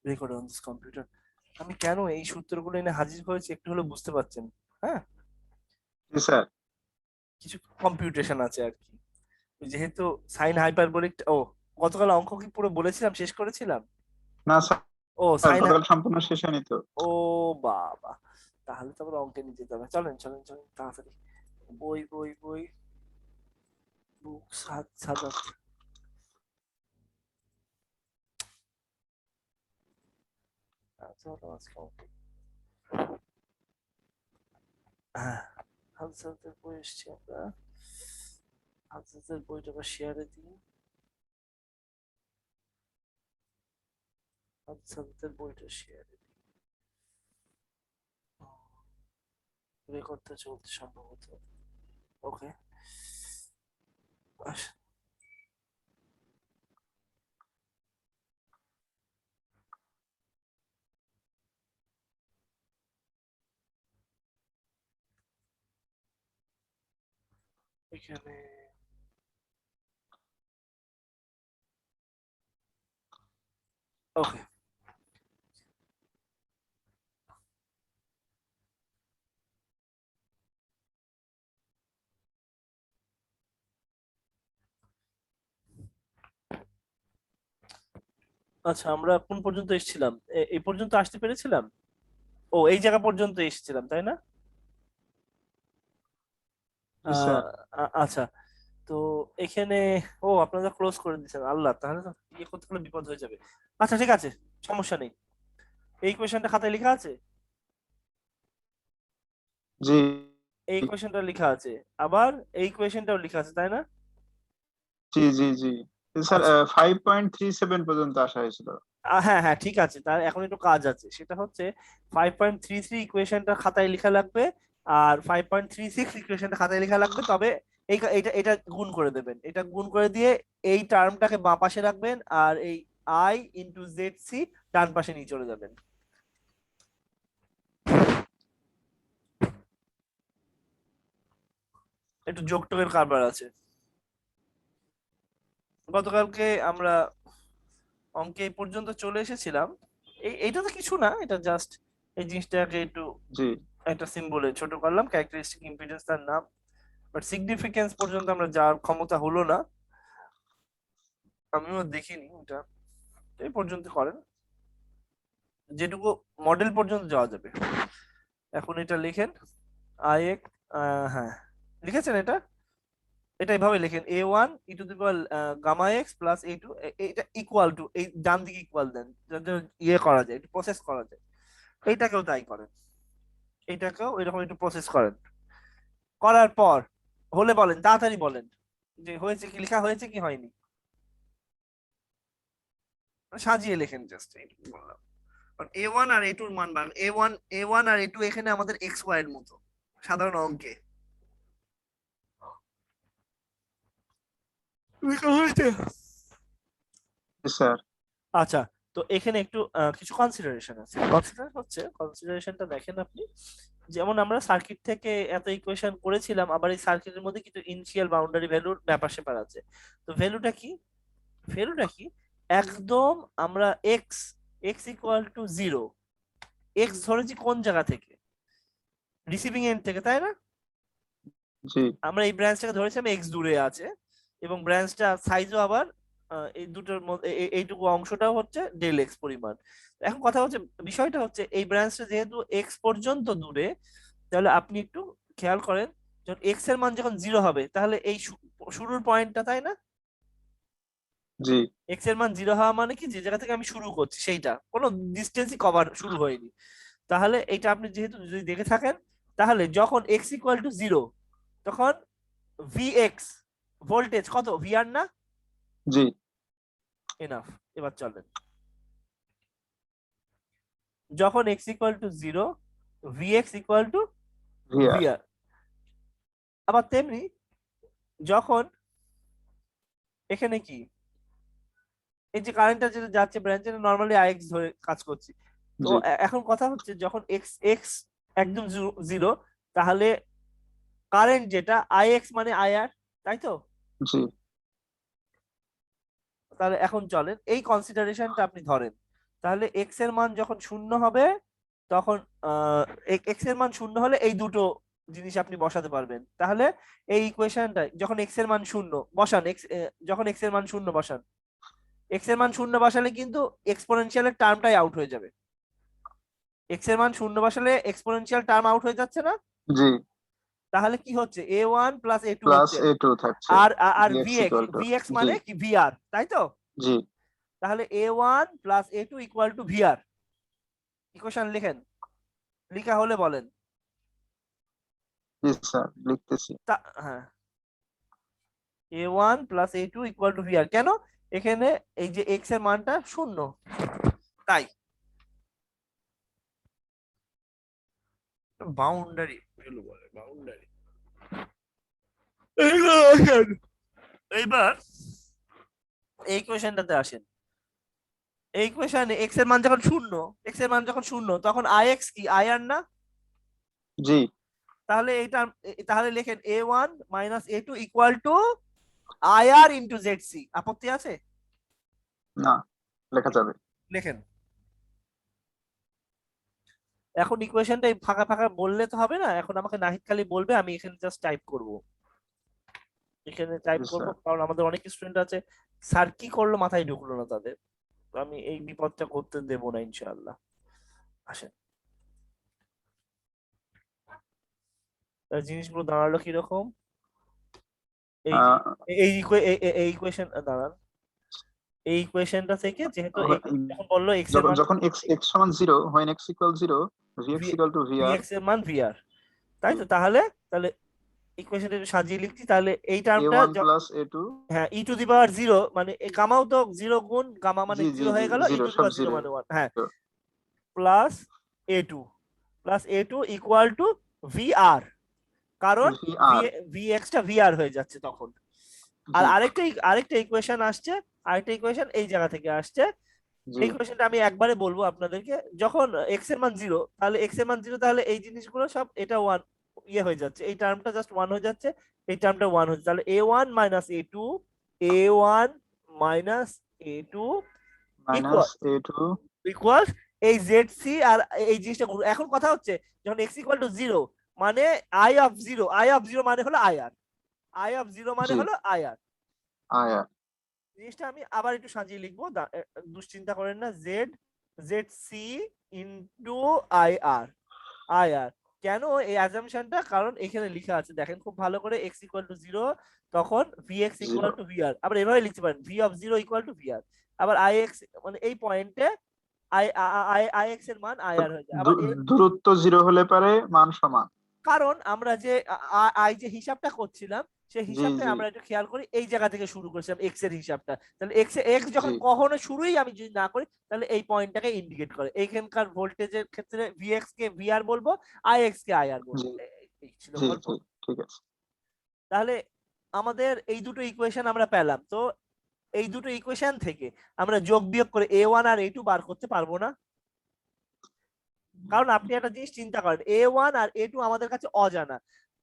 Record on this computer. আমি কেন এই সূত্রগুলো এনে হাজির হয়েছি একটু হলে বুঝতে পারছেন? হ্যাঁ, জি স্যার। কিছু কম্পিউটেশন আছে আর কি। যেহেতু সাইন হাইপারবোলিক, ও গতকাল অঙ্ক কি পুরো বলেছিলাম, শেষ করেছিলাম? না স্যার, ও সাইন, গতকাল সম্পূর্ণ শেষ হয়নি তো। ও বাবা, তাহলে তো আবার অঙ্কে নিয়ে যেতে হবে। চলেন চলেন চলেন তাড়াতাড়ি। বই বই বই, বুক সাজাত। চলো আজকে হ্যাঁ, হালসাতের বই এসছি আমরা। হালসাতের বইটা আবার শেয়ারে দিই। হালসাতের বইটা শেয়ারে দিই। রেকর্ডটা চলতে সম্ভবত। ওকে, এখানে ওকে। আচ্ছা, আমরা কোন পর্যন্ত এসেছিলাম? এই পর্যন্ত আসতে পেরেছিলাম। ও এই জায়গা পর্যন্ত এসেছিলাম, তাই না? জি স্যার। আচ্ছা, তো এখানে, ও আপনারা ক্লোজ করে দিচ্ছেন, আল্লাহ, তাহলে তো ইয়ে করতে গেলে বিপদ হয়ে যাবে। আচ্ছা ঠিক আছে, সমস্যা নেই। এই কোয়েশ্চেনটা খাতায় লেখা আছে। জি এই কোয়েশ্চেনটা লেখা আছে, আবার এই কোয়েশ্চেনটাও লেখা আছে, তাই না? জি জি জি স্যার, আচ্ছা, 5.37 পর্যন্ত আসা হয়েছিল। হ্যাঁ হ্যাঁ ঠিক আছে, তার এখন একটু কাজ আছে, সেটা হচ্ছে 5.33 ইকুয়েশনটা খাতায় লেখা লাগবে, আর 5.36 ইকুয়েশনটা খাতায় লেখা লাগবে। তবে এটা এটা গুণ করে দেবেন, এটা গুণ করে দিয়ে এই টার্মটাকে বাঁ পাশে রাখবেন, আর এই আই ইন্টু জেড সি ডান পাশে নিয়ে চলে যাবেন। একটু যোগ টোগের কারবার আছে। গতকালকে আমরা অঙ্কে এই পর্যন্ত চলে এসেছিলাম। এইটা তো কিছু না, এটা জাস্ট এই জিনিসটাকে একটু জি একটা সিম্বলে ছোট করলাম, ক্যারেক্টারিস্টিক ইম্পিডেন্স তার নাম। বাট সিগনিফিকেন্স পর্যন্ত আমরা যাওয়ার ক্ষমতা হলো না, আমিও দেখিনি ওটা। এই পর্যন্ত করেন, যেটুকু মডেল পর্যন্ত যাওয়া যাবে। এখন এটা লিখেন, আই এক্স, হ্যাঁ লিখেছেন এটা, এটা এইভাবে লিখেন a1 e to the power gamma x plus a2, এটা ইকুয়াল টু, এই ডান দিকে ইকুয়াল দেন যাতে ইয়ে করা যায়, একটু প্রসেস করা যায়। এইটাকেও তাই করেন, এইটাকেও এরকম একটু প্রসেস করেন। করার পর হলে বলেন, তাড়াতাড়ি বলেন যে হয়েছে কি, লেখা হয়েছে কি হয়নি। সাজিয়ে লেখেন, জাস্ট বললাম। এ ওয়ান আর এ টুর মান বার, এ ওয়ান আর এ টু এখানে আমাদের এক্স ওয়াই এর মতো সাধারণ অঙ্কে লেখা হয়েছে। জি স্যার। আচ্ছা, তো এখানে একটু কিছু কনসিডারেশন আছে। কনসিডারেশনটা দেখেন আপনি। যেমন আমরা সার্কিট থেকে এত ইকুয়েশন করেছিলাম, আবার এই সার্কিটের মধ্যে কিছু ইনিশিয়াল বাউন্ডারি ভ্যালুর ব্যাপার স্যাপার আছে। তো ভ্যালুটা কি, ভ্যালুটা কি, একদম আমরা x, x equal to zero, x ধরেছি কোন জায়গা থেকে, রিসিভিং এন্ড থেকে, তাই না? জি আমরা এই ব্রাঞ্চটাকে ধরেছি আমি এক্স দূরে আছে, এবং ব্রাঞ্চটা সাইজও আবার এই দুটোর মধ্যে এইটুকু অংশটাও হচ্ছে ডেল এক্স পরিমাণ। এখন কথা হচ্ছে, বিষয়টা হচ্ছে এই ব্রাঞ্চটা যেহেতু এক্স পর্যন্ত দূরে, তাহলে আপনি একটু খেয়াল করেন, যখন এক্স এর মান যখন জিরো হবে, তাহলে এই শুরুর পয়েন্টটা, তাই না? জি এক্স এর মান জিরো হওয়া মানে কি, যে জায়গা থেকে আমি শুরু করছি সেইটা কোনো ডিস্টেন্সই কভার শুরু হয়নি। তাহলে এটা আপনি যেহেতু যদি দেখে থাকেন, তাহলে যখন এক্স ইকুয়াল টু জিরো, তখন ভিএক্স ভোল্টেজ কত, ভিআর না? জি এনাফ। এবার চলেন, যখন x equal to zero, VX equal to VR. VR. আবার তেমনি যখন এখানে কি, এই যে কারেন্টটা যেটা যাচ্ছে ব্রাঞ্চে, নর্মালি আইএক্স ধরে কাজ করছি। তো জি এখন কথা হচ্ছে, যখন এক্স এক্স একদম জিরো, তাহলে কারেন্ট যেটা আইএক্স মানে আইআর, তাই তো? জি তাহলে এখন চলেন এই কনসিডারেশনটা আপনি ধরেন, তাহলে এক্স এর মান যখন শূন্য হবে তখন এক্স এর মান শূন্য হলে এই দুটো জিনিস আপনি বসাতে পারবেন। তাহলে এই ইকুয়েশনটা যখন এক্স এর মান শূন্য বসান, যখন এক্স এর মান শূন্য বসান, এক্স এর মান শূন্য বসালে কিন্তু এক্সপোনেনশিয়ালের টার্মটাই আউট হয়ে যাবে। এক্স এর মান শূন্য বসালে এক্সপোনেনশিয়াল টার্ম আউট হয়ে যাচ্ছে না? জি, তাহলে কি হচ্ছে, a1 প্লাস a2 প্লাস হচ্ছে, A2 থাকছে, আর আর vx vx, equal to, vx জি মানে কি vr, তাই তো? জি তাহলে a1 plus a2 equal to vr। Equation লিখেন, লিখা হলে বলেন। জি স্যার, লিখতেছি। হ্যাঁ, a1 plus a2 equal to vr। কেন? এখানে এই যে x এর মানটা শূন্য, তাই। বাউন্ডারি এগুলো বলে, বাউন্ডারি। এইবার এই কোয়েশ্চেনটাতে আসেন। এই কোয়েশ্চেনে x এর মান যখন শূন্য, x এর মান যখন শূন্য তখন ix কি ir না? জি, তাহলে এইটা, তাহলে লেখেন a1 minus a2 equal to ir into zc। আপত্তি আছে? না, লেখা যাবে। লেখেন। এখন ইকুয়েশনটা ফাঁকা ফাঁকা বললে তো হবে না, এখন আমাকে নাহিদ খালি বলবে, আমি এখানে জাস্ট টাইপ করব। এখানে টাইপ জি করব, স্যার। কারণ আমাদের অনেক স্টুডেন্ট আছে স্যার কি করলো মাথায় ঢুকলো না তাদের। তো আমি এই বিপদটা করতে দেব না ইনশাআল্লাহ। আসেন, তাহলে জিনিসগুলো দাঁড়ালো কিরকম। এই যে আহ, এই ইকুয়েশন দাঁড়ান, এই ইকুয়েশনটা থেকে যেহেতু হ- যখন বললো এক্স এর যখন মান যখন x সমান 0, when x equal 0, vx equal to vr, VX এর মান ভিআর, তাই তো? তাহলে তাহলে ইকুয়েশনটা একটু সাজিয়ে লিখছি, তাহলে এই টার্মটা a1 প্লাস A2, হ্যাঁ ই টু দি পাওয়ার জিরো, মানে গামাও তো জিরো, গুণ গামা মানে জি জি জিরো জি, হয়ে গেল, ই 0 টু দি সব পাওয়ার জিরো 0, মানে ওয়ান, হ্যাঁ, plus A two, plus A two equal to V R, কারণ V vr, V extra V R হয়ে যাচ্ছে তখন। আর জি আরেকটা ইকুয়েশন আসছে, আরেকটা ইকুয়েশন এই জায়গা থেকে আসছে। জি এই কোয়েশ্চেনটা আমি একবারে বলবো আপনাদেরকে, যখন এক্স এর মান জিরো, তাহলে এক্স এর মান জিরো, তাহলে এই জিনিসগুলো সব এটা ওয়ান ইয়ে হয়ে যাচ্ছে, এই টার্মটা জাস্ট ওয়ান হয়ে যাচ্ছে, এই টার্মটা ওয়ান হচ্ছে। তাহলে a1 minus a2, a1 minus a2 minus equal A2, equal এই জেড সি। আর এই জিনিসটা এখন কথা হচ্ছে, যখন এক্স ইকুয়াল টু জিরো, মানে আই অফ জিরো মানে হলো আইআর, আই অফ জিরো মানে জি হলো আইআর। আয়া, জিনিসটা আমি আবার একটু সাজিয়ে লিখবো, দুশ্চিন্তা করেন না। Z Z C into IR, IR. কেন এই অ্যাজাম্পশনটা? কারণ এখানে লেখা আছে দেখেন খুব ভালো করে, এক্স ইকুয়াল টু জিরো তখন V x 0, equal to VR. আবার এভাবে লিখতে পারেন, V of zero equal to VR. আবার আই এক্স মানে এই পয়েন্টে আই আই আই এক্স এর মান আইআর হয়ে যায়। আবার দূরত্ব 0 হলে পারে মান সমান। কারণ আমরা যে আই যে হিসাবটা করছিলাম, সেই জি হিসাবটা জি আমরা একটু খেয়াল করি, এই জায়গা থেকে শুরু করেছিলাম এক্স এর হিসাবটা। তাহলে এক্স জি যখন কখনো শুরুই আমি যদি না করি, তাহলে এই পয়েন্টটাকে ইন্ডিকেট করে। এইখানকার ভোল্টেজের ক্ষেত্রে ভিএক্স কে ভিআর বলবো, আইএক্স কে আইআর জি বলবো। এই ছিল জি গল্প। জি, ঠিক আছে। তাহলে আমাদের এই দুটো ইকুয়েশন আমরা পেলাম তো, এই দুটো ইকুয়েশন থেকে আমরা যোগ বিয়োগ করে a1 আর a2 বার করতে পারবো না? কারণ আপনি একটা জিনিস চিন্তা করেন, a1 আর a2 আমাদের কাছে অজানা।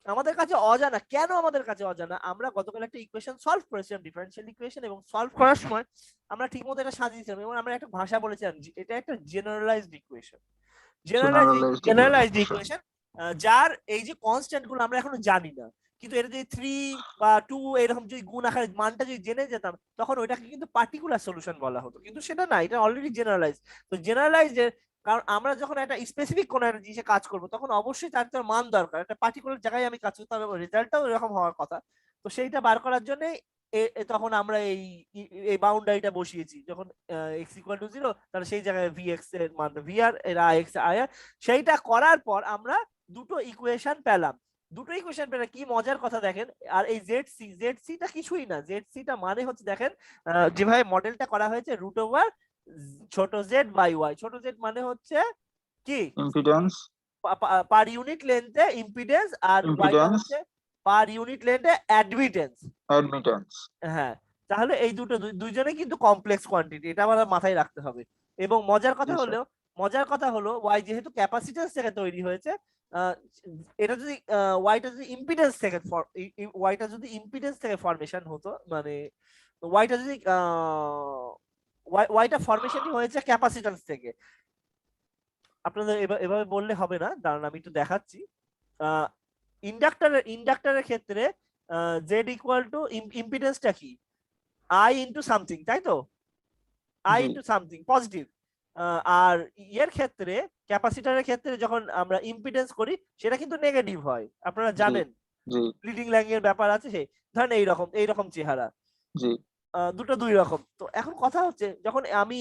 আমাদের কাছে অজানা কেন? আমাদের কাছে অজানা, আমরা গতকাল একটা ইকুয়েশন সলভ করেছিলাম, ডিফারেনশিয়াল ইকুয়েশন, এবং সলভ করার সময় আমরা ঠিকমতো এটা সাজিয়েছিলাম, এবং আমরা একটা ভাষা বলেছিলাম এটা একটা generalised equation. Generalised generalised equation. Equation, যার এই যে কনস্ট্যান্ট গুলো আমরা এখনো জানি না, কিন্তু এটা যদি 3 বা 2 এরকম যদি গুণ আকারে মানটা যদি জেনে যেতাম, তখন ওইটাকে কিন্তু পার্টিকুলার সলিউশন বলা হতো, কিন্তু সেটা না, এটা অলরেডি জেনারেলাইজ। তো জেনারেলাইজ, কারণ আমরা যখন একটা স্পেসিফিক কোনো একটা জিনিসে কাজ করব, তখন অবশ্যই তার তো মান দরকার, একটা পার্টিকুলার জায়গায় আমি কাজ করতে হবে, রেজাল্টটাও এরকম হওয়ার কথা। তো সেইটা বার করার জন্য তখন আমরা এই বাউন্ডারিটা বসিয়েছি, যখন এক্স ইকুয়াল টু জিরো, তাহলে সেই জায়গায় ভি এক্স এর মান ভিআর, এর আই এক্স আইআর। সেইটা করার পর আমরা দুটো ইকুয়েশন পেলাম। দুটো ইকুয়েশন পেলে কি মজার কথা দেখেন, আর এই জেড সিটা কিছুই না, জেড সিটা মানে হচ্ছে দেখেন, যেভাবে মডেলটা করা হয়েছে, রুট ওভার ছোট জেড বাই ওয়াই। ছোট জেড মানে হচ্ছে কি, ইম্পিডেন্স, পার ইউনিট লেন্থে ইম্পিডেন্স, আর ওয়াইটা ইম্পিডেন্স, হচ্ছে পার ইউনিট লেন্থে অ্যাডমিটেন্স। অ্যাডমিটেন্স। হ্যাঁ, তাহলে এই দুটো দুইজনে কিন্তু কমপ্লেক্স কোয়ান্টিটি, এটা আমাদের মাথায় রাখতে হবে। এবং জি স্যার। মজার কথা হলো ওয়াই যেহেতু ক্যাপাসিট্যান্স থেকে তৈরি হয়েছে, আহ, এটা যদি ওয়াইটা যদি ইম্পিডেন্স থেকে ওয়াইটা যদি ইম্পিডেন্স থেকে ফরমেশন হতো, মানে ওয়াইটা যদি ওয়াইটা ফরমেশনই হয়েছে ক্যাপাসিট্যান্স থেকে। আপনাদের এভাবে বললে হবে না, দাঁড়ান আমি একটু দেখাচ্ছি। ইন্ডাক্টরের ক্ষেত্রে জেড ইকুয়াল টু ইম্পিডেন্সটা কি, আই ইন্টু সামথিং, তাই তো, I G into something positive. আর এর ক্ষেত্রে ক্যাপাসিটরের ক্ষেত্রে যখন আমরা ইম্পিডেন্স করি সেটা কিন্তু নেগেটিভ হয়, আপনারা জি জানেন। জি লিডিং লাইন এর ব্যাপার আছে, সে ধরেন এইরকম চেহারা, জি দুটো দুই রকম। তো এখন কথা হচ্ছে যখন আমি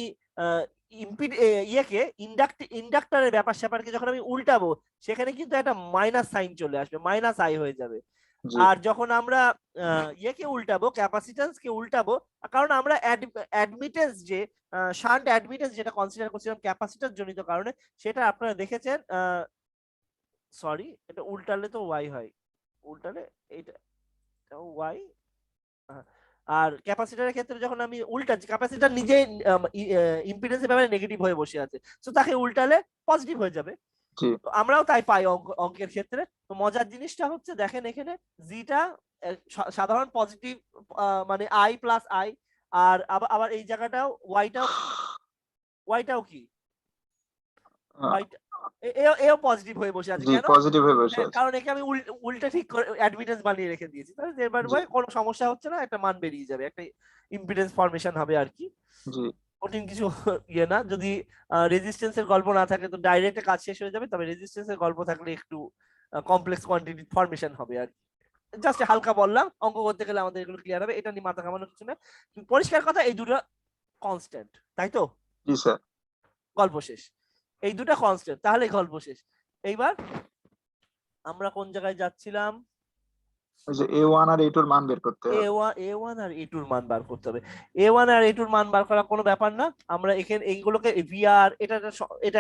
ইন্ডাক্টরের ব্যাপার স্যাপারকে যখন আমি উল্টাবো, সেখানে কিন্তু একটা মাইনাস সাইন চলে আসবে, মাইনাস আই হয়ে যাবে। জি আর যখন আমরা উল্টাবো, ক্যাপাসিট্যান্স কে উল্টাবো, কারণ আমরা অ্যাডমিটেন্স যে শান্ট অ্যাডমিটেন্স যেটা কনসিডার করছিলাম ক্যাপাসিটর জনিত কারণে, সেটা আপনারা দেখেছেন। সরি, এটা উল্টালে তো ওয়াই হয়, উল্টালে এইটা ওয়াই। আর ক্যাপাসিটরের ক্ষেত্রে যখন আমি উল্টাচ্ছি, ক্যাপাসিটর নিজেই ইম্পিডেন্সের ব্যাপারে নেগেটিভ হয়ে বসে আছে, তো তাকে উল্টালে পজিটিভ হয়ে যাবে। জি তো আমরাও তাই পাই অঙ্কের ক্ষেত্রে। তো মজার জিনিসটা হচ্ছে দেখেন এখানে জিটা সাধারণ পজিটিভ, মানে আই প্লাস আই। আর আবার আবার এই জায়গাটাও ওয়াইটাও কি, ওয়াইটা এও পজিটিভ হয়ে বসে আছে জি কেন? পজিটিভ হয়ে বসে হ্যাঁ, আছে। কারণ একে আমি উল্টা ঠিক করে অ্যাডমিটেন্স বানিয়ে রেখে দিয়েছি, তাহলে এবার জি কোনো সমস্যা হচ্ছে না, একটা মান বেরিয়ে যাবে, একটা ইম্পিডেন্স ফরমেশন হবে আর কি। জি কঠিন কিছু ইয়ে না। যদি রেজিস্ট্যান্সের গল্প না থাকে তো ডাইরেক্ট কাজ শেষ হয়ে যাবে, তবে রেজিস্ট্যান্সের গল্প থাকলে একটু কমপ্লেক্স কোয়ান্টিটি ফরমেশন হবে আর কি। জাস্ট হালকা বললাম, অঙ্ক করতে গেলে আমাদের এগুলো ক্লিয়ার হবে, এটা নিয়ে মাথা ঘামানোর কিছু না। পরিষ্কার কথা, এই দুটো কনস্ট্যান্ট, তাই তো, জি স্যার। গল্প শেষ। এই দুটো কনস্ট্যান্ট, তাহলে গল্প শেষ। এইবার আমরা কোন জায়গায় যাচ্ছিলাম? ওই যে A1 আর A2 এর মান বের করতে হবে। এ ওয়ান আর এ টুর মান বার করতে হবে। এ ওয়ান আর এ টুর মান বার করা কোনো ব্যাপার না। আমরা এখানে এইগুলোকে ভিআর, এটা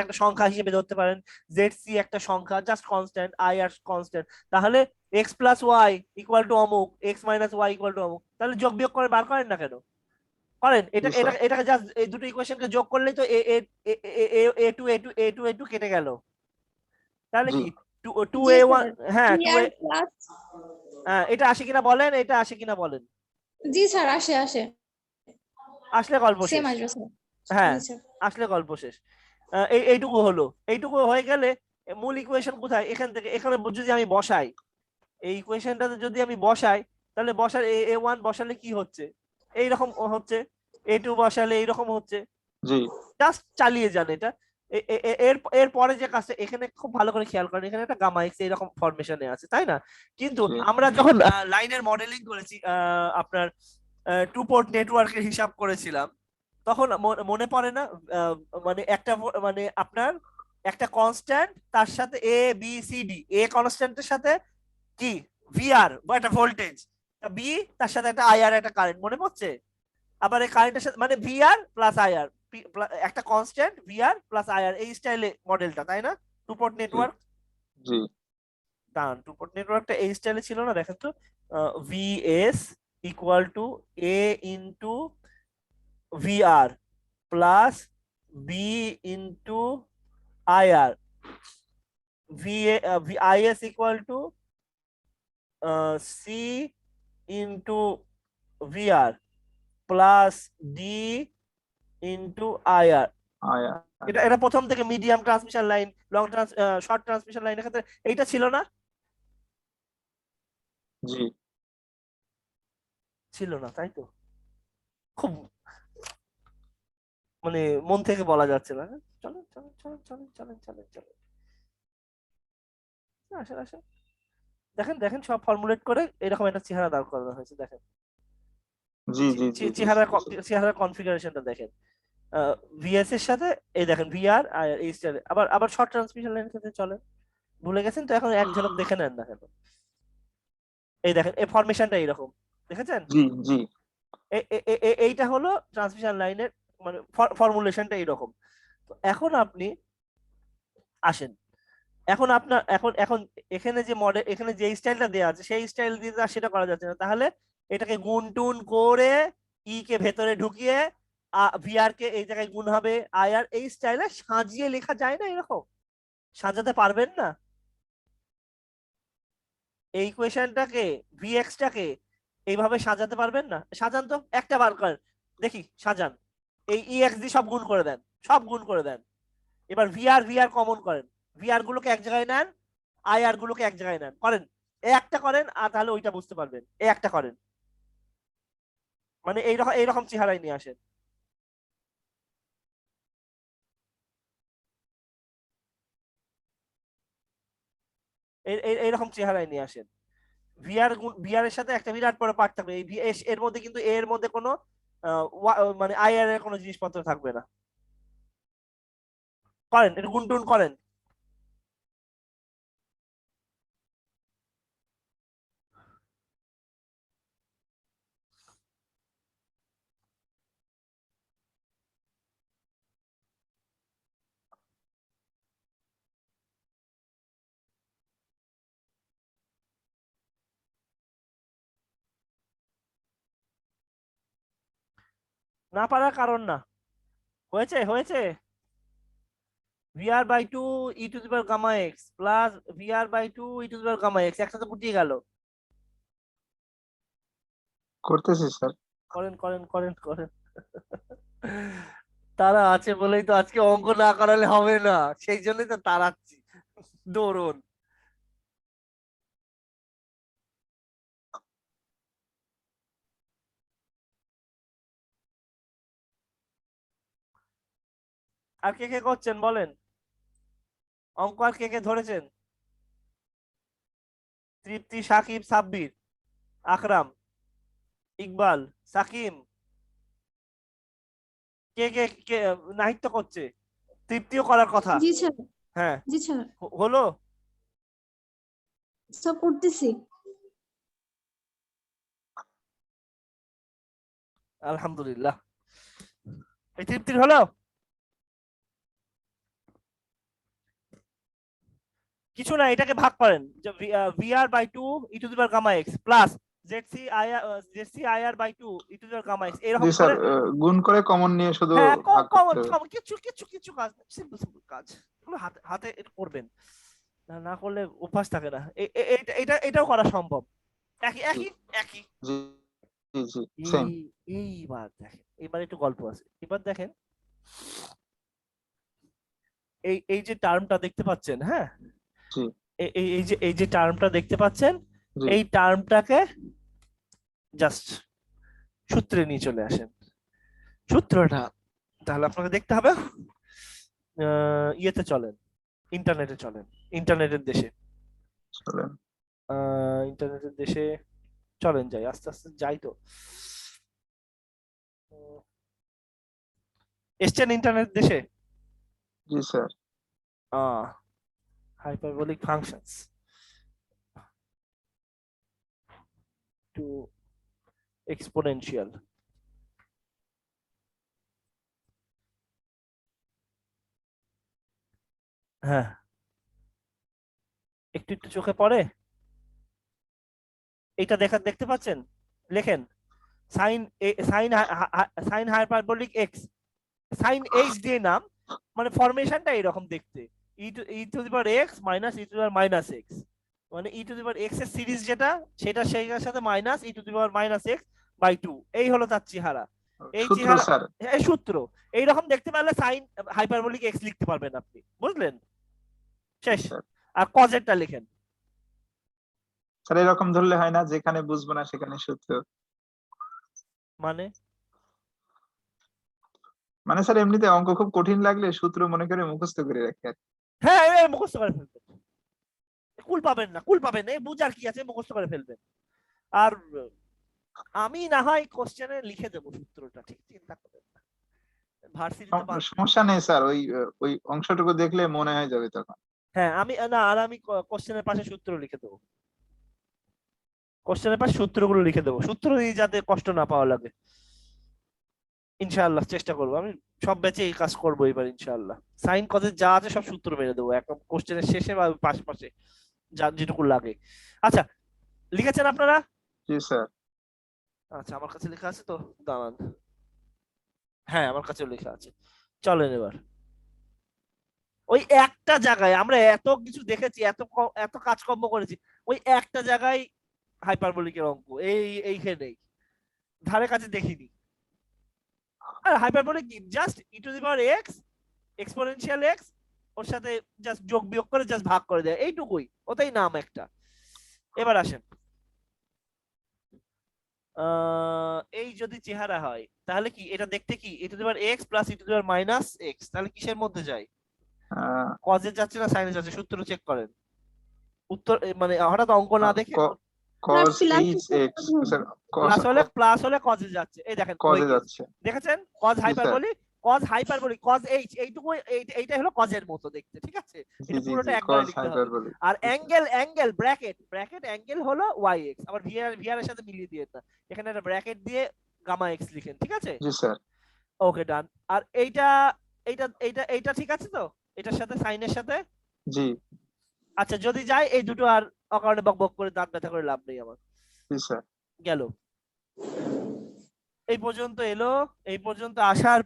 একটা সংখ্যা হিসেবে ধরতে পারেন, জেড সি একটা সংখ্যা, just constant, I R constant. তাহলে X plus Y equal to অমুক, X minus Y equal to অমুক, তাহলে যোগ বিয়োগ করে বার করেন না কেন? করেন। জি এটা এটা স্যার। এটাকে জাস্ট এই দুটো ইকুয়েশনকে যোগ করলেই তো এ এ এ টু এ টু এ টু এ টু কেটে গেল। তাহলে জি কি টু টু জি এ ওয়ান, স্যার। হ্যাঁ টু VR এ, প্লাস, এটা আসে কিনা বলেন, এটা আসে কিনা বলেন। জি স্যার আসে আসে, আসলে গল্প সেম শেষ। আসবে স্যার। হ্যাঁ, জি স্যার। আসলে গল্প শেষ। এইটুকু হলো। এইটুকু হয়ে গেলে মূল ইকুয়েশন কোথায়, এখান থেকে এখানে যদি আমি বসাই, এই ইকুয়েশনটাতে যদি আমি বসাই, তাহলে বসার এ ওয়ান বসালে কি হচ্ছে, এইরকম হচ্ছে, এ টু বসালে এইরকম হচ্ছে। জি জাস্ট চালিয়ে যান এটা। এর এর পরে যে কাজটা এখানে খুব ভালো করে খেয়াল করেন, এখানে একটা গামা এক্স এরকম ফরমেশনে আছে, তাই না? কিন্তু জি আমরা যখন লাইনের মডেলিং করেছি, আপনার টু পোর্ট নেটওয়ার্কের হিসাব করেছিলাম, তখন মনে পড়ে না, আহ, মানে মানে আপনার একটা কনস্ট্যান্ট, তার সাথে এ বি সি ডি, এ কনস্ট্যান্টের সাথে কি ভিআর বা একটা ভোল্টেজ, বি তার সাথে একটা আইআর একটা কারেন্ট, মনে পড়ছে? আবার এই কারেন্টের সাথে মানে ভিআর প্লাস আইআর, একটা কনস্ট্যান্ট ভিআর প্লাস আইআর, এই স্টাইলে মডেলটা, তাই না? টু পোর্ট জি নেটওয়ার্ক। জি দাঁড়ান, টু পোর্ট নেটওয়ার্কটা এই স্টাইলে ছিল না, দেখেন তো। VS equal to A into VR plus B into IR, VIS equal to C into VR plus D into IR. আয়া। এটা এটা প্রথম থেকে medium transmission line, short transmission লাইনের ক্ষেত্রে এইটা ছিল না? জি ছিল না, তাই তো। খুব মানে মন থেকে বলা যাচ্ছে না। চলেন চলেন চলেন চলেন চলেন চলেন চলেন, আসেন আসেন। দেখেন দেখেন, সব ফর্মুলেট করে এরকম একটা চেহারা দাঁড় করানো হয়েছে, দেখেন জি জি জি জি চেহারার কনফিগারেশনটা দেখেন। ভিএস এর সাথে এই দেখেন ভিআর আর এই স্টাইলে, আবার আবার শর্ট ট্রান্সমিশন লাইনের ক্ষেত্রে চলে, ভুলে গেছেন তো, এখন এক ঝলক দেখে নেন না কেন? এই দেখেন এই ফরমেশনটা এইরকম, দেখেছেন? জি জি এইটা হলো ট্রান্সমিশন লাইনের মানে ফর্মুলেশনটা এইরকম। তো এখন আপনি আসেন, এখন আপনার এখন এখন এখানে যে মডেল, এখানে যে স্টাইলটা দেওয়া আছে সেই স্টাইল দিয়ে তো আর সেটা করা যাচ্ছে না, তাহলে এটাকে গুণ টুন করে ই কে ভেতরে ঢুকিয়ে ভিআর কে এই জায়গায় গুণ হবে আইআর, এই স্টাইলে সাজিয়ে লেখা যায় না? এরকম সাজাতে পারবেন না এই ইকুয়েশনটাকে, ভিএক্স টাকে এইভাবে সাজাতে পারবেন না? সাজান তো, একটা বার করেন দেখি, সাজান। এই ex দিয়ে সব গুণ করে দেন, সব গুণ করে দেন। এবার ভিআর কমন করেন, ভিআর গুলোকে এক জায়গায় নেন, আইআর গুলোকে এক জায়গায় নেন, করেন। একটা করেন আর তাহলে ওইটা বুঝতে পারবেন। একটা করেন, মানে এইরকম চেহারায় নিয়ে আসেন। এইরকম চেহারায় নিয়ে আসেন। ভিআর এর সাথে একটা বিরাট বড় পার্ট থাকবে। এর মধ্যে কিন্তু এর মধ্যে কোনো মানে আইআর এর কোনো জিনিসপত্র থাকবে না। করেন, এটা গুণ টুন করেন। না পারার কারণ না, হয়েছে হয়েছে। VR by two E to the power gamma x plus VR by two E to the power gamma x একসাথে গুটিয়ে গেল। করতেছি স্যার। করেন করেন করেন করেন। তারা আছে বলেই তো আজকে অঙ্ক না করালে হবে না, সেই জন্যই তো তাড়াচ্ছি। দৌড়ন। আর কে কে করছেন বলেন, অঙ্ক আর কে কে ধরেছেন? তৃপ্তি, সাকিব, সাব্বির, আকরাম, ইকবাল, সাকিম। কে কে কে নাহিদ তো করছে, তৃপ্তিও করার কথা। জি স্যার। হ্যাঁ, জি স্যার, হলো। সব করতেছি। আলহামদুলিল্লাহ। এই তৃপ্তির হলো। কিছু না, এটাকে ভাগ করেন, VR by two E to the power gamma x plus ZC IR by two E to the power gamma X জি এরকম স্যার, করে। গুণ করে কমন নিয়ে শুধু হ্যাঁ, ভাগ কমন করতে হবে। কমন কিছু কিছু কিছু কাজ, সিম্পল সিম্পল কাজ, এগুলো হাতে হাতে এটা করবেন। না না করলে অভ্যাস থাকে না। এটাও করা সম্ভব। একই জি একই একই। জি জি জি এই সেম। এইবার দেখেন, এবার একটু গল্প আছে, এবার দেখেন। এই যে টার্মটা দেখতে পাচ্ছেন, হ্যাঁ, জি এই যে টার্মটা দেখতে পাচ্ছেন, জি এই টার্মটাকে জাস্ট সূত্রে নিয়ে চলে আসেন। সূত্রটা তাহলে আপনাকে দেখতে হবে, ইয়েতে চলেন, ইন্টারনেটে চলেন, ইন্টারনেটের দেশে। চলেন। ইন্টারনেটের দেশে চলেন, যাই আস্তে আস্তে যাই তো। উম, এসছেন ইন্টারনেট দেশে? জি sir. Hyperbolic functions to exponential. হ্যাঁ, একটু একটু চোখে পড়ে। এটা দেখতে পাচ্ছেন, লেখেন sine sine sine hyperbolic X, sine X দিয়ে নাম, মানে ফরমেশনটা এরকম দেখতে, E to the power X minus E to the power minus X, মানে E to the power X এর সিরিজ যেটা, সেটা সেইটার সাথে minus E to the power minus X by two. এই হলো তার চেহারা। এই সূত্র চেহারা, স্যার। এই সূত্র। এইরকম দেখতে পারলে সাইন হাইপারবোলিক এক্স লিখতে পারবেন আপনি, বুঝলেন? জি শেষ। স্যার। আর কজেরটা লিখেন। স্যার এরকম ধরলে হয় না, যেখানে বুঝবো না সেখানে সূত্র। মানে মানে স্যার এমনিতে অঙ্ক খুব কঠিন লাগলে সূত্র মনে করে মুখস্থ করে রাখি আর কি। হ্যাঁ, মুখস্থ করে ফেলবেন, কুল পাবেন না, কুল পাবেন, এই বুঝার কি আছে, মুখস্থ করে ফেলবেন। আর আমি না হয় কোশ্চেনে লিখে দেবো সূত্রটা, ঠিক চিন্তা করবেন না, ভার্সিটিতে সমস্যা নেই স্যার, ওই অংশটুকু দেখলে মনে হয়ে যাবে তখন। হ্যাঁ, আমি না, আর আমি কোশ্চেনের পাশে সূত্র লিখে দেবো, কোশ্চেনের পাশে সূত্রগুলো লিখে দেবো, সূত্র দিয়ে যাতে কষ্ট না পাওয়া লাগে। ইনশাআল্লাহ চেষ্টা করবো আমি, সব ব্যাচে এই কাজ করবো এবার ইনশাআল্লাহ। সাইন কজের যা আছে সব সূত্র মেরে দেবো একদম কোশ্চেনের শেষে বা পাশে পাশে, যা যেটুকু লাগে। আচ্ছা, লিখেছেন আপনারা? জি স্যার। আচ্ছা, আমার কাছে লেখা আছে তো, দাঁড়ান। হ্যাঁ, আমার কাছেও লেখা আছে। চলেন এবার ওই একটা জায়গায়, আমরা এত কিছু দেখেছি, এত কাজকর্ম করেছি, ওই একটা জায়গায় হাইপারবোলিকের অঙ্ক এইখানেই, ধারে কাছে দেখিনি। আর হাইপারবোলিক কি just E to the power X exponential X ওর সাথে জাস্ট যোগ বিয়োগ করে জাস্ট ভাগ করে দেয়, এইটুকুই, ওটাই নাম একটা। এবার আসেন, এই যদি চেহারা হয় তাহলে কি এটা দেখতে কি E to the power X plus E to the power minus X, তাহলে কিসের মধ্যে যায়? কজে যাচ্ছে না সাইনে যাচ্ছে? সূত্র চেক করেন। উত্তর মানে হঠাৎ অঙ্ক না দেখে cos plus is x sir plus হলে কজে যাচ্ছে, এই দেখেন cos হয়ে এ গেছে। যাচ্ছে। দেখেছেন কজ জি স্যার। হাইপারবোলিক, কজ এইচ, এইটুকু এইটাই হলো কজের মতো দেখতে, ঠিক আছে? জি এটা জি পুরোটা জি একবারে cos লিখতে হবে। hyperbolic। আর জি স্যার। অ্যাঙ্গেল ব্র্যাকেট অ্যাঙ্গেল হলো ওয়াই এক্স, আবার ভিআর এর সাথে মিলিয়ে দিয়ে না, এখানে একটা ব্র্যাকেট দিয়ে গামা এক্স লিখেন, ঠিক আছে? জি স্যার। ওকে ডান। আর এইটা এইটা এইটা এইটা ঠিক আছে তো, এটার সাথে সাইনের সাথে? জি আচ্ছা যদি যায় এই দুটো আর অকারণে বকবক করে দাঁত ব্যথা করে লাভ নেই আমার। জি স্যার। গেল, এই পর্যন্ত এলো। এই পর্যন্ত আসার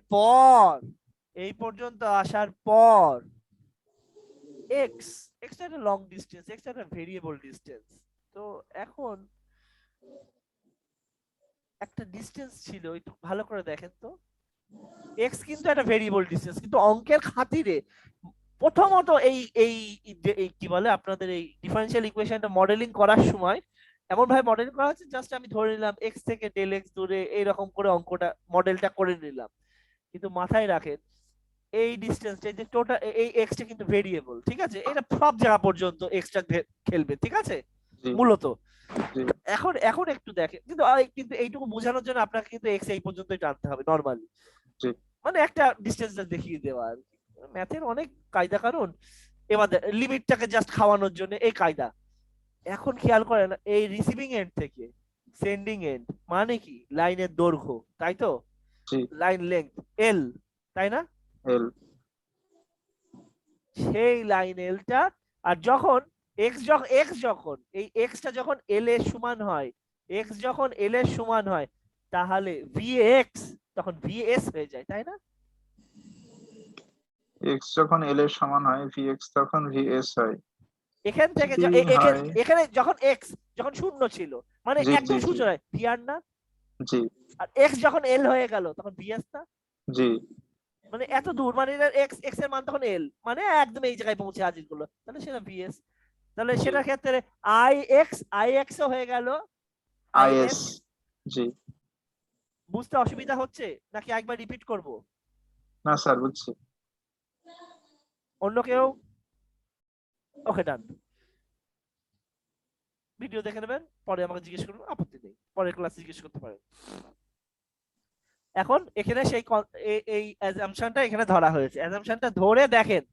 পর এক্স এক্স একটা লং ডিস্টেন্স, এক্স একটা ভেরিয়েবল ডিস্টেন্স। তো এখন একটা ডিস্টেন্স ছিল, একটু ভালো করে দেখেন তো, এক্স কিন্তু একটা ভেরিয়েবল ডিস্টেন্স, কিন্তু অঙ্কের খাতিরে প্রথমত এই কি বলে আপনাদের এই ডিফারেনশিয়াল ইকুয়েশনটা মডেলিং করার সময় এমন ভাবে মডেলিং করা হচ্ছে, জাস্ট আমি ধরে নিলাম এক্স থেকে ডেল এক্স দূরে, এইরকম করে অঙ্কটা মডেলটা করে নিলাম। কিন্তু মাথায় রাখেন এই ডিসটেন্সটা, যে টোটাল এই এক্সটা কিন্তু ভেরিয়েবল, ঠিক আছে? এটা সব জায়গা পর্যন্ত এক্সটা খেলবে, ঠিক আছে? জি মূলত জি এখন এখন একটু দেখেন, কিন্তু কিন্তু এইটুকু বোঝানোর জন্য আপনাকে কিন্তু এক্স এই পর্যন্তই টানতে হবে নরমালি, জি মানে একটা ডিসটেন্সটা দেখিয়ে দেওয়া আর কি। ম্যাথের অনেক কায়দা কারণ, এবার লিমিটটাকে জাস্ট খাওয়ানোর জন্য এই কায়দা। এখন খেয়াল করেন এই রিসিভিং এন্ড থেকে সেন্ডিং এন্ড মানে কি লাইনের দৈর্ঘ্য, তাই তো? জি লাইন লেংথ এল, তাই না? এল। সেই লাইন এলটা, আর যখন যখন এই এক্সটা যখন এল এর সমান হয়, এক্স যখন এল এর সমান হয়, তাহলে ভি এক্স তখন ভিএস হয়ে যায়, তাই না? x যখন l এর সমান হয় vx তখন vs হয়। এখান থেকে যদি হয় এখানে যখন এক্স যখন শূন্য ছিল, মানে জি জি একদম জি শূন্য হয় ভিআর না? জি আর এক্স যখন এল হয়ে গেল তখন ভিএস না? জি মানে এত দূর, মানে এক্স এক্স এর মান তখন এল, মানে একদম এই জায়গায় পৌঁছে হাজির করলো, তাহলে সেটা ভিএস। তাহলে জি সেটার ক্ষেত্রে আই এক্স ও হয়ে গেল আই is এস। জি। বুঝতে অসুবিধা হচ্ছে নাকি একবার রিপিট করব? না স্যার বুঝছি। অন্য কেউ? ওকে ডান। ভিডিও দেখে নেবেন, পরে আমাকে জিজ্ঞেস করুন, আপত্তি নেই, পরের ক্লাসে জিজ্ঞেস করতে পারেন। এখন এখানে সেই এই অ্যাজাম্পশনটা এখানে ধরা হয়েছে, অ্যাজাম্পশনটা ধরে দেখেন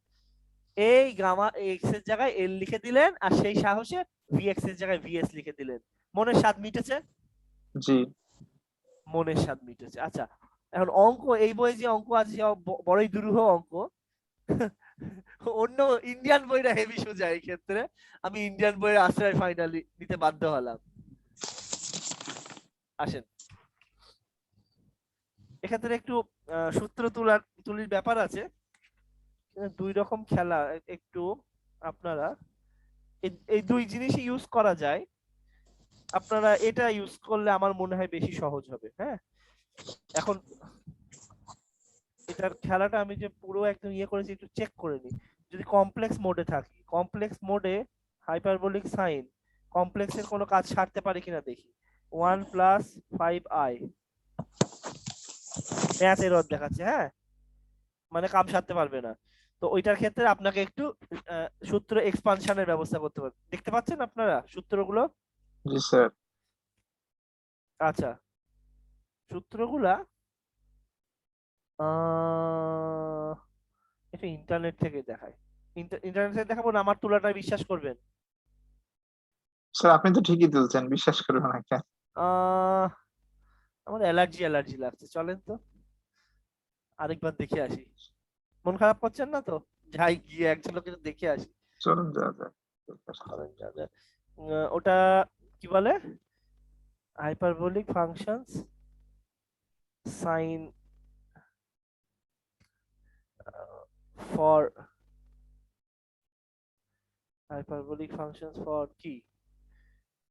এই গামা এক্স এর জায়গায় এল লিখে দিলেন, আর সেই সাহসে ভিএক্স এর জায়গায় ভিএস লিখে দিলেন। মনের স্বাদ মিটেছে? জি মনের স্বাদ মিটেছে। আচ্ছা, এখন অঙ্ক, এই বইয়ে যে অঙ্ক আছে বড়ই দুরূহ অঙ্ক। অন্য ইন্ডিয়ান বইটা হেভি সোজা, এই ক্ষেত্রে আমি ইন্ডিয়ান বইয়ের আশ্রয় ফাইনালি নিতে বাধ্য হলাম। আসেন, এক্ষেত্রে একটু সূত্র তুলির ব্যাপার আছে। দুই রকম খেলা একটু আপনারা এই দুই জিনিসই ইউজ করা যায়, আপনারা এটা ইউজ করলে আমার মনে হয় বেশি সহজ হবে। হ্যাঁ, এখন এটার খেলাটা আমি যে পুরো একদম ইয়ে করেছি একটু চেক করে নিই। যদি কমপ্লেক্স মোডে থাকি, কমপ্লেক্স মোডে হাইপারবোলিক সাইন কমপ্লেক্সের কোনো কাজ সারতে পারে কিনা দেখি। 1 + 5i ম্যাথ এরর দেখাচ্ছে, হ্যাঁ, মানে কাম সারতে পারবে না। তো ওইটার ক্ষেত্রে আপনাকে একটু সূত্র এক্সপানশনের ব্যবস্থা করতে হবে। দেখতে পাচ্ছেন আপনারা সূত্রগুলো? জি স্যার। আচ্ছা, সূত্রগুলা এটা ইন্টারনেট থেকে দেখায়। ইন্টারনেট থেকে দেখাবো না, আমার তুলাটা বিশ্বাস করবেন? স্যার আপনি তো ঠিকই তুলছেন, বিশ্বাস করবেন না কেন? আহ আমার অ্যালার্জি লাগছে, চলেন তো আরেকবার দেখে আসি। মন খারাপ করছেন না তো? যাই গিয়ে এক ঝলকে দেখে আসি। চলুন যা যাক। চলেন যা যাক। ওটা কি বলে, hyperbolic functions sine for hyperbolic functions for কি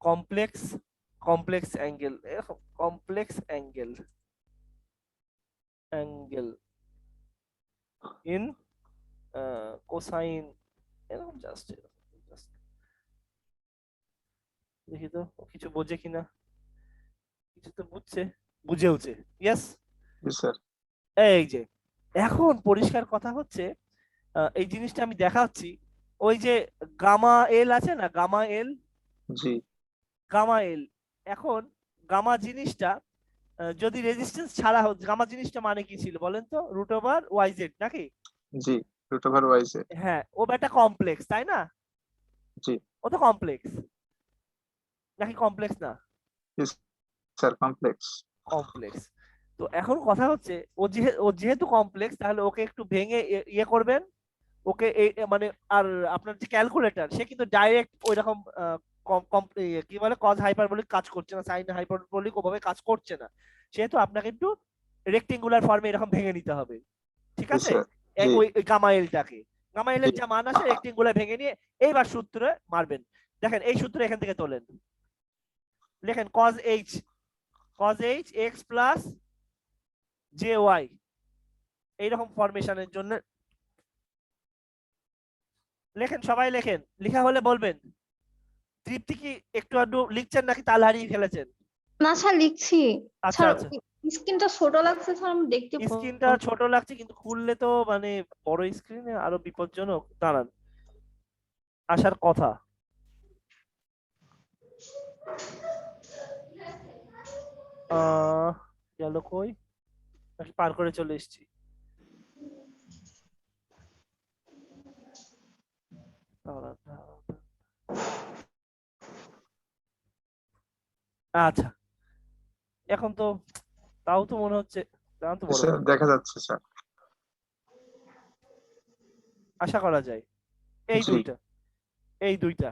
complex angle, complex angle angle in cosine, এরকম জাস্ট দেখি তো ও কিছু বোঝে কিনা। কিছু তো বুঝছে, বুঝেওছে। ইয়েস। জি স্যার। এই যে এখন পরিষ্কার কথা হচ্ছে, এই জিনিসটা আমি দেখাচ্ছি। ওই যে গামা এল আছে না, গামা এল, জি গামা এল। এখন গামা জিনিসটা যদি রেজিস্ট্যান্স ছাড়া হতো, গামা জিনিসটা মানে কি ছিল বলেন তো? রুট ওভার ওয়াই জেড নাকি? জি রুট ওভার ওয়াই জেড। হ্যাঁ, ও একটা কমপ্লেক্স, তাই না? জি ও তো কমপ্লেক্স নাকি কমপ্লেক্স না? Sir complex. কমপ্লেক্স। তো এখন কথা হচ্ছে, ও যেহেতু কমপ্লেক্স, তাহলে ওকে একটু ভেঙে ইয়ে করবেন। ওকে মানে, আর আপনার যে ক্যালকুলেটর, সে কিন্তু ডাইরেক্ট ওই রকম কি বলে কজ হাইপারবোলিক কাজ করছে না, সাইন হাইপারবোলিক ওভাবে কাজ করছে না। সেহেতু আপনাকে একটু রেক্টেঙ্গুলার ফর্মে এরকম ভেঙে নিতে হবে, ঠিক জি আছে? স্যার। জি ওই গামাইলটাকে, গামাইলের জি যা মান আসে রেক্টেঙ্গুলার ভেঙে নিয়ে এইবার সূত্রে মারবেন। দেখেন এই সূত্র এখান থেকে তোলেন, লেখেন cos h x plus J Y, এইরকম ফরমেশনের জন্য লেখেন, সবাই লেখেন। লেখা হলে বলবেন। তৃপ্তি কি একটু আধটু লিখছেন নাকি তাল হারিয়ে ফেলেছেন? না স্যার, লিখছি। আচ্ছা স্যার, আচ্ছা। স্ক্রিনটা ছোট লাগছে স্যার, আমি দেখতে স্ক্রিনটা ছোট লাগছে, কিন্তু খুললে তো মানে বড় স্ক্রিনে আরো বিপজ্জনক। দাঁড়ান, আসার কথা। গেল কই? নাকি পার করে চলে এসেছি? দাঁড়ান, দাঁড়ান। আচ্ছা, এখন তো তাও তো মনে হচ্ছে। দাঁড়ান তো, বড় স্যার করে দেখা যাচ্ছে স্যার। আশা করা যায়। এই জি দুইটা, এই দুইটা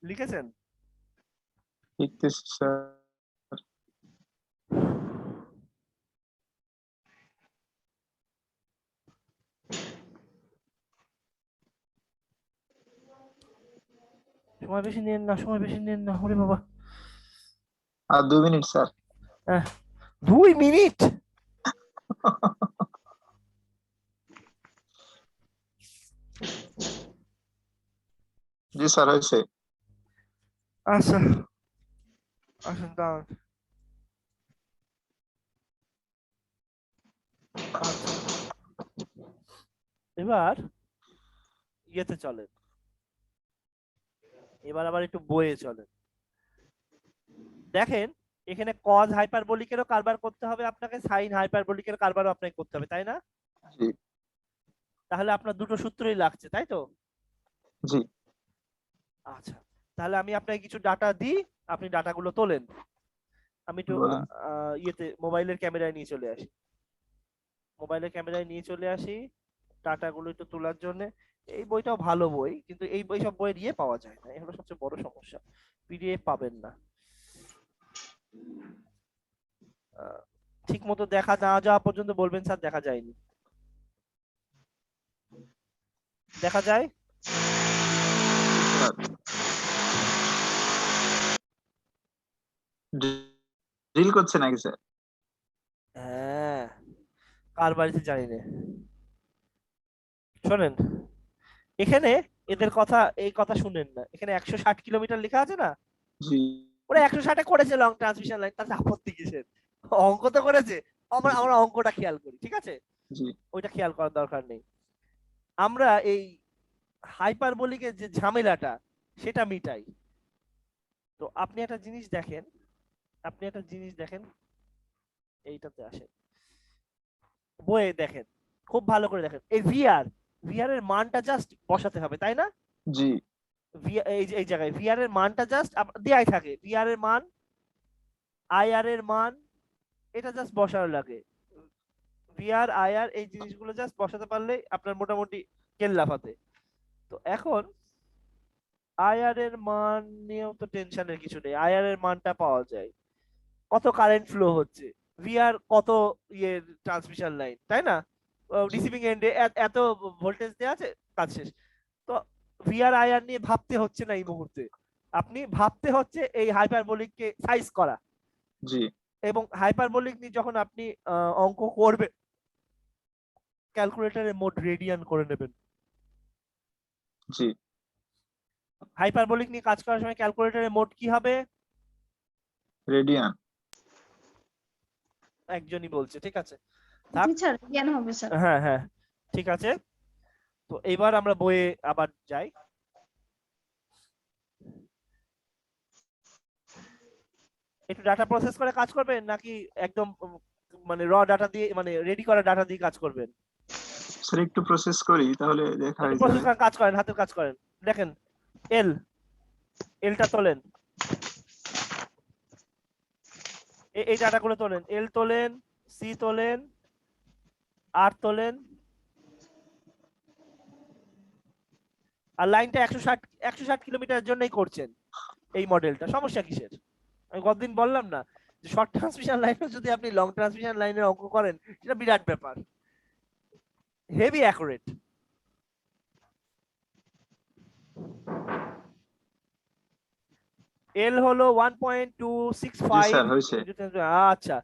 লিখেছেন? লিখতেছি স্যার। সময় বেশি নেন না, সময় বেশি নেন না, ওরে বাবা। আর 2 মিনিট স্যার। হ্যাঁ, 2 মিনিট? জি স্যার হয়েছে। আচ্ছা, আসেন দাঁড়ান। আচ্ছা, এবার ইয়েতে চলেন, এবার আবার একটু বইয়ে চলেন। দেখেন, এখানে কজ হাইপারবোলিকেরও কারবার করতে হবে আপনাকে, সাইন হাইপারবোলিকের কারবারও আপনাকে করতে হবে, তাই না? জি তাহলে আপনার দুটো সূত্রই লাগছে, তাই তো? জি আচ্ছা, তাহলে আমি আপনাকে কিছু ডাটা দিই, আপনি ডাটাগুলো তোলেন। আমি একটু বলেন। ইয়েতে মোবাইলের ক্যামেরায় নিয়ে চলে আসি, মোবাইলের ক্যামেরায় নিয়ে চলে আসি ডাটাগুলো একটু তোলার জন্য। এই বইটাও ভালো বই, কিন্তু এই বই সব বইয়ের ইয়ে পাওয়া যায় না, এই হলো সবচেয়ে বড় সমস্যা। পিডিএফ পাবেন না। ঠিক মতো দেখা না যাওয়া পর্যন্ত বলবেন স্যার দেখা যায়নি। দেখা যায়? ড্রিল করছে নাকি স্যার? হ্যাঁ, কার বাড়িতে জানি না। শোনেন, এখানে এদের কথা, এই কথা শুনেন না। এখানে 160 কিলোমিটার লেখা আছে না, জি ওরা 160-এ করেছে লং ট্রান্সমিশন লাইন, তাতে আপত্তি কিসের? অঙ্ক তো করেছে। আমরা আমরা অঙ্কটা খেয়াল করি, ঠিক আছে? জি ওইটা খেয়াল করার দরকার নেই। আমরা এই হাইপারবোলিকের যে ঝামেলাটা, সেটা মিটাই। তো আপনি একটা জিনিস দেখেন, আপনি একটা জিনিস দেখেন, এইটাতে আসেন, বইয়ে দেখেন, খুব ভালো করে দেখেন। এই ভিআর এর মানটা জাস্ট বসাতে হবে, তাই না? জি এই জায়গায় ভিআর এর মানটা জাস্ট দেয়াই থাকে, ভিআর এর মান, আইআর এর মান, এটা জাস্ট বসানো লাগে। ভিআর আইআর এই জিনিসগুলো জাস্ট বসাতে পারলেই আপনার মোটামুটি কেল্লাফাতে। তো এখন আইআর এর মান নিয়েও তো টেনশনের কিছু নেই, আইআর এর মানটা পাওয়া যায়। কত কারেন্ট ফ্লো হচ্ছে, ভিআর কত ইয়ে ট্রান্সমিশন লাইন, তাই না? জি রিসিভিং এন্ডে এত ভোল্টেজ দেওয়া আছে, কাজ শেষ। তো ভিআর আইআর নিয়ে ভাবতে হচ্ছে না এই মুহূর্তে। আপনি ভাবতে হচ্ছে এই হাইপারবোলিককে সাইজ করা, জি এবং হাইপারবোলিক নিয়ে যখন আপনি অঙ্ক করবেন ক্যালকুলেটরে মোড রেডিয়ান করে নেবেন। জি হাইপারবোলিক নিয়ে কাজ করার সময় ক্যালকুলেটরে মোড কি হবে? রেডিয়ান। একজনই বলছে, ঠিক আছে থাক। জি স্যার, জ্ঞান হবে স্যার। হ্যাঁ হ্যাঁ ঠিক আছে। তো এবার আমরা বইয়ে আবার যাই। একটু ডাটা প্রসেস করে কাজ করবেন নাকি একদম মানে র ডাটা দিয়ে, মানে রেডি করা ডাটা দিয়ে কাজ করবেন? স্যার একটু প্রসেস করি তাহলে দেখা একটু হয়ে প্রসেস যাবে। করেন, কাজ করেন, হাতের কাজ করেন। দেখেন এল, এলটা তোলেন, এই ডাটাগুলো তোলেন, এল তোলেন, সি তোলেন, আর তোলেন, আর লাইনটা 160 কিলোমিটারের জন্যই করছেন এই মডেলটা, সমস্যা কিসের? আমি গতদিন বললাম না যে শর্ট ট্রান্সমিশন লাইনে যদি আপনি লং ট্রান্সমিশন লাইনের অঙ্ক করেন সেটা বিরাট ব্যাপার, হেভি অ্যাকুরেট। এল হলো জি 1.265। স্যার হয়েছে। আচ্ছা,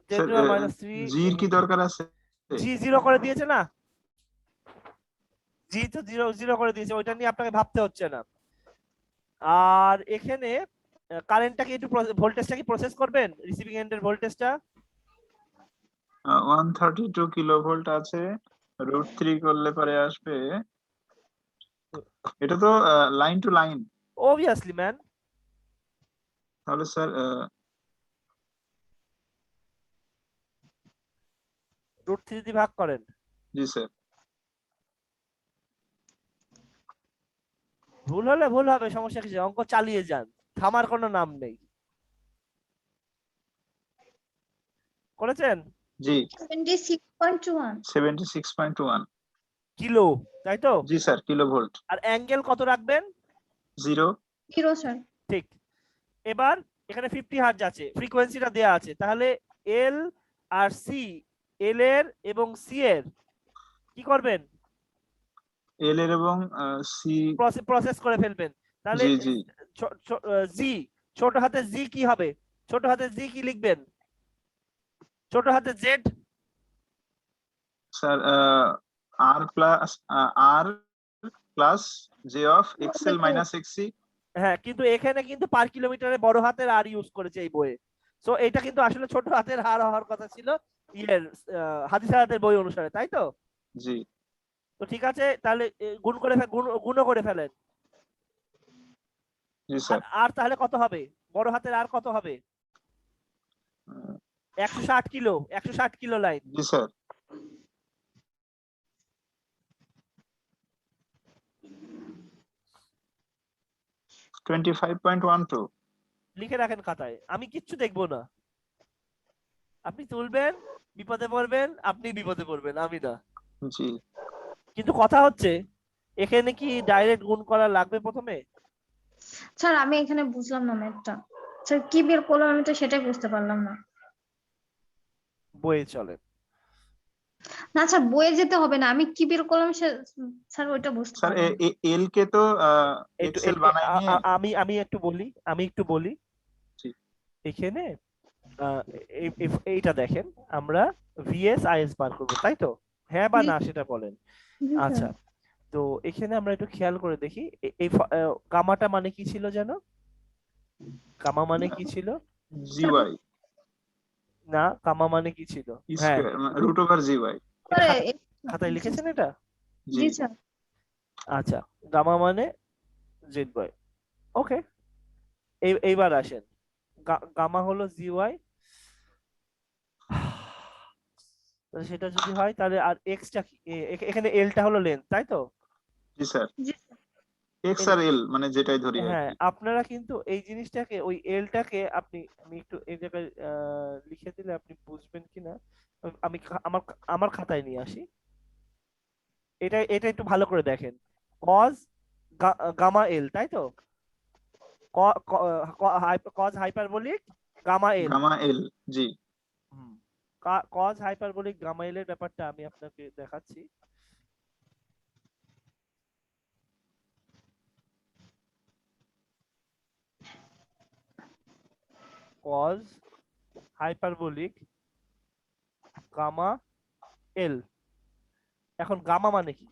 স্যার 10 minus 3, জির কি দরকার আছে? জি 0 করে দিয়েছে না, জি তো 0 0 করে দিয়েছে, ওইটা নিয়ে আপনাকে ভাবতে হচ্ছে না। আর এখানে কারেন্টটাকে একটু ভোল্টেজটা কি প্রসেস করবেন, রিসিভিং এন্ডের ভোল্টেজটা? 132 কিলোভোল্ট আছে, √3 করলে পরে আসবে। এটা তো line to line. Obviously man. তাহলে স্যার √3 যদি ভাগ করেন, জি স্যার। ভুল হলে ভুল হবে, সমস্যা কিছু, অঙ্ক চালিয়ে যান, থামার কোনো নাম নেই। করেছেন? জি 76.1। 76.1। কিলো, তাই তো? জি স্যার কিলোভোল্ট। আর অ্যাঙ্গেল কত রাখবেন? 0। 0 স্যার। ঠিক। এবার এখানে 50 হার্জ আছে, ফ্রিকোয়েন্সিটা দেয়া আছে, তাহলে এল আর সি, এল এর এবং সি এর কি করবেন? এল এর এবং সি। প্রসেস করে ফেলবেন। তাহলে জি জি জি, ছোট হাতে জি কি হবে? ছোট হাতে জি কি লিখবেন? ছোট হাতে Z. Sir R plus J of XL minus XC. হ্যাঁ, কিন্তু এখানে কিন্তু পার কিলোমিটারে বড় হাতের আর ইউজ করেছে এই বইয়ে। সো এটা কিন্তু আসলে ছোট হাতের আর হওয়ার কথা ছিল ইয়ের হাদিস হায়াতের বই অনুসারে, তাই তো? জি তো ঠিক আছে, তাহলে গুণ করে গুণও করে ফেলেন। জি আর স্যার। আর তাহলে কত হবে? বড় হাতের আর কত হবে? 160 কিলো, 160 কিলো লাইন। জি স্যার। $25.12। লিখে রাখেন খাতায়, আমি কিচ্ছু দেখবো না। আপনি তুলবেন, বিপদে পড়বেন, আপনি বিপদে পড়বেন, আমি না। জি কিন্তু কথা হচ্ছে এখানে কি ডাইরেক্ট গুণ করা লাগবে প্রথমে? স্যার আমি এখানে বুঝলাম না ম্যাথটা। স্যার কি বের করলাম আমি তো সেটাই বুঝতে পারলাম না। বইয়ে চলে। না স্যার, বইয়ে যেতে হবে না, আমি কি বের করলাম স্যার ওইটা বুঝতে স্যার পারলাম। এল কে তো একটু এক্সেল বানাই নিয়ে। আমি একটু বলি জি এখানে এইটা দেখেন, আমরা ভিএস আইএস বার করব, তাই তো? হ্যাঁ বা জি না সেটা বলেন। জি স্যার। আচ্ছা, তো এখানে আমরা একটু খেয়াল করে দেখি, এই গামাটা মানে কি ছিল যেন? গামা মানে কি ছিল? জিওয়াই না, গামা মানে কি ছিল? হ্যাঁ, স্কয়ার √জিওয়াই। এটা পরে খাতায় লিখেছেন এটা? জি জি স্যার। আচ্ছা, গামা মানে জেড বাই। ওকে, এইবার আসেন, গামা হলো জিওয়াই, সেটা যদি হয় তাহলে আর এক্সটা কি? এখানে এলটা হলো লেন্থ, তাই তো? জি স্যার। জি এক্স আর এল মানে যেটাই ধরি আর হ্যাঁ, কি। আপনারা কিন্তু এই জিনিসটাকে, ওই এলটাকে আপনি, আমি একটু এই জায়গায় লিখে দিলে আপনি বুঝবেন কিনা। আমি আমার আমার খাতায় নিয়ে আসি। এটা এটা একটু ভালো করে দেখেন, কজ গামা এল, তাই তো? Cos hyperbolic gamma L. Gamma L. জি কজ হাইপারবোলিক গামা এল এর ব্যাপারটা আমি আপনাকে দেখাচ্ছি। Cos hyperbolic gamma L. এখন গামা মানে কি?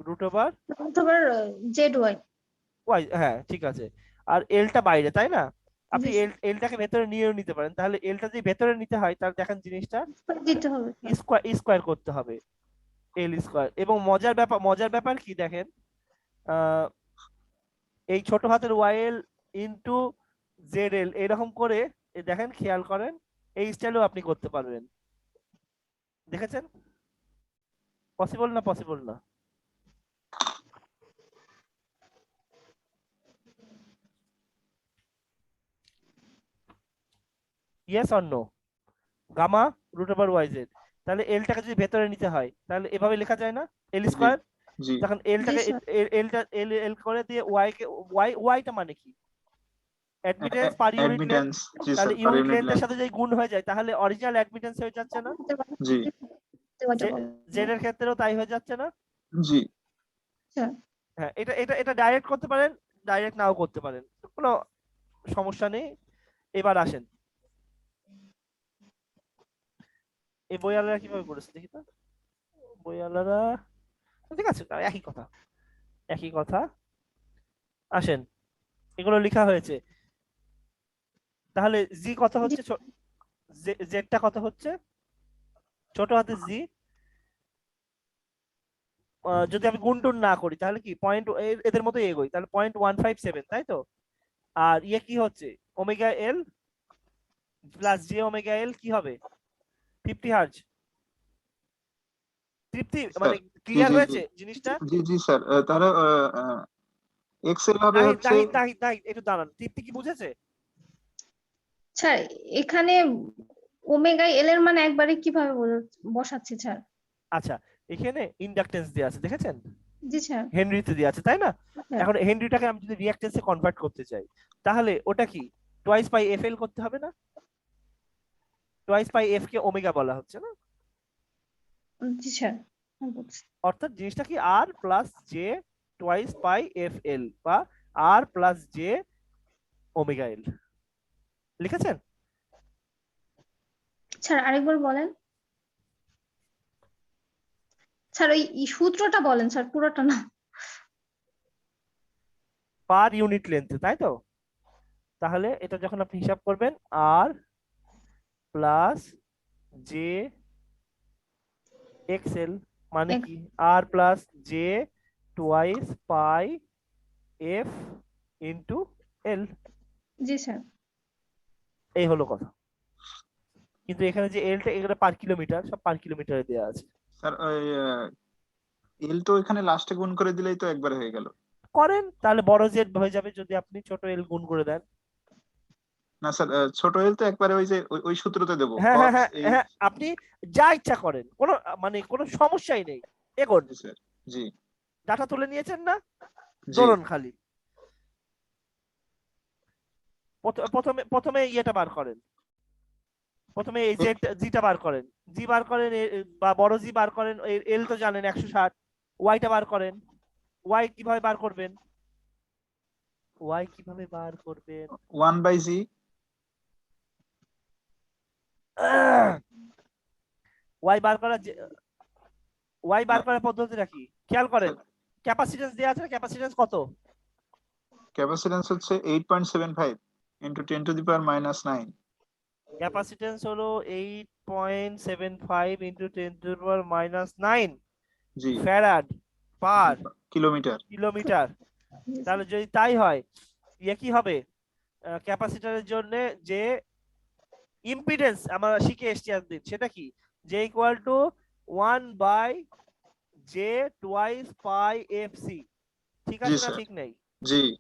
রুট ওভার অথবা জেড ওয়াই। ওয়াই, হ্যাঁ ঠিক আছে। আর এলটা বাইরে, তাই না? আপনি জি এলটাকে ভেতরে নিয়েও নিতে পারেন। তাহলে এলটা যদি ভেতরে নিতে হয় তাহলে দেখেন জিনিসটা দিতে হবে। স্কোয়ার করতে হবে, এল স্কোয়ার। এবং মজার ব্যাপার কি দেখেন, আহ, এই ছোট হাতের Y L into Z L এরকম করে দেখেন, খেয়াল করেন, এই স্টাইলেও আপনি করতে পারবেন। দেখেছেন? পসিবল না? পসিবল না? Yes or no? Gamma root over Y Z. তাহলে এলটাকে যদি ভেতরে নিতে হয় তাহলে এভাবে লেখা যায় না, এল জি স্কোয়ার। জি তখন জি এলটাকে স্যার। এলটা এল এল করে দিয়ে ওয়াই কে ওয়াইটা মানে কি? Admittance per unit length. Admittance. জি তাহলে স্যার, পার ইউনিট ইউনিট লেন্থের লেন্থ। সাথে যদি গুণ হয়ে যায় তাহলে অরিজিনাল অ্যাডমিটেন্স হয়ে যাচ্ছে না? জি জেড এর ক্ষেত্রেও তাই হয়ে যাচ্ছে না? জি স্যার হ্যাঁ, এটা এটা এটা ডাইরেক্ট করতে পারেন, ডাইরেক্ট নাও করতে পারেন, কোনো সমস্যা নেই। এবার আসেন, এই বইয়ালারা কিভাবে করেছে দেখি তো। বইয়ালারা ঠিক আছে, একই কথা, একই কথা। আসেন, এগুলো লেখা হয়েছে। তাহলে জি কত জি হচ্ছে, জেডটা কত হচ্ছে? ছোট হাতে জি, যদি আমি গুণটুন না করি তাহলে কি পয়েন্ট, এদের মতো এগোই তাহলে 0.157, তাই তো? আর ইয়ে কি হচ্ছে, ওমেগা এল প্লাস জে ওমেগা এল কি হবে? 50 হার্জ। তৃপ্তি স্যার। মানে জি ক্লিয়ার জি জি হয়েছে জিনিসটা? জি জি স্যার। তাহলে এক্সেল হবে নাহিদ হচ্ছে। নাহিদ নাহিদ নাহিদ একটু দাঁড়ান, তৃপ্তি কি বুঝেছে? স্যার, এখানে ওমেগা এল এর মান একবারে কিভাবে বসাচ্ছি স্যার? আচ্ছা, এখানে ইন্ডাকটেন্স দেওয়া আছে, দেখেছেন? জি স্যার। হেনরিতে দেওয়া আছে, তাই না? স্যার, এখন হেনরিটাকে আমি যদি রিঅ্যাকটেন্সে কনভার্ট করতে চাই তাহলে ওটা কি টোয়াইস পাই এফ এল করতে হবে না? টোয়াইস পাই এফ কে ওমেগা বলা হচ্ছে না? জি স্যার, আমি বুঝছি। অর্থাৎ জিনিসটা কি R plus J twice pi F L বা R plus J omega L. লিখেছেন? স্যার আরেকবার বলেন। স্যার ওই সূত্রটা বলেন স্যার, পুরোটা না। পার ইউনিট লেন্থ, তাই তো? তাহলে এটা যখন আপনি হিসাব করবেন, আর প্লাস জে এক্সএল মানে এক- কি R plus J twice pi F into L. জি স্যার। এই হলো কথা। কিন্তু এখানে যে এলটা, এগুলো পার কিলোমিটার, সব পার কিলোমিটারে দেওয়া আছে। স্যার ওই এল তো এখানে লাস্টে গুণ করে দিলেই তো একবারে হয়ে গেল। করেন তাহলে বড় জেড হয়ে যাবে যদি আপনি ছোট এল গুণ করে দেন। না স্যার, ছোট এল তো একবারে ওই যে ওই সূত্রতে দেবো হ্যাঁ হ্যাঁ কস হ্যাঁ এই। হ্যাঁ, আপনি যা ইচ্ছা করেন, কোনো মানে কোনো সমস্যাই নেই। এগোন, জি স্যার। জি ডাটা তুলে নিয়েছেন না? জি দৌড়ন খালি। প্রথমে প্রথমে ইয়েটা বার করেন, প্রথমে এই এ- জেড জিটা বার করেন, জি বার করেন, বা বড় জি বার করেন। এল তো জানেন 160। ওয়াইটা বার করেন। ওয়াই কিভাবে বার করবেন? ওয়াই কিভাবে বার করবেন? 1/জি। ওয়াই বার করার ওয়াই বার না করার পদ্ধতিটা কি খেয়াল করেন। স্যার, ক্যাপাসিট্যান্স দেওয়া আছে, ক্যাপাসিট্যান্স কত? ক্যাপাসিট্যান্স হচ্ছে 8.75 ইন্টু 10⁻⁻9। ক্যাপাসিট্যান্স হলো 8.75 ইন্টু 10⁻⁹ জি ফ্যারাড পার কিলোমিটার। কিলোমিটার। জি স্যার। তাহলে যদি তাই হয়, ইয়ে কি হবে, ক্যাপাসিটরের জন্য যে ইম্পিডেন্স আমরা শিখে এসেছি একদিন, সেটা কি? জে ইকুয়াল টু 1/জে টোয়াইস পাই এফ সি। ঠিক জি আছে না স্যার। ঠিক নেই? জি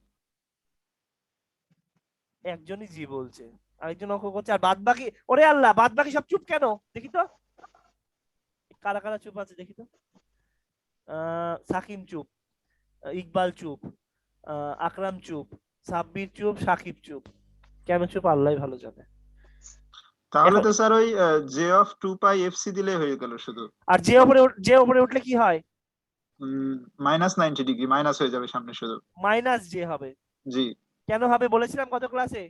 একজনই জি বলছে, আরেকজন অঙ্ক করছে, আর বাদ বাকি, ওরে আল্লাহ, বাদ বাকি সব চুপ কেন দেখি তো, কারা কারা চুপ আছে দেখি তো। সাকিম চুপ, ইকবাল চুপ, আকরাম চুপ, সাব্বির চুপ, সাকিব চুপ। কেন চুপ আল্লাহ ভালো জানে। তাহলে এখন তো স্যার ওই J(2π(fc) দিলেই হয়ে গেল শুধু। আর যে উপরে উঠলে কি হয়? -90 ডিগ্রি মাইনাস হয়ে যাবে সামনে শুধু। মাইনাস জে হবে। জি কেন হবে বলেছিলাম গত ক্লাসে?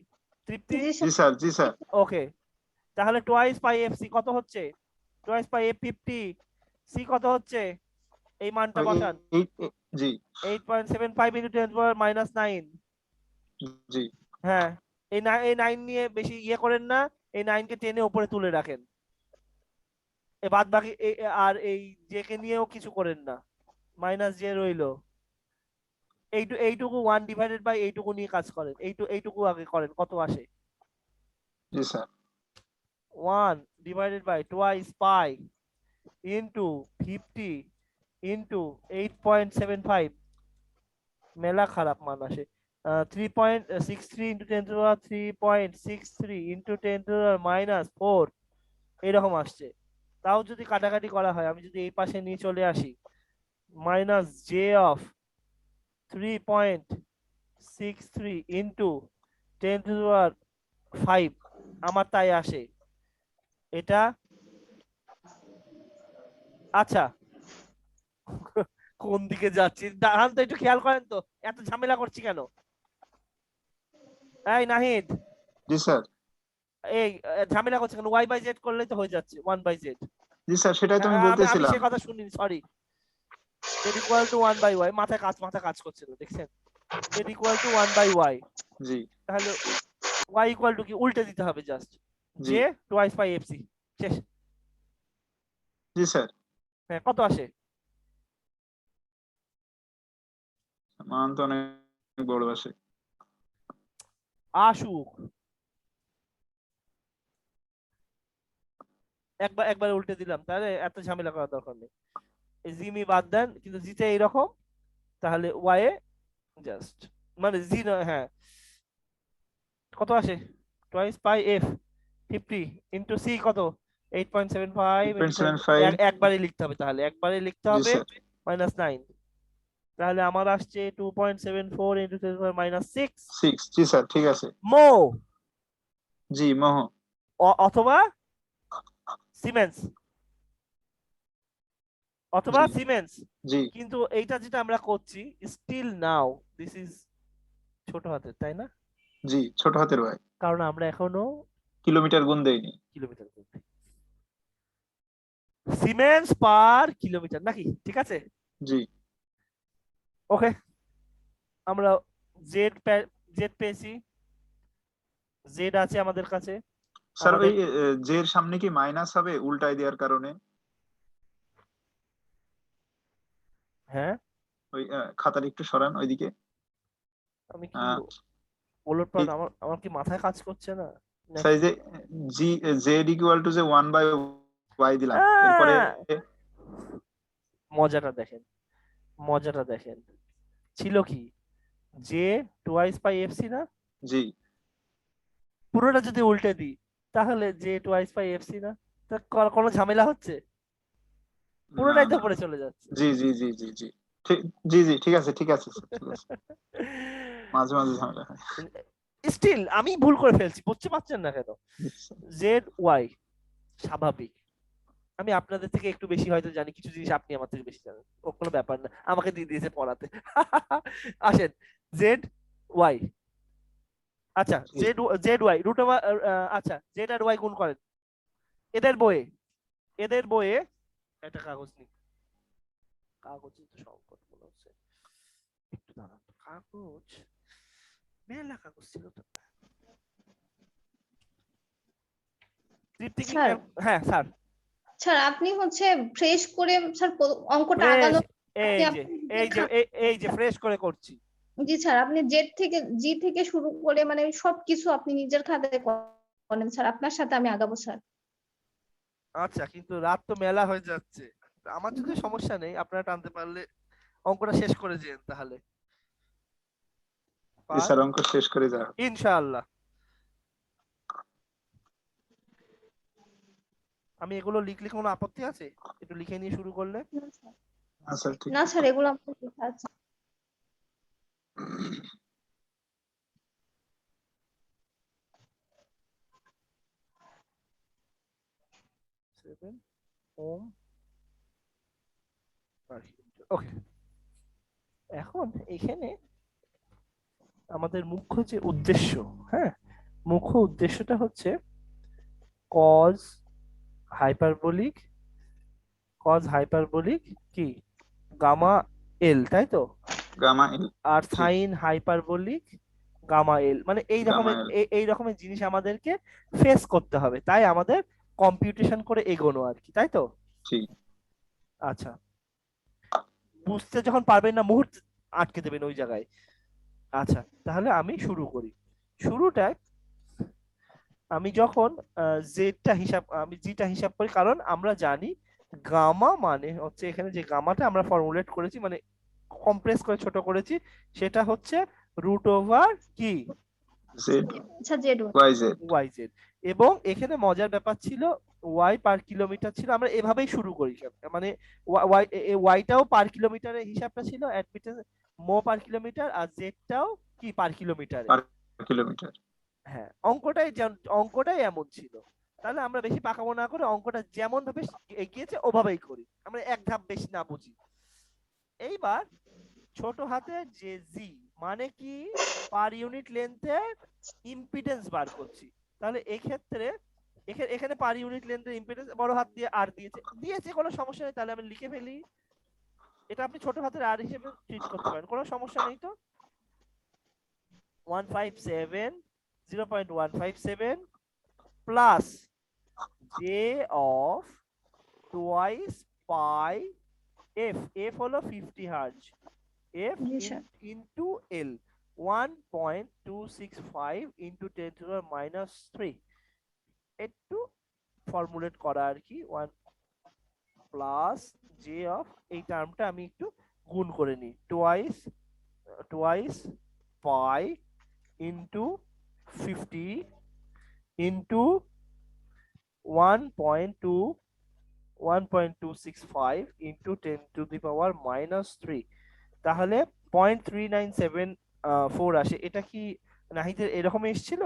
তৃপ্তি? জি জি স্যার, জি স্যার। ওকে, তাহলে টোয়াইস পাই এফ সি কত হচ্ছে? টোয়াইস পাই এফ 50, সি কত হচ্ছে? এই মানটা বসান, জি 8.75 ইন্টু 10⁻⁹। জি হ্যাঁ, এই 9 নিয়ে বেশি ইয়ে করেন না, এই 9 কে টেনে উপরে তুলে রাখেন। এ বাদ বাকি আর এই জে কে নিয়েও কিছু করেন না, মাইনাস জে রইলো। এইটুকু 1 ডিভাইডেড বাই এইটুকু নিয়ে কাজ করেন, এইটুকু আগে করেন, কত আসে? জি sir. 1 divided by twice pi into 50 into 8.75, মেলা খারাপ মান আসে। 3.63 ইন্টু 10⁻³ 3.63 ইন্টু 10⁻⁻4 এরকম আসছে। তাও যদি কাটাকাটি করা হয়, আমি যদি এই পাশে নিয়ে চলে আসি, মাইনাস জে অফ 3.63 ইন্টু 10⁵, আমার তাই আসে এটা। আচ্ছা, কোন দিকে যাচ্ছি দাঁড়ান তো, একটু খেয়াল করেন তো, এত ঝামেলা করছি কেন? এই নাহিদ, জি স্যার। এই ঝামেলা করছে কেন? ওয়াই বাই জেড করলেই তো হয়ে যাচ্ছে, 1/z। জি স্যার, সেটাই তো আমি আমি বলতেছিলাম। সে কথা শুনিনি, sorry. Z equal to 1/y, মাথা কাজ করছে না, দেখছেন? জেড ইকুয়াল টু 1/y, জি তাহলে y ইকুয়াল টু কি উল্টে দিতে হবে, just G J twice pi F C, শেষ। জি স্যার। হ্যাঁ, কত আসে? মান তো অনেক বড় আসে। আসুক, একবার উল্টে দিলাম, তাহলে এত ঝামেলা করার দরকার নেই। এই জিমি বাদ দেন, কিন্তু জিতে এইরকম, তাহলে ওয়াই এ জাস্ট, মানে জি নয়, হ্যাঁ, কত আসে? Twice pi F 50 into C কত? 8.75 ইন্টু 8.75। একবারে লিখতে হবে, তাহলে একবারে লিখতে জি হবে, স্যার। -9। তাহলে আমার আসছে 2.74 ইন্টু 10⁻⁶ 6। জি স্যার, ঠিক আছে। মো, জি মোহ। অথবা সিমেন্স, অথবা জি সিমেন্স। জি কিন্তু এইটা যেটা আমরা করছি, স্টিল নাও দিস ইজ ছোট হাতের, তাই না? জি, ছোট হাতের ভাই। কারণ আমরা এখনো কিলোমিটার গুণ দেইনি। কিলোমিটার করছি, সিমেন্স পার কিলোমিটার নাকি, ঠিক আছে? জি ওকে, আমরা জেড জেড পেয়েছি, জেড আছে আমাদের কাছে। স্যার, আমাদের ওই জে এর সামনে কি মাইনাস হবে উল্টাই দেওয়ার কারণে? হ্যাঁ, ওই খাতাটা একটু সরান ওইদিকে। আমি কি আহ, ওলট এই পালট, আমার কি মাথায় কাজ করছে না স্যার, নাকি? এই যে জি, জেড ইকুয়াল টু যে 1/y দিলাম, এরপরে। আহ! মজাটা দেখেন, মজাটা দেখেন, ছিল কি, J twice pi F C না? জি পুরোটা যদি উল্টে দিই, তাহলে J twice pi F C না? তা কোনো ঝামেলা হচ্ছে? না পুরোটাই তো না। পড়ে চলে যাচ্ছে। জি জি জি জি জি ঠিক। জি জি, ঠিক আছে ঠিক আছে স্যার, ঠিক আছে। মাঝে মাঝে ঝামেলা হয়। স্টিল আমি ভুল করে ফেলছি, বুঝতে পারছেন না কেন? জি স্যার। জেড ওয়াই স্বাভাবিক, আমি আপনাদের থেকে একটু বেশি হয়তো জানি, কিছু জিনিস আপনি আমার থেকে বেশি জানেন, ও কোনো ব্যাপার না, আমাকে দিয়ে দিয়েছে পড়াতে। আসেন, জেড ওয়াই, আচ্ছা G Z Z Y root over, আচ্ছা জেড আর ওয়াই গুণ করেন এদের বইয়ে, এদের বইয়ে একটা কাগজ নিন, কাগজের তো সংকট মনে হচ্ছে, একটু দাঁড়ান তো, কাগজ, মেলা কাগজ ছিল তো। তৃপ্তি কি স্যার, হ্যাঁ স্যার। স্যার আপনি হচ্ছে ফ্রেশ করে স্যার অঙ্কটা ফ্রেশ, আগানো, এই আপনি যে, আপনার এই নিজের যে এই যে ফ্রেশ করে করছি। জি স্যার, আপনি জেড থেকে জি থেকে শুরু করে মানে সবকিছু আপনি নিজের খাতায় করেন স্যার, আপনার সাথে আমি আগাবো স্যার। আচ্ছা, কিন্তু রাত তো মেলা হয়ে যাচ্ছে, আমার যদি সমস্যা নেই, আপনারা টানতে পারলে অঙ্কটা শেষ করে যেন তাহলে, জি পার, স্যার, অঙ্ক শেষ করে যাও। ইনশাআল্লাহ। আমি এগুলো লিখলে কোনো আপত্তি আছে? একটু লিখে নিয়ে শুরু করলে। না স্যার, আচ্ছা ঠিক না আছে। স্যার, এগুলো আপনার লেখা আছে। 7 ওম ওকে, এখন এখানে আমাদের মুখ্য যে উদ্দেশ্য, হ্যাঁ, মুখ্য উদ্দেশ্যটা হচ্ছে কজ হাইপারবোলিক, কজ হাইপারবোলিক কি গামা এল, তাই তো? Gamma L. আর জি, সাইন হাইপারবোলিক গামা এল, মানে এই গামা রকমের এল। এই রকমের জিনিস আমাদেরকে ফেস করতে হবে, তাই আমাদের কম্পিউটেশন করে এগোনো আর কি, তাই তো? জি আচ্ছা, বুঝতে যখন পারবেন না মুহূর্তে আটকে দেবেন ওই জায়গায়। আচ্ছা, তাহলে আমি শুরু করি। শুরুটা আমি যখন আমি জিটা হিসাব করি, কারণ আমরা জানি গামা মানে হচ্ছে, এখানে যে গামাটা আমরা ফর্মুলেট করেছি, মানে কম্প্রেস করে ছোট করেছি, সেটা হচ্ছে রুট ওভার কি জেড আচ্ছা Z Y Z. Y Z. এবং এখানে মজার ব্যাপার ছিল, ওয়াই পার কিলোমিটার ছিল, আমরা এভাবেই শুরু করি, মানে ওয়াইটাও পার কিলোমিটারের হিসাবটা ছিল, অ্যাডমিটেন্স মো পার কিলোমিটার, আর জেডটাও কি পার কিলোমিটারে। Per kilometre. হ্যাঁ, অঙ্কটাই এমন ছিল। তাহলে আমরা বেশি পাকামো না করে অঙ্কটা যেমন ভাবে এগিয়েছে ওভাবেই করি, আমরা এক ধাপ বেশি না বুঝি। এইবার ছোট হাতে যে জি মানে কি পার ইউনিট লেন্থের ইম্পিডেন্স বার করছি। তাহলে এক্ষেত্রে এখানে পার ইউনিট লেন্থের ইম্পিডেন্স বড় হাত দিয়ে আর দিয়েছে কোনো সমস্যা নেই, তাহলে আমি লিখে ফেলি। এটা আপনি ছোট হাতের আর হিসেবে ট্রিট করতে পারেন, কোনো সমস্যা নেই তো। 0.157 plus J of twice pi F, F হলো 50 হার্জ, এফ জি sir. Into L 1.265 into 10 to the minus 3, একটু ফর্মুলেট করা আর কি। 1 প্লাস জে অফ, এই টার্মটা আমি একটু গুণ করে নিই, twice pi into 50 into 1.265 into 10 two the power minus 3, তাহলে 0.3974 আসে। এটা কি নাহিদের এরকমই এসেছিল?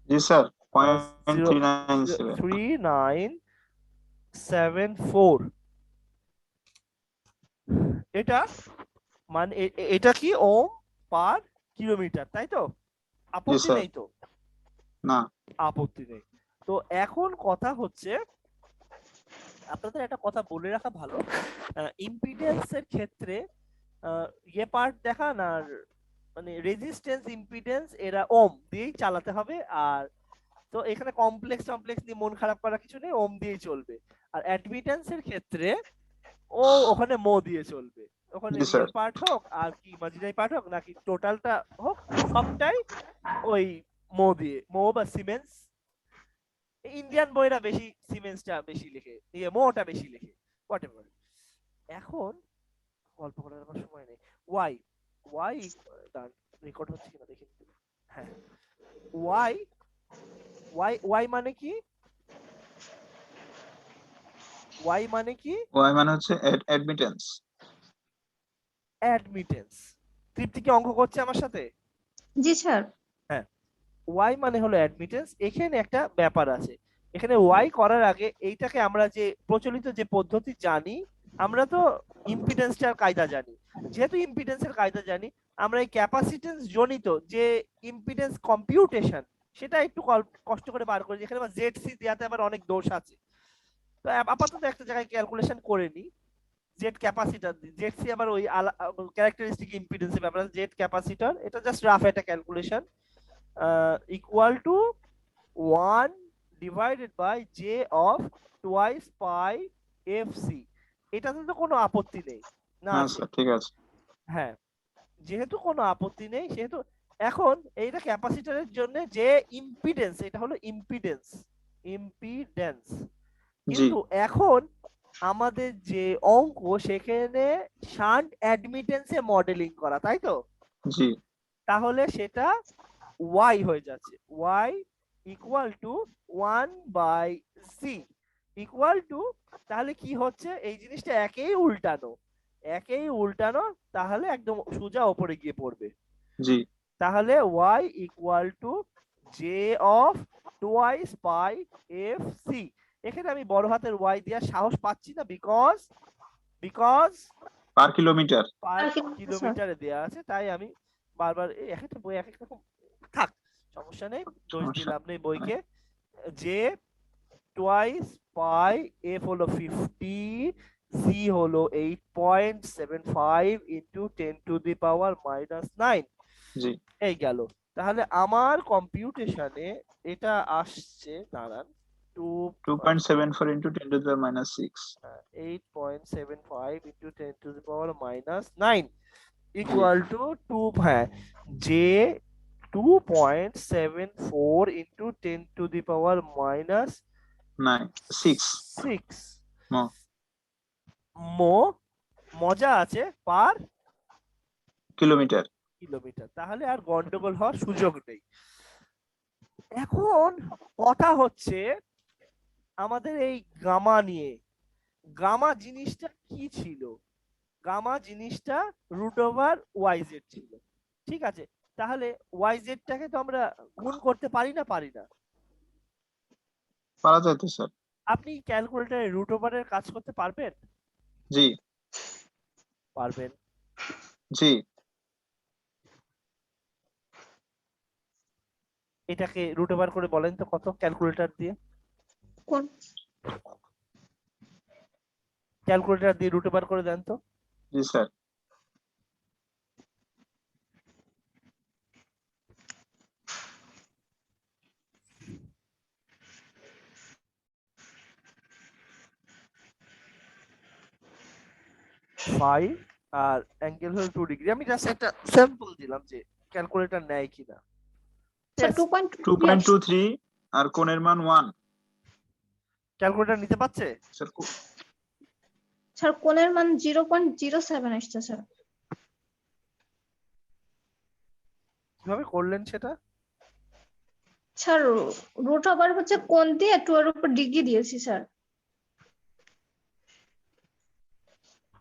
জি স্যার, জিরো 0.397। 3974, এটা মানে এটা কি ওম পার কিলোমিটার, তাই তো? জি আপত্তি স্যার। নেই তো? না। আপত্তি নেই। তো এখন কথা হচ্ছে, আপনাদের একটা কথা বলে রাখা ভালো, ইম্পিডেন্সের ক্ষেত্রে ইয়ে পার্ট দেখান, আর মানে রেজিস্ট্যান্স ইম্পিডেন্স এরা ওম দিয়েই চালাতে হবে। আর তো এখানে কমপ্লেক্স নিয়ে মন খারাপ করার কিছু নেই, ওম দিয়েই চলবে। আর অ্যাডমিটেন্সের ক্ষেত্রে ওখানে মো দিয়ে চলবে, ওখানে জি স্যার। রিয়েল পার্ট হোক আর কি ইমাজিনারি পার্ট হোক নাকি টোটালটা হোক, সবটাই ওই মো বা সিমেন্স। ইন্ডিয়ান বইরা বেশি সিমেন্সটা বেশি লেখে, মোটা বেশি লেখে, হোয়াটএভার। এখন গল্প করার আমার সময় নেই। ওয়াই ওয়াই রেকর্ড হচ্ছে কিনা দেখি। হ্যাঁ, ওয়াই ওয়াই মানে কি? ওয়াই মানে কি? ওয়াই মানে হচ্ছে অ্যাডমিটেন্স। অ্যাডমিটেন্স। তৃপ্তি কি অঙ্ক করছে আমার সাথে? জি স্যার। হ্যাঁ, ওয়াই মানে হলো অ্যাডমিটেন্স। এখানে একটা ব্যাপার আছে, এখানে ওয়াই করার আগে এইটাকে আমরা যে প্রচলিত যে পদ্ধতি জানি, আমরা তো ইম্পিডেন্সটার কায়দা জানি। যেহেতু ইম্পিডেন্সের কায়দা জানি, আমরা এই ক্যাপাসিটেন্স জনিত যে ইম্পিডেন্স কম্পিউটেশন, সেটা একটু কষ্ট করে বার করি। যেখানে আবার জেড-সি দেওয়াতে আবার অনেক দোষ আছে, তো আপাতত একটা জায়গায় ক্যালকুলেশন করে নি। জেড ক্যাপাসিটর, জেড-সি আবার ওই ক্যারেক্টারিস্টিক ইম্পিডেন্সের ব্যাপার। জেড ক্যাপাসিটর, এটা জাস্ট রাফ একটা calculation, equal to 1 divided by J of twice pi F C. এটাতে তো কোনো আপত্তি নেই না? হ্যাঁ আছে? স্যার, ঠিক আছে। হ্যাঁ, যেহেতু কোনো আপত্তি নেই সেহেতু এখন এইটা ক্যাপাসিটরের জন্য যে ইম্পিডেন্স, এটা হলো ইম্পিডেন্স। জি কিন্তু এখন আমাদের যে অঙ্ক, সেখানে শান্ট অ্যাডমিটেন্সে মডেলিং করা, তাই তো? জি তাহলে সেটা y হয়ে যাচ্ছে, y equal to 1 by C equal to, তাহলে কি হচ্ছে এই জিনিসটা একেই উল্টানো, তাহলে একদম সোজা উপরে গিয়ে পড়বে। জি তাহলে y equal to J of twice pi F C. এখানে আমি বড় হাতের y দেওয়ার সাহস পাচ্ছি না, বিকজ পার কিলোমিটার। পার আর কি স্যার? কিলোমিটারে দেয়া আছে, তাই আমি বারবার এক একটা বই এক এক রকম, থাক সমস্যা নেই, দোষ সমস্যা দিলাম নেই নেই। বইকে। যে টোয়াইস পাই, এফ হলো 50, সি হলো 8.75 ইন্টু 10⁻⁻⁹ জি এই গেল। তাহলে আমার কম্পিউটেশনে এটা আসছে, দাঁড়ান, 2.74 into 10 to the minus 6 8.75 into 10⁻⁹ equal to 2, হ্যাঁ, যে 2.74 ইন্টু 10⁻⁻⁶ 6 মো মো, মজা আছে, পার কিলোমিটার। কিলোমিটার। তাহলে আর গন্ডগোল হওয়ার সুযোগ নেই। এখন কথা হচ্ছে আমাদের এই গামা নিয়ে। গামা জিনিসটা কি ছিল? গামা জিনিসটা √/YZ ছিল, ঠিক আছে? তাহলে YZ টাকে তো আমরা গুণ করতে পারি না, পারি না? পারা যায় তো স্যার। আপনি ক্যালকুলেটরে √/এর কাজ করতে পারবেন? জি পারবেন। জি এটাকে √/, করে বলেন তো কত ক্যালকুলেটর দিয়ে? কোন ক্যালকুলেটর দিয়ে √/, করে দেন তো। জি স্যার। ফাই আর অ্যাঙ্গেল হলো 2 ডিগ্রি। আমি জাস্ট একটা স্যাম্পল দিলাম যে ক্যালকুলেটর নেয় কিনা। Sir test. 2.23 2.23 আর কোণের মান 1 ক্যালকুলেটর নিতে পারছে? স্যার। স্যার কোণের মান 0.07 আসছে স্যার। কিভাবে করলেন সেটা? স্যার √/, হচ্ছে কোণ দিয়ে 2 এর উপর ডিগ্রি দিয়েছি স্যার।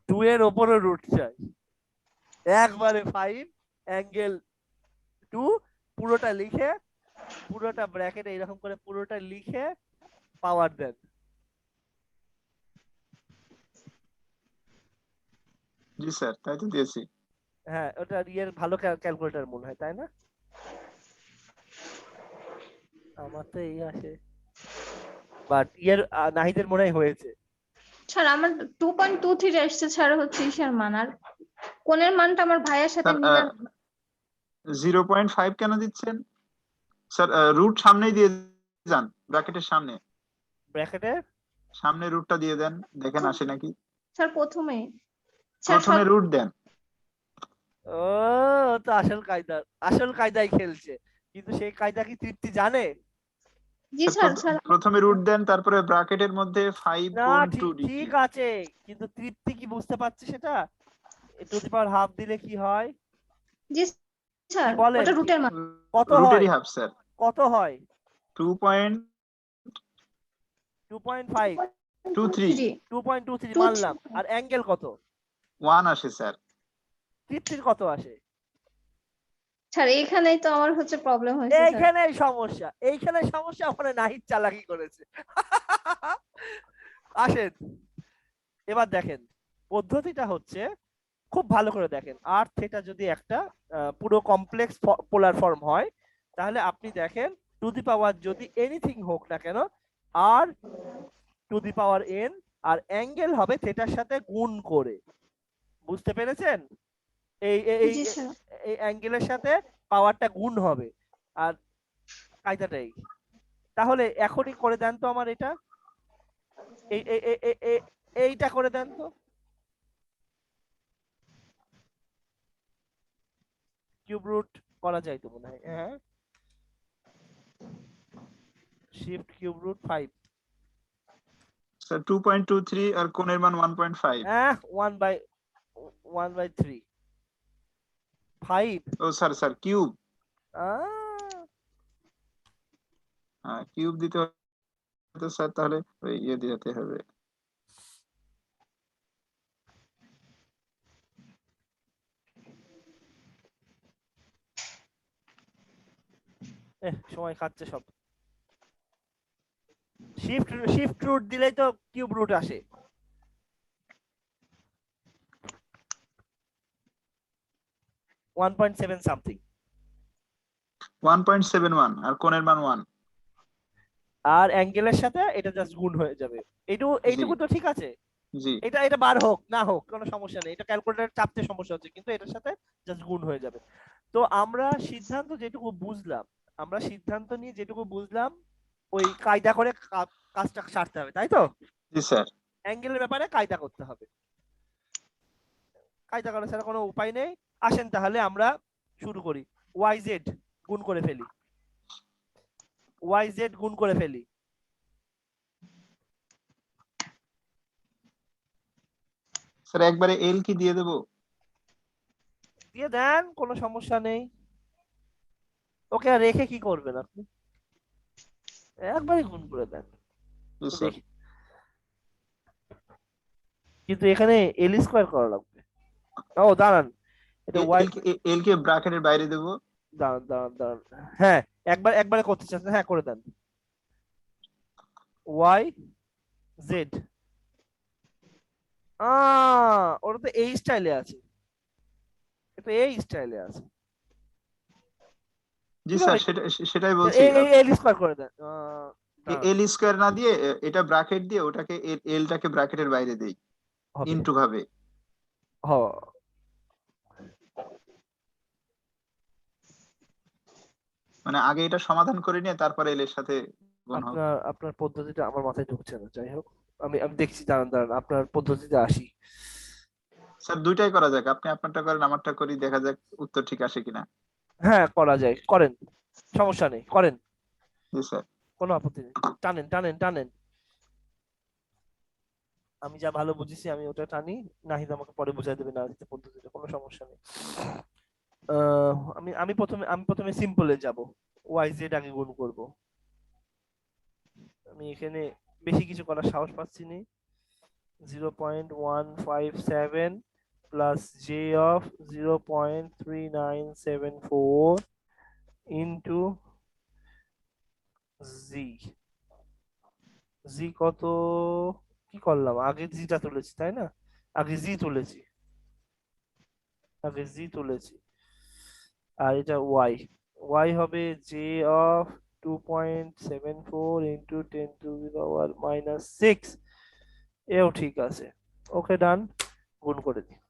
2 এর ওপরে রুট চাই, একবারে 5 অ্যাঙ্গেল 2 পুরোটা লিখে, পুরোটা ব্র্যাকেটে এরকম করে পুরোটা লিখে পাওয়ার দেন। জি স্যার, তাই তো দিয়েছি। হ্যাঁ, ওটা ইয়ের ভালো ক্যালকুলেটর মনে হয়, তাই না? আমার তো এই আসে, বাট ইয়ের নাহিদের মনে হয় হয়েছে। স্যার আমার 2.23 আসছে স্যার, হচ্ছে ইসের মান। আর কোণের মানটা আমার ভাইয়ের সাথে স্যার মিলান। 0.5 কেন দিচ্ছেন স্যার? রুট সামনেই দিয়ে যান, ব্র্যাকেটের সামনে, ব্র্যাকেটের সামনে রুটটা দিয়ে দেন, দেখেন আসে নাকি। স্যার প্রথমে স্যার প্রথমে রুট দেন। ও, তো আসল কায়দায় খেলছে, কিন্তু সেই কায়দা কি তৃপ্তি জানে? জি স্যার স্যার। স্যার প্রথমে রুট দেন, তারপরে ব্র্যাকেটের মধ্যে 5 না, কোণ ঠিক 2 ডিগ্রি। ঠিক আছে, কিন্তু তৃপ্তি কি বুঝতে পারছে সেটা? টু দি পাওয়ার ½ দিলে কি হয়? জি স্যার, কি বলেন, ওটা কি রুটের মান। কত হয়? রুটেরই হাফ স্যার। কত হয়? 2.23 2.23 2.23 মানলাম। আর অ্যাঙ্গেল কত? 1 আসে স্যার। তৃপ্তির কত আসে? স্যার এইখানেই তো আমার হচ্ছে প্রবলেম হয়েছে স্যার। এইখানেই সমস্যা, এইখানে সমস্যা, ওখানে নাহিদ চালাকি করেছে। আসেন, এবার দেখেন পদ্ধতিটা হচ্ছে, খুব ভালো করে দেখেন। আর থিটা যদি একটা পুরো কমপ্লেক্স পোলার ফর্ম হয়, তাহলে আপনি দেখেন টু দি পাওয়ার যদি এনিথিং হোক না কেন, আর টু দি পাওয়ার n, আর অ্যাঙ্গেল হবে থিটার সাথে গুণ করে। বুঝতে পেরেছেন? এই এই এই জি স্যার। এই অ্যাঙ্গেলের সাথে পাওয়ারটা গুণ হবে, আর কায়দাটাই। তাহলে এখনই করে দেন তো আমার এটা, এই এই এই এই- এই- এইটা করে দেন তো। কিউব রুট করা যায় তো মনে হয়, হ্যাঁ, শিফট কিউব রুট 5, স্যার 2.23 আর কোণের মান 1.5। হ্যাঁ, 1/3 5। ও স্যার, স্যার কিউব, কিউব দিতে হবে তো স্যার, তাহলে ওই ইয়ে দিতে হবে। সময় খাচ্ছে সব। শিফট রুট দিলেই তো কিউব রুট আসে। 1.7 সামথিং, 1.71 আর কোণের মান 1। আর অ্যাঙ্গেলের সাথে এটা জাস্ট গুণ হয়ে যাবে। এইটুকু তো ঠিক আছে। জি এটা এটা বার হোক না হোক কোনো সমস্যা নেই, এটা ক্যালকুলেটর চাপতে সমস্যা হচ্ছে, কিন্তু এটার সাথে জাস্ট গুণ হয়ে যাবে। তো আমরা সিদ্ধান্ত যেটুকু বুঝলাম, আমরা সিদ্ধান্ত নিয়ে যেটুকু বুঝলাম ওই কায়দা করে কাজটা সারতে হবে, তাই তো? জি স্যার। অ্যাঙ্গেলের ব্যাপারে কায়দা করতে হবে, কায়দা করা ছাড়া কোনো উপায় নেই। আসেন তাহলে আমরা শুরু করি। ওয়াই জেড গুণ করে ফেলি, ওয়াই জেড গুণ করে ফেলি। স্যার একবারে এল কি দিয়ে দেবো? দিয়ে দেন, কোনো সমস্যা নেই। ওকে আর রেখে কি করবেন আপনি? একবারই গুণ করে দেন। জি তো স্যার। দেখি, কিন্তু এখানে এল স্কোয়ার করা লাগবে। ও দাঁড়ান, এটা ওয়াই, এল কে ব্র্যাকেটের বাইরে দেবো। দাঁড়ান দাঁড়ান দাঁড়ান, হ্যাঁ একবারে করতে চাচ্ছেন, হ্যাঁ করে দেন। ওয়াই জেড, ওটা তো এই স্টাইলে আছে, এটা এই স্টাইলে আছে, জি স্যার, কিভাবে? সেটাই বলছি। এল স্কোয়ার করে দেন। দাঁড়ান, এল স্কোয়ার না দিয়ে এটা ব্র্যাকেট দিয়ে ওটাকে এলটাকে ব্র্যাকেটের বাইরে দেই হবে, ইনটু ভাবে। হ, মানে আগে এটা সমাধান করে নিয়ে তারপরে এল এর সাথে গুণ হোক। আপনার আপনার পদ্ধতিটা আমার মাথায় ঢুকছে না, যাই হোক আমি আমি দেখছি, দাঁড়ান দাঁড়ান আপনার পদ্ধতিতে আসি। স্যার দুইটাই করা যাক, আপনি আপনারটা করেন আমারটা করি, দেখা যাক উত্তর ঠিক আসে কিনা। হ্যাঁ করা যায়, করেন, সমস্যা নেই, করেন, জি স্যার। কোনো আপত্তি নেই, টানেন টানেন টানেন। আমি যা ভালো বুঝেছি আমি ওটা টানি, নাহিদ আমাকে পরে বুঝাই দেবে না পদ্ধতিটা, কোনো সমস্যা নেই। আমি প্রথমে সিম্পলে যাব, ওয়াই জেড আগে গুণ করব। আমি এখানে বেশি কিছু করার সাহস পাচ্ছি না। 0.157 প্লাস জে অফ 0.3974 ইন্টু জি। জি কত, কি করলাম, আগে জিটা তুলেছি তাই না, আগে জি তুলেছি, আগে জি তুলেছি। আর এটা ওয়াই, ওয়াই হবে জে অফ 2.74 ইন্টু 10⁻⁻6। এও ঠিক আছে, ওকে ডান, গুণ করে দিই।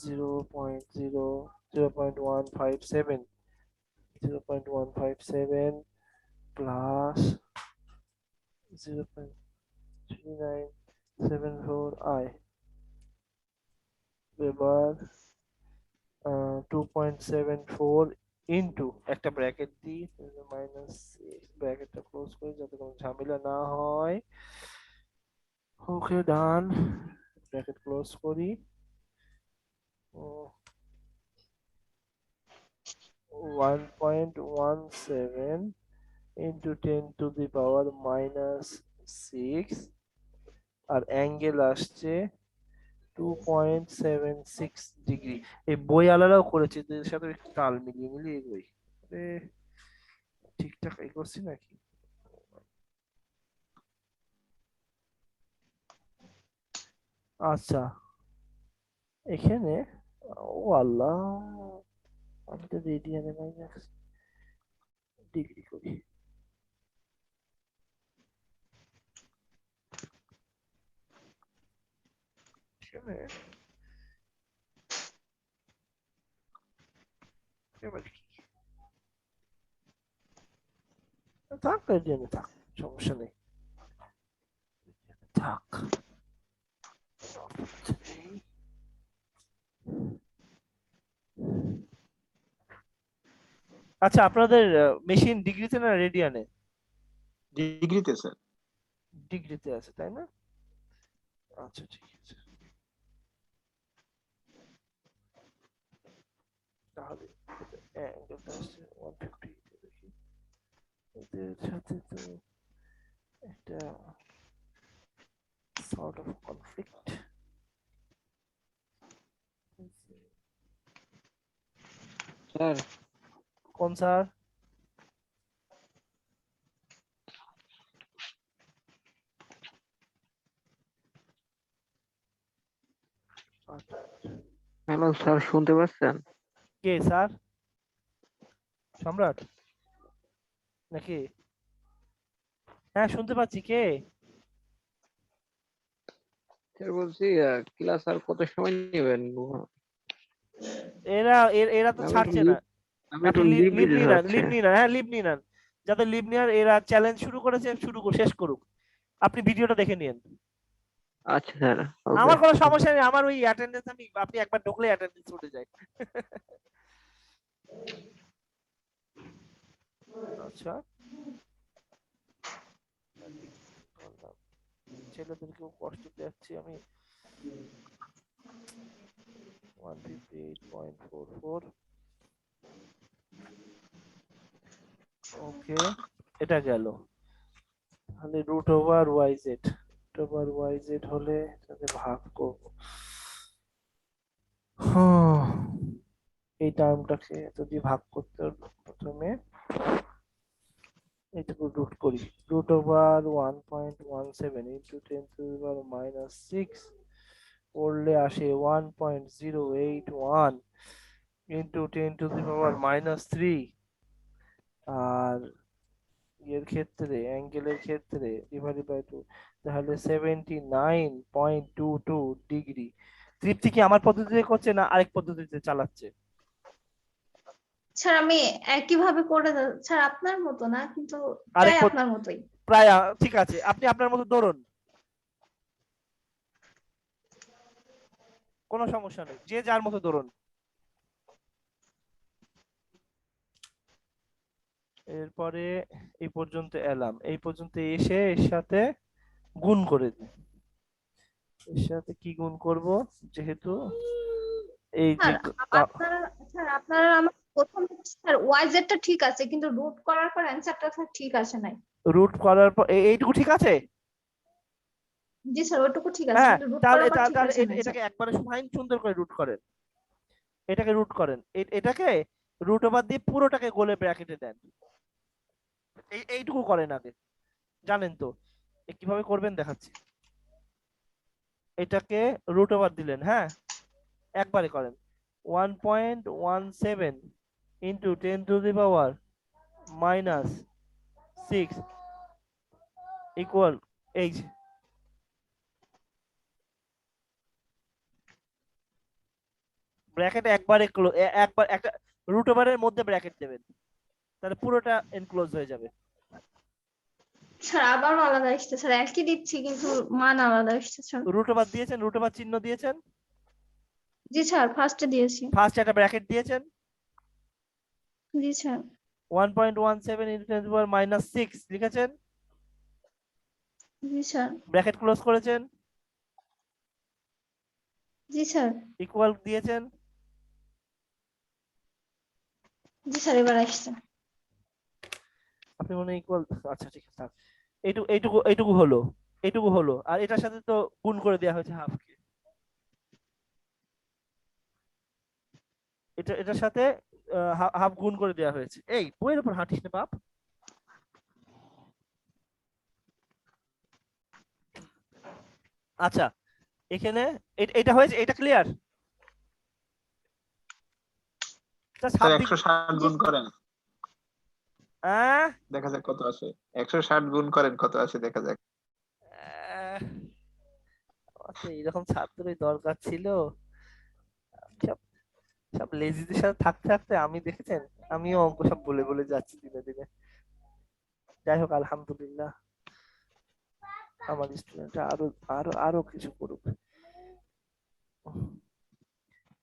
0.157 0.157 প্লাস 0.3974 এবার 2.74 ইন্টু একটা ব্র্যাকেট দিই, মাইনাস ব্র্যাকেটটা ক্লোজ করি যাতে কোনো ঝামেলা না হয়। ওকে ডান, ব্র্যাকেট ক্লোজ করি। 1.17 ইন্টু 10⁻⁻6, আর অ্যাঙ্গেল আসছে 2.76 ডিগ্রি। এই বই আলাদাও করেছে, এদের সাথে একটু তাল মিলিয়ে মিলিয়ে এগোই। আরে, ঠিকঠাক এগোচ্ছি নাকি? আচ্ছা, এখানে, ও আল্লাহ, আমি তো রেডিয়ানে মাইনাস ডিগ্রি করি। এখানে এবার কি, থাক রেডিয়ানে থাক, সমস্যা নেই, থাক। আচ্ছা, আপনাদের মেশিন ডিগ্রিতে না রেডিয়ানে? ডিগ্রিতে স্যার। ডিগ্রিতে আছে তাই না? আচ্ছা ঠিক আছে, তাহলে অ্যাঙ্গেলটা আসছে 150, দেখি এদের সাথে তো একটা সর্ট অফ কনফ্লিক্ট। স্যার কোন স্যার? আচ্ছা, হ্যালো স্যার, শুনতে পাচ্ছেন? কে স্যার? সম্রাট নাকি? হ্যাঁ শুনতে পাচ্ছি, কে? স্যার বলছি, ক্লাস আর কত সময় নেবেন? এরা তো আমি একটু ছাড়ছে না। লিভ আমি আপনি একটু লিভ লিভ নিতে নিয়ে নেন, চাচ্ছি। লিভ নিয়ে নেন, হ্যাঁ লিভ নিয়ে নেন। যাদের লিভ নেওয়ার, এরা চ্যালেঞ্জ শুরু করেছে, শেষ করুক। আপনি ভিডিওটা দেখে নিন। আচ্ছা স্যার, ওকে। আমার কোনো সমস্যা নেই, আমার ওই অ্যাটেন্ডেন্স, আপনি একবার ঢুকলে অ্যাটেন্ডেন্স উঠে যায়। আচ্ছা, ছেলেদেরকেও কষ্ট দিচ্ছি আমি। 158.44, ওকে, এটা গেল। তাহলে রুট ওভার ওয়াই জেড, হলে এটাকে ভাগ করব। এই টার্মটাকে যদি ভাগ করতে হলো, প্রথমে এইটুকু রুট করি। রুট ওভার 1.17 ইন্টু 10⁻⁻6 করলে আসে 1.081 ইন্টু 10⁻⁻3। আর এর ক্ষেত্রে, অ্যাঙ্গেলের ক্ষেত্রে ডিভাইডেড বাই 2, তাহলে 79.22 ডিগ্রি। তৃপ্তি কি আমার পদ্ধতিতে করছে না আরেক পদ্ধতিতে চালাচ্ছে? স্যার আমি একই ভাবে করে স্যার আপনার মতো না, কিন্তু আরেক প্রায় আপনার মতোই। প্রায় ঠিক আছে, আপনি আপনার মতো ধরুন, কোনো সমস্যা নেই, যে যার মতো ধরুন। এরপরে এই পর্যন্ত এলাম, এই পর্যন্ত এসে এর সাথে গুণ করে দিই। এর সাথে কি গুণ করব, যেহেতু এই যে স্যার আপনারা স্যার আপনারা আমার প্রথম, স্যার ওয়াইজেডটা ঠিক আছে, কিন্তু রুট করার পর অ্যান্সারটা স্যার ঠিক আসে নাই। রুট করার পর এইটুকু ঠিক আছে। জি স্যার, ওইটুকু ঠিক আছে, হ্যাঁ, কিন্তু রুট তাহলে করার পর ঠিক তাহলে আসে নাই স্যার। এটাকে একবারে ফাইন সুন্দর করে রুট করেন। এটাকে রুট করেন, এটাকে রুট ওভার দিয়ে পুরোটাকে গোলে ব্র্যাকেটে দেন। এইটুকু করেন আগে, জানেন তো কিভাবে করবেন, দেখাচ্ছি। এটাকে রুট ওভার দিলেন, হ্যাঁ, একবারে করেন। 1.17 ইন্টু 10⁻⁻6 ইকুয়াল এই যে ব্র্যাকেট একবারে একবার একটা রুট ওভারের মধ্যে ব্র্যাকেট দেবেন, তাহলে পুরোটা এনক্লোজ হয়ে যাবে। স্যার আবারও আলাদা আসছে স্যার, একই দিচ্ছি কিন্তু মান আলাদা আসছে স্যার। রুট ওভার দিয়েছেন, রুট ওভার চিহ্ন দিয়েছেন, জি স্যার, ফার্স্টে দিয়েছি। ফার্স্ট একটা ব্র্যাকেট দিয়েছেন। জি স্যার। 1.17 ইন্টু 10⁻⁻6 লিখেছেন, জি স্যার। ব্র্যাকেট ক্লোজ করেছেন, জি স্যার। ইকুয়াল দিয়েছেন। জি স্যার, এবার আসছে। আপনি মনে ইকুয়াল, আচ্ছা ঠিক আছে থাক। এইটুকু এইটুকু এইটুকু হলো, এইটুকু হলো, আর এটার সাথে তো গুণ করে দেওয়া হয়েছে হাফকে। এটার সাথে হাফ গুণ করে দেওয়া হয়েছে। এই বইয়ের উপর হাঁটিস না বাপ। আচ্ছা, এখানে এটা হয়েছে, এটা ক্লিয়ার? স্যার 160 জি গুণ করেন, আহ দেখা যাক কত আসে। 160 গুণ করেন, কত আসে দেখা যাক। আহ, আমার তো এরকম ছাত্রই দরকার ছিল। সব সব লেজিদের সাথে থাকতে থাকতে আমি দেখেছেন, আমিও অঙ্ক সব বলে বলে যাচ্ছি দিনে দিনে। যাই হোক, আলহামদুলিল্লাহ, আমার স্টুডেন্টরা আরো আরো আরো কিছু করুক।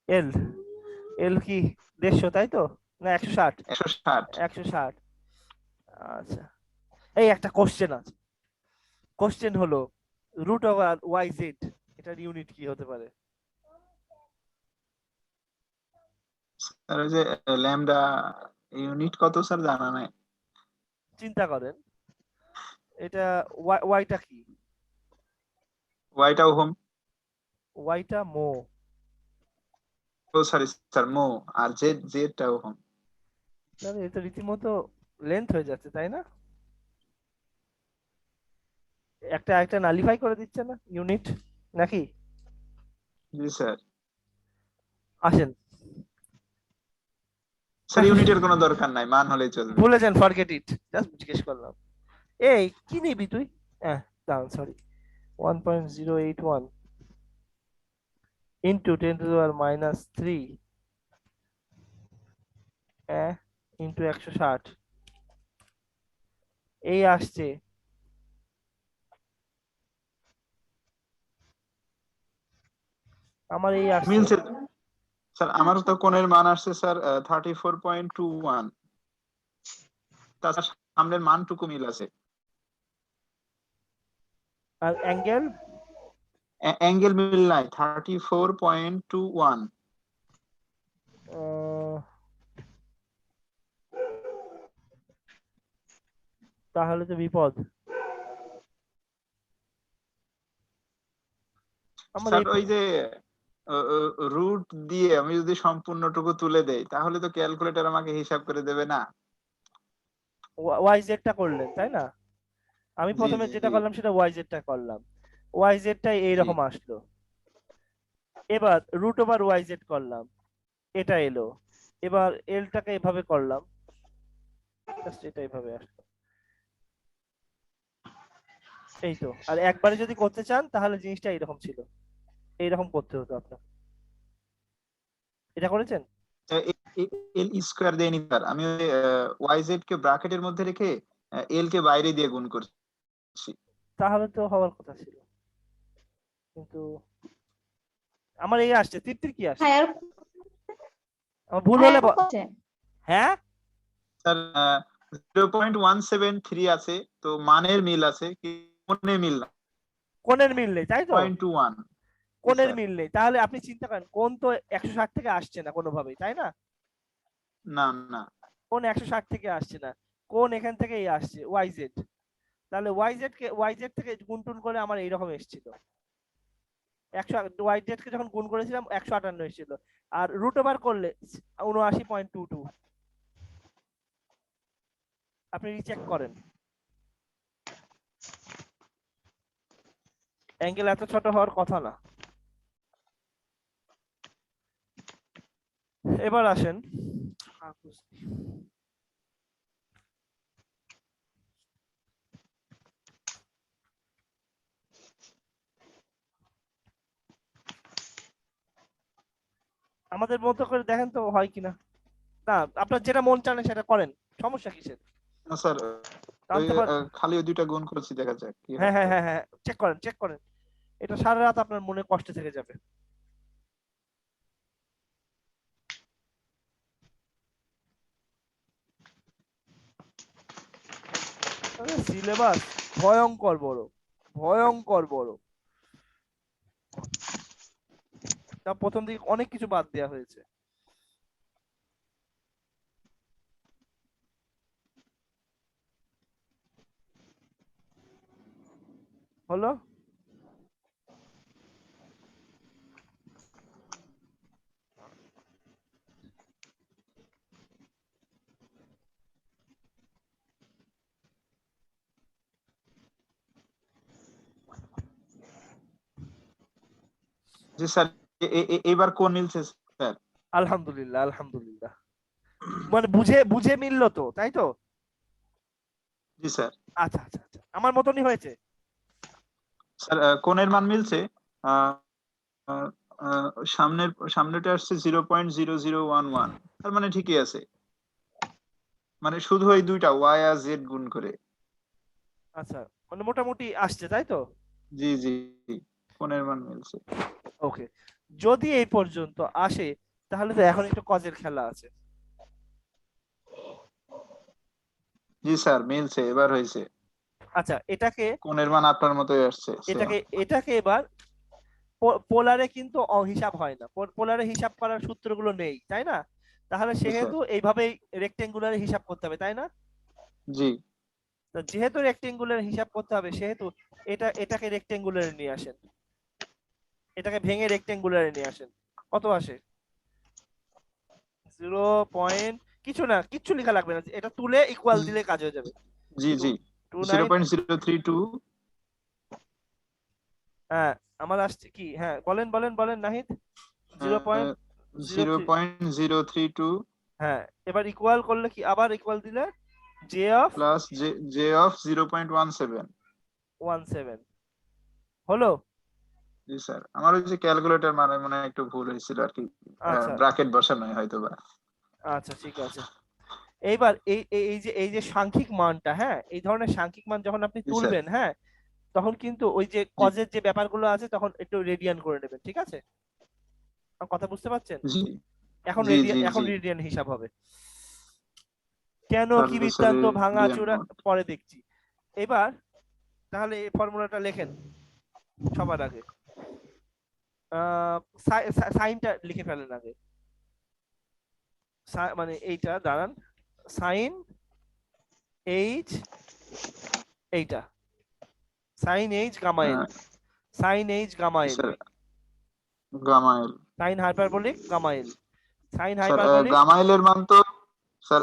এল এল কি 150, তাই তো? না 160? 160। 160, আচ্ছা। এই একটা কোশ্চেন আছে, কোশ্চেন হলো রুট ওভার ওয়াই জেড, এটার ইউনিট কি হতে পারে? স্যার ওই যে ল্যামডা ইউনিট কত স্যার জানা নাই। চিন্তা করেন, এটা ওয়াইটা কি? ওয়াইটা ওহম। ওয়াইটা মো, ও সরি স্যার, মো। আর জেডটা ওহম। তাহলে এটা রীতিমতো লেন্থ হয়ে যাচ্ছে, তাই না? একটা একটা নালিফাই করে দিচ্ছে না ইউনিট, নাকি? জি স্যার। আসেন, স্যার ইউনিটের কোনো দরকার নাই, মান হলেই চলবে। ভুলে যান, ফরগেট ইট, জাস্ট জিজ্ঞেস করলাম। এই কি নিবি তুই? দাঁড়ান, সরি, 1.081 ইন্টু 10⁻³ ইন্টু 160, এই আসছে। আমার এই আসছে। মিলছে স্যার, আমার তো কোণের মান আসছে স্যার 34.21, তাছাড়া সামনের মানটুকু মিল আছে। আর অ্যাঙ্গেল? অ্যাঙ্গেল মিল নাই, 34.21। তাহলে তো বিপদ। আমার স্যার এই ওই যে রুট দিয়ে আমি যদি সম্পূর্ণটুকু তুলে দেই তাহলে তো ক্যালকুলেটর আমাকে হিসাব করে দেবে না। ওয়াইজেডটা করলেন তাই না? আমি জি প্রথমে জি যেটা জি করলাম সেটা ওয়াইজেডটা করলাম, ওয়াইজেডটাই জি। এইরকম আসলো। এবার রুট ওভার ওয়াইজেড করলাম, এটা এলো। এবার এলটাকে এভাবে করলাম, জাস্ট এটা এভাবে আসলো। এই তো। আর একবারে যদি করতে চান তাহলে জিনিসটা এইরকম ছিল, এইরকম করতে হতো আপনার। এটা করেছেন? এল স্কোয়ার দিয়ে নিতে পার, আমি ওয়াই জেড কে ব্র্যাকেটের মধ্যে রেখে এল কে বাইরে দিয়ে গুণ করছি। তাহলে তো হওয়ার কথা ছিল, কিন্তু আমার এই আসছে 33 কি আসছে? হায়ার আমার ভুল হলে করছে। হ্যাঁ, স্যার 0.173 আছে, তো মানের মিল আছে, কোণে মিল না। কোণের মিল নেই তাই তো? 0.21। কোণের মিল নেই, তাহলে আপনি চিন্তা করেন কোণ তো 160 থেকে আসছে না কোনোভাবেই, তাই না? না না কোণ 160 থেকে আসছে না, কোণ এখান থেকেই আসছে ওয়াইজেড। তাহলে ওয়াইজেড থেকে গুণ টুন করে আমার এইরকম এসেছিল। 100 ওয়াইজেড কে যখন গুণ করেছিলাম 158 এসেছিল। আর রুট ওভার করলে 79.22। আপনি রিচেক করেন, অ্যাঙ্গেল এত ছোট হওয়ার কথা না। এবার আসেন, আমাদের মতো করে দেখেন তো হয় কিনা। না, আপনার যেটা মন চান সেটা করেন, সমস্যা কিসের? না স্যার, ওই জানতে পার, খালি ওই দুইটা গুণ করেছি, দেখা যাক কি হ্যাঁ হয়। হ্যাঁ হ্যাঁ হ্যাঁ, চেক করেন চেক করেন, এটা সারা রাত আপনার মনে কষ্ট থেকে যাবে। সিলেবাস ভয়ঙ্কর বড়, ভয়ঙ্কর বড়। তা প্রথম দিকে অনেক কিছু বাদ দেওয়া হয়েছে। হলো? জি স্যার, এইবার কোণ মিলছে স্যার। আলহামদুলিল্লাহ আলহামদুলিল্লাহ, মানে বুঝে বুঝে মিললো তো, তাই তো? জি স্যার। আচ্ছা আচ্ছা আচ্ছা, আমার মতনই হয়েছে। স্যার কোণের মান মিলছে। আহ, আহ, সামনেটা আসছে 0.0011, তার মানে ঠিকই আছে, মানে শুধু ওই দুইটা ওয়াই আর জেড গুণ করে। আচ্ছা, মানে মোটামুটি আসছে তাই তো? জি জি জি, কোণের মান মিলছে। ওকে, যদি এই পর্যন্ত আসে তাহলে তো এখন একটু কজের খেলা আছে। জি স্যার, মিলছে, এবার হয়েছে। আচ্ছা, এটাকে কোণের মান আপনার মতোই আসছে সেম। এটাকে এটাকে এবার পোলারে কিন্তু হিসাব হয় না, পোলারে হিসাব করার সূত্রগুলো নেই, তাই না? তাহলে জি স্যার। সেহেতু এইভাবেই রেক্টেঙ্গুলারে হিসাব করতে হবে, তাই না? জি তো যেহেতু রেক্টেঙ্গুলার হিসাব করতে হবে সেহেতু এটাকে রেক্টেঙ্গুলারে নিয়ে আসেন, এটাকে ভেঙে রেক্টেঙ্গুলারে নিয়ে আসেন। কত আসে? 0 পয়েন্ট কিছু না, কিচ্ছু লেখা লাগবে না, এটা তুলে ইকুয়াল দিলে কাজ হয়ে যাবে। জি জি, 29, 0.032। হ্যাঁ আমার আসছে কি, হ্যাঁ বলেন বলেন বলেন নাহিদ। 0 পয়েন্ট 0.032 হ্যাঁ, এবার ইকুয়াল করলে কি, আবার ইকুয়াল দিলে J of plus J of 0.17। 17 হলো। জি স্যার, আমার ওই যে ক্যালকুলেটর মানে মনে হয় একটু ভুল হয়েছিল আর কি, আচ্ছা ব্র্যাকেট বসানো হয়তো বা। আচ্ছা ঠিক আছে। এইবার এই যে সাংখ্যিক মানটা, হ্যাঁ, এই ধরনের সাংখ্যিক মান যখন আপনি জি স্যার। তুলবেন, হ্যাঁ, তখন কিন্তু ওই যে জি কজের যে ব্যাপারগুলো আছে তখন একটু রেডিয়ান করে নেবেন, ঠিক আছে? আমার কথা বুঝতে পারছেন? জি এখন জি জি জি। রেডিয়ান হিসাব হবে। কেন কি তাহলে স্যার বৃত্তান্ত রেডিয়ান ভাঙাচোরা মোড। পরে দেখছি। এবার তাহলে এই ফর্মুলাটা লেখেন সবার আগে। সাইনটা লিখে ফেলেন আগে। মানে এইটা দাঁড়ান, সাইন এইচ, এইটা sine H gamma L, sine H gamma L, sir gamma L. Sine hyperbolic gamma L, sine sir hyperbolic. Gamma L এর মান তো স্যার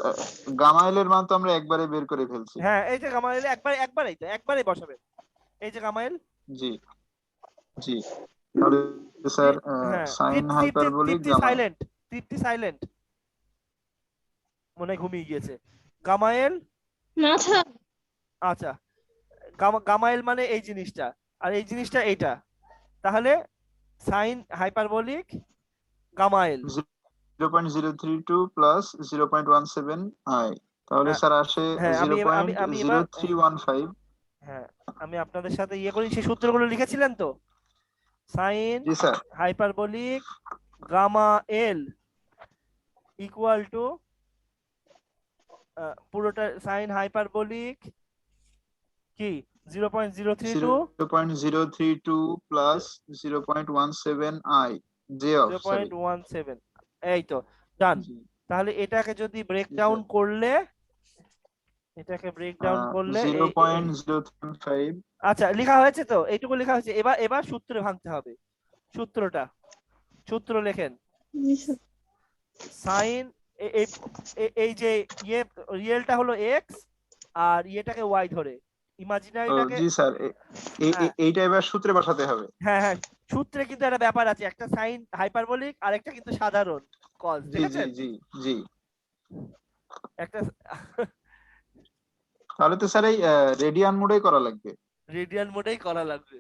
গামা এল এর মান তো আমরা একবারে বের করে ফেলছি। হ্যাঁ, এই যে গামা এল একবারেই তো একবারেই বসাবেন। এই যে গামা এল, জি জি। তাহলে স্যার হ্যাঁ, সাইন হাইপারবোলিক তৃপ্তি গামা। সাইলেন্ট, তৃপ্তি সাইলেন্ট, মনে হয় ঘুমিয়ে গিয়েছে। গামা এল, না স্যার। আচ্ছা, গামা এল মানে এই জিনিসটা, আর এই জিনিসটা এইটা, তাহলে sine hyperbolic gamma L. 0.032 plus 0.17 I, তাহলে হ্যাঁ স্যার আসে হ্যাঁ, জিরো পয়েন্ট আমি জিরো এবার, থ্রি ওয়ান ফাইভ হ্যাঁ, আমি আপনাদের সাথে ইয়ে করি, সেই সূত্রগুলো লিখেছিলেন তো, সাইন জি sir. Hyperbolic gamma L equal to পুরোটা সাইন হাইপারবোলিক কি 0.032 0.032 plus 0.17 I J of, sorry. 0.17, এই তো ডান। জি তাহলে এটাকে যদি ব্রেক জি ডাউন স্যার। করলে, এটাকে ব্রেক ডাউন করলে zero point zero three five. আচ্ছা লেখা হয়েছে তো, এইটুকু লেখা হয়েছে। এবার সূত্রে ভাঙতে হবে। সূত্রটা, সূত্র লেখেন। জি স্যার। সাইন এই যে ইয়ে রিয়েলটা হলো এক্স, আর ইয়েটাকে ওয়াই ধরে, ও ইমাজিনারিটাকে, জি স্যার, হ্যাঁ এইটা এবার সূত্রে বসাতে হবে। হ্যাঁ হ্যাঁ, সূত্রে কিন্তু একটা ব্যাপার আছে, একটা সাইন হাইপারবোলিক আর একটা কিন্তু সাধারণ কজ, জি জি দেখেছেন? জি জি। একটা তাহলে তো স্যার এই রেডিয়ান মোডেই করা লাগবে। রেডিয়ান মোডেই করা লাগবে।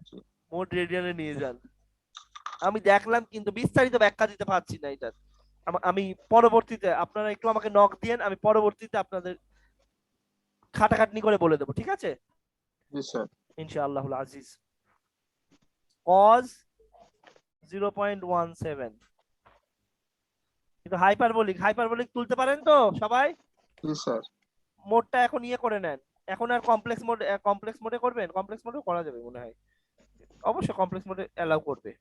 জি মোড রেডিয়ানে নিয়ে যান। আমি দেখলাম কিন্তু বিস্তারিত ব্যাখ্যা দিতে পারছি না এটার। আমি পরবর্তীতে, আপনারা একটু আমাকে নক দিয়েন, আমি পরবর্তীতে আপনাদের খাটাখাটনি করে বলে দেবো, ঠিক আছে? জি স্যার। ইনশাআল্লাহুল আজিজ। কজ 0.17, কিন্তু হাইপারবোলিক তুলতে পারেন তো সবাই? জি স্যার। মোডটা এখন ইয়ে করে নেন। এখন আর কমপ্লেক্স মোডে করবেন? কমপ্লেক্স মোডে করা যাবে মনে হয়, অবশ্যই কমপ্লেক্স মোডে অ্যালাউ করবে।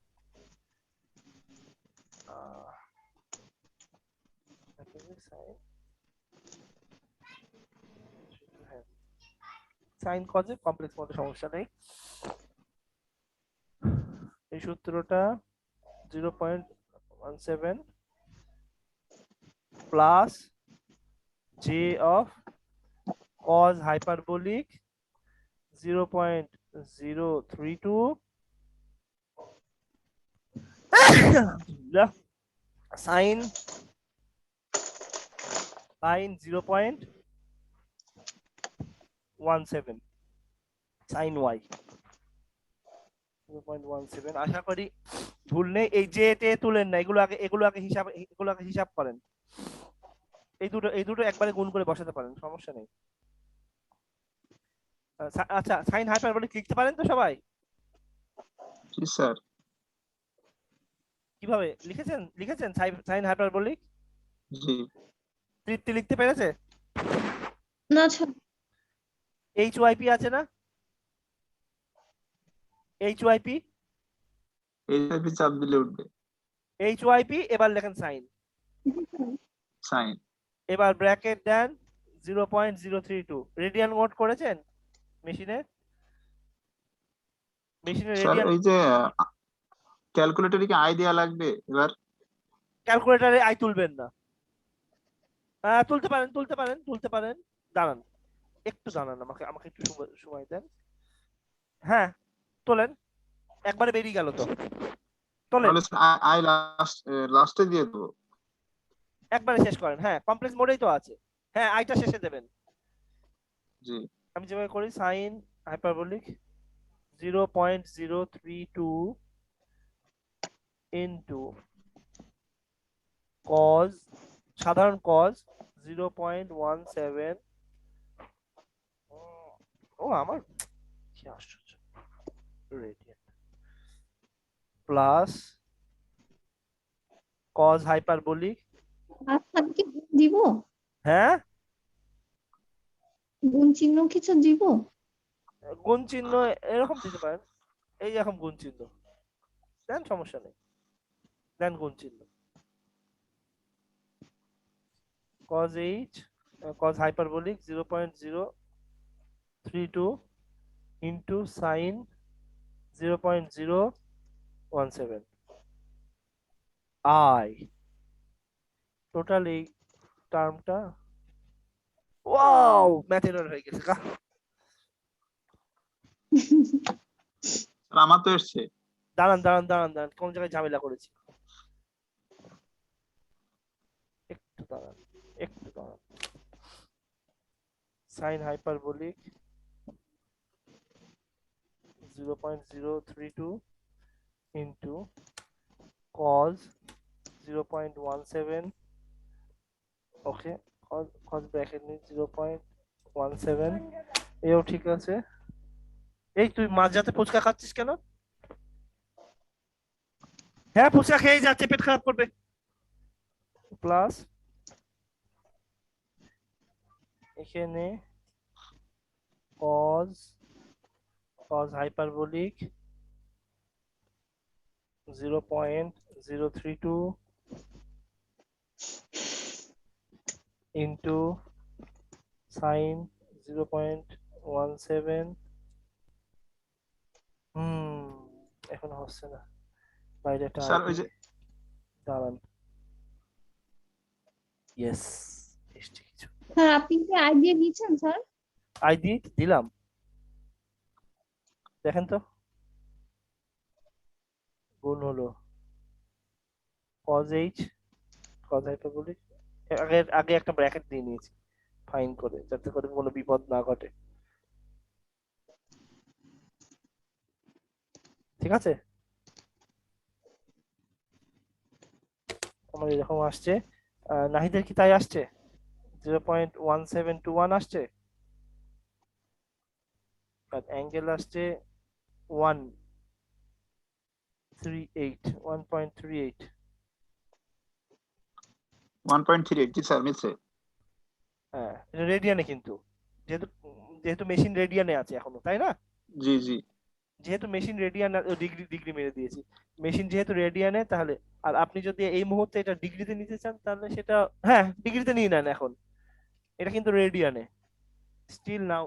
সাইন কজে কমপ্লেক্স মোডে সমস্যা নেই। এই সূত্রটা 0.17 plus J of cos hyperbolic 0.032 sine 0.17 sine Y 0.17। আশা করি ভুল নেই। এই যে টে তুলেন না, এগুলো আগে হিসাব করেন। এই দুটো একবারে গুণ করে বসাতে পারেন, সমস্যা নেই। আচ্ছা, সাইন হাইপারবোলিক লিখতে পারেন তো সবাই? জি স্যার। কিভাবে লিখেছেন সাইন হাইপারবোলিক? জি। তৃপ্তি লিখতে পেরেছে? না স্যার। এইচওয়াইপি আছে না? এইচওয়াইপি, এই টাইপে চাপ দিলে উঠবে এইচওয়াইপি, এবার লেখেন সাইন। সাইন। এবার ব্র্যাকেট দেন 0.032। রেডিয়ান মোড করেছেন মেশিনে? স্যার রেডিয়ান এই যে ক্যালকুলেটরে কি আই দেয়া লাগবে এবার? ক্যালকুলেটরে আই তুলবেন না। তুলতে পারেন। দাঁড়ান, একটু দাঁড়ান, আমাকে একটু সময় দেন। হ্যাঁ তোলেন, একবারে বেরিয়ে গেল তো। তোলেন, তাহলে আই লাস্টে দিয়ে দেবো। একবারে শেষ করেন। হ্যাঁ, কমপ্লেক্স মোডেই তো আছে। হ্যাঁ, আইটা শেষে দেবেন। জি আমি যেভাবে করি সাইন হাইপারবোলিক 0.032 ইনটু কজ, সাধারণ কজ 0.17। ও আমার কি আশ্চর্য, রেডিয়ান প্লাস কজ হাইপারবোলিক, মাঝখানে কি গুণ দিব? হ্যাঁ গুণ চিহ্ন কিছু দিব? গুণ চিহ্ন এরকম দিতে পারেন, এই যে এখন গুণ চিহ্ন দেন, সমস্যা নেই, দেন গুণ চিহ্ন। cos h cos hyperbolic 0.032 into sin 0.017 i total এই টার্মটা, ওয়াও ম্যাথ এরর হয়ে গেছে গা। স্যার আমার তো এসছে। দাঁড়ান দাঁড়ান দাঁড়ান দাঁড়ান, কোন জায়গায় ঝামেলা করেছি, একটু দাঁড়ান একটু দাঁড়ান। sin hyperbolic 0.032 into cos 0.17, ওকে, cos ব্র্যাকেট নিয়ে 0.17, এও ঠিক আছে। এই তুই মাঝরাতে ফুচকা খাচ্ছিস কেন? হ্যাঁ ফুচকা খেয়ে যাচ্ছে, পেট খারাপ করবে। প্লাস এখানে cos hyperbolic 0.032 into sin 0.17। এখন হচ্ছে না, বাইরে একটা স্যার ওই যে দাঁড়ান, ইয়েস এসছে কিছু, স্যার আপনি কি আই দিয়ে দিয়েছেন স্যার? আইডি দিলাম, দেখেন তো গুণ হলো cos h cos hyperbolic, আগে আগে একটা ব্র্যাকেট দিয়ে নিয়েছি ফাইন করে, যাতে করে কোনো বিপদ না ঘটে, ঠিক আছে। আমার এরকম আসছে, নাহিদের কি তাই আসছে? 0.1721 আসছে, আর অ্যাঙ্গেল আসছে 1.38। 1.38 জি স্যার মিলছে। হ্যাঁ এটা রেডিয়ানে, কিন্তু যেহেতু যেহেতু মেশিন রেডিয়ানে আছে এখনো, তাই না? জি জি যেহেতু মেশিন রেডিয়ান, ডিগ্রি ডিগ্রি মেরে দিয়েছি, মেশিন যেহেতু রেডিয়ানে, তাহলে আর আপনি যদি এই মুহূর্তে এটা ডিগ্রিতে নিতে চান তাহলে সেটা, হ্যাঁ ডিগ্রিতে নিয়ে নেন এখন, এটা কিন্তু রেডিয়ানে, still now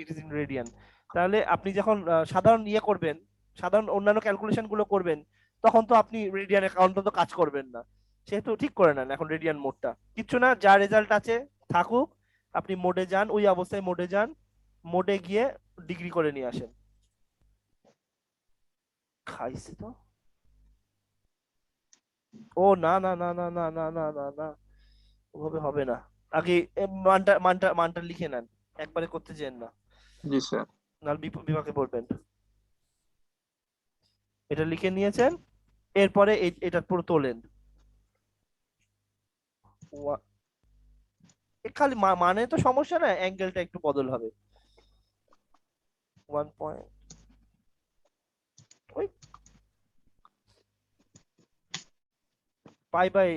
it is in radian. তাহলে আপনি যখন সাধারণ ইয়ে করবেন, সাধারণ অন্যান্য ক্যালকুলেশন গুলো করবেন, তখন তো আপনি রেডিয়ানে অন্তত কাজ করবেন না, সেহেতু ঠিক করে নেন এখন রেডিয়ান মোডটা, কিচ্ছু না, যা রেজাল্ট আছে থাকুক, আপনি মোডে যান, ওই অবস্থায় মোডে যান, মোডে গিয়ে ডিগ্রি করে নিয়ে আসেন। খাইছে তো, ও না না না না না না না না না, ওভাবে হবে না, আগে মানটা মানটা মানটা লিখে নেন, একবারে করতে চেন না, জি স্যার। নাহলে বিভাগে পড়বেন। এটা লিখে নিয়েছেন, এরপরে এটা পুরো তোলেন, খালি মানে তো সমস্যা না, অ্যাঙ্গেলটা একটু বদল হবে, 1 পয়েন্ট, ওই পাই বাই,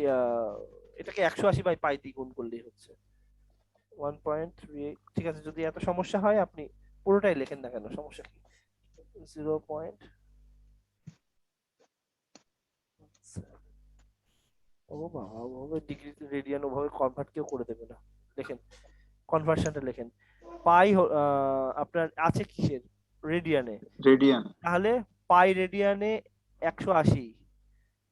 এটাকে 180 বাই পাই দিয়ে গুণ করলেই হচ্ছে 1.38, ঠিক আছে। যদি এত সমস্যা হয় আপনি পুরোটাই লেখেন না কেন, সমস্যা কি, 0. ও বাবা, ওভাবে ডিগ্রি রেডিয়ান ওভাবে কনভার্ট কেউ করে দেবে না, লেখেন কনভার্সনটা লেখেন। পাই আপনার আছে কিসের, রেডিয়ানে, রেডিয়ান তাহলে পাই রেডিয়ানে 180,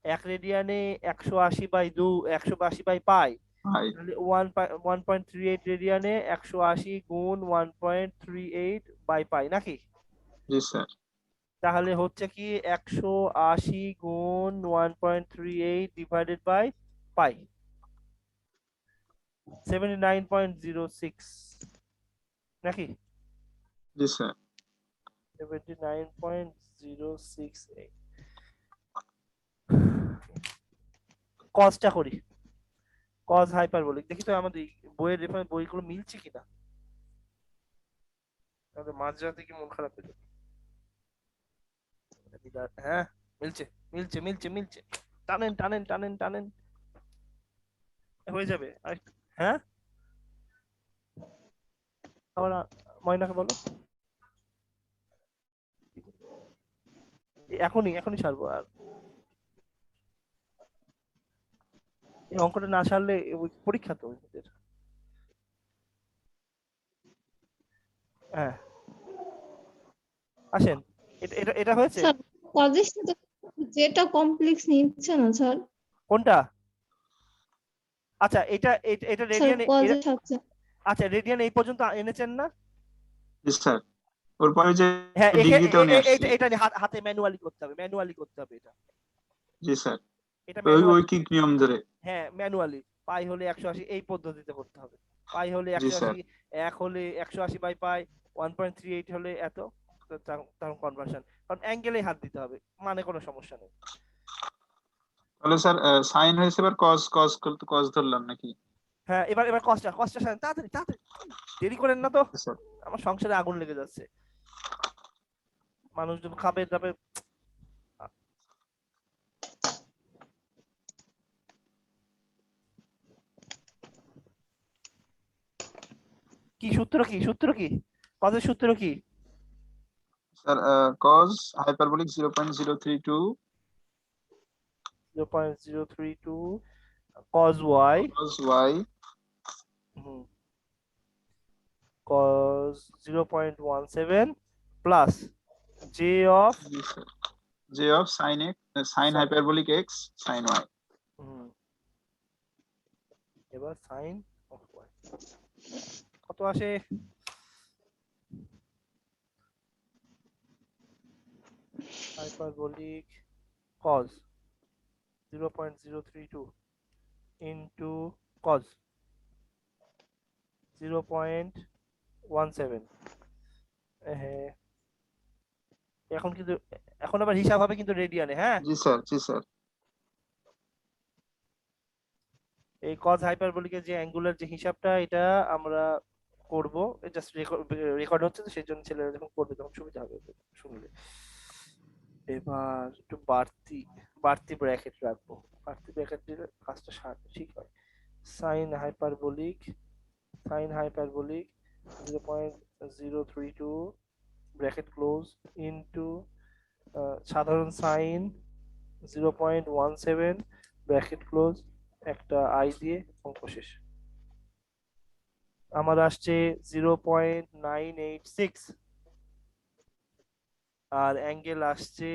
এক রেডিয়ানে 180 বাই 2, 180 বাই পাই, হাই তাহলে 1.38 রেডিয়ানে 180 গুণ 1.38 বাই পাই নাকি? জি স্যার। তাহলে হচ্ছে কি 180 গুণ 1.38 ডিভাইডেড বাই পাই 79.06 নাকি জি স্যার 79.068 কজটা করি কজ হাইপারবোলিক দেখি তো আমাদের বইয়ের রেফারেন্স বইগুলো মিলছে কিনা তাহলে মাঝরাতে কি মন খারাপ হয়ে যাবে হ্যাঁ মিলছে মিলছে মিলছে মিলছে টানেন টানেন টানেন টানেন হয়ে যাবে আর হ্যাঁ আবার ময়নাকে বলো এখনই এখনই ছাড়বো আর এই অঙ্কটা না সারলে ওই পরীক্ষা তো ওদের হ্যাঁ আসেন এটা এটা এটা হয়েছে স্যার কজের সাথে যেটা কমপ্লেক্স নিচ্ছে না স্যার, কোনটা আচ্ছা এটা এটা এটা স্যার রেডিয়ান কজের সাথে আচ্ছা রেডিয়ান এই পর্যন্ত এনেছেন না জি স্যার ওর পরে যে হ্যাঁ ডিগ্রিতেও নিয়ে আসছি এটা এটা হাতে ম্যানুয়ালি করতে হবে ম্যানুয়ালি করতে হবে এটা জি স্যার এটা ওই ম্যানুয়ালি ঐকিক নিয়ম ধরে হ্যাঁ ম্যানুয়ালি পাই হলে 180 এই পদ্ধতিতে করতে হবে পাই হলে জি স্যার 180 এক হলে 180 বাই পাই 1.38 হলে এত তখন কনভার্সন কারণ অ্যাঙ্গেলে হাত দিতে হবে মানে কোনো সমস্যা নেই তাহলে স্যার সাইন হয়েছে এবার কজ কজ কজ ধরলাম নাকি হ্যাঁ এবার এবার কষ্টটা তাড়াতাড়ি তাড়াতাড়ি দেরি করেন না তো জি স্যার আমার সংসারে আগুন লেগে যাচ্ছে মানুষজন খাবে দাবে কি সূত্র কি সূত্র কি কজের সূত্র কি sir cause hyperbolic 0.032 0.032 cos y cos y hmm, cos 0.17 plus j of G sir j of sin x sin hyperbolic x sin y হুম, এবার sin of y কত আসে hyperbolic cos 0.032 into cos 0.17 হ্যাঁ এখন কিন্তু এখন আবার হিসাব হবে কিন্তু রেডিয়ানে হ্যাঁ জি স্যার জি স্যার এই cos হাইপারবোলিকের যে অ্যাঙ্গুলার যে হিসাবটা এটা আমরা করব জাস্ট রেকর্ড হচ্ছে তো সেই জন্য ছেলেরা যখন করবে তখন সুবিধা হবে শুনলে এবার একটু বাড়তি বাড়তি ব্র্যাকেট রাখবো বাড়তি ব্র্যাকেট দিলে কাজটা ঠিক হয় sign hyperbolic 0.032 bracket close into সাধারণ সাইন 0.17 ব্র্যাকেট ক্লোজ একটা আই দিয়ে অঙ্ক শেষ আমার আসছে 0.986 আর অ্যাঙ্গেল আসছে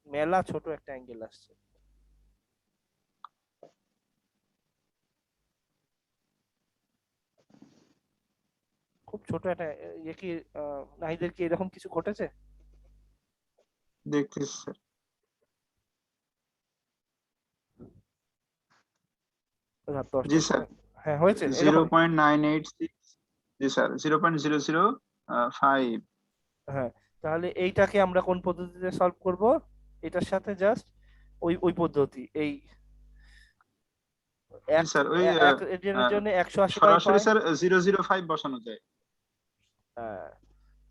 মেলা ছোট একটা অ্যাঙ্গেল আসছে খুব ছোট একটা ইয়ে কি নাহিদের কি এরকম কিছু ঘটেছে দেখতেছি স্যার রাত জি 10টার স্যার সময় হ্যাঁ হয়েছে এরকম 0.986 জি স্যার 0.005 হ্যাঁ তাহলে এইটাকে আমরা কোন পদ্ধতিতে সলভ করব এটার সাথে জাস্ট ওই ওই পদ্ধতি এই জি এক স্যার ওই এক রেডিয়ানের জন্য 180 বাই সরাসরি পাই স্যার 005 বসানো যায় হ্যাঁ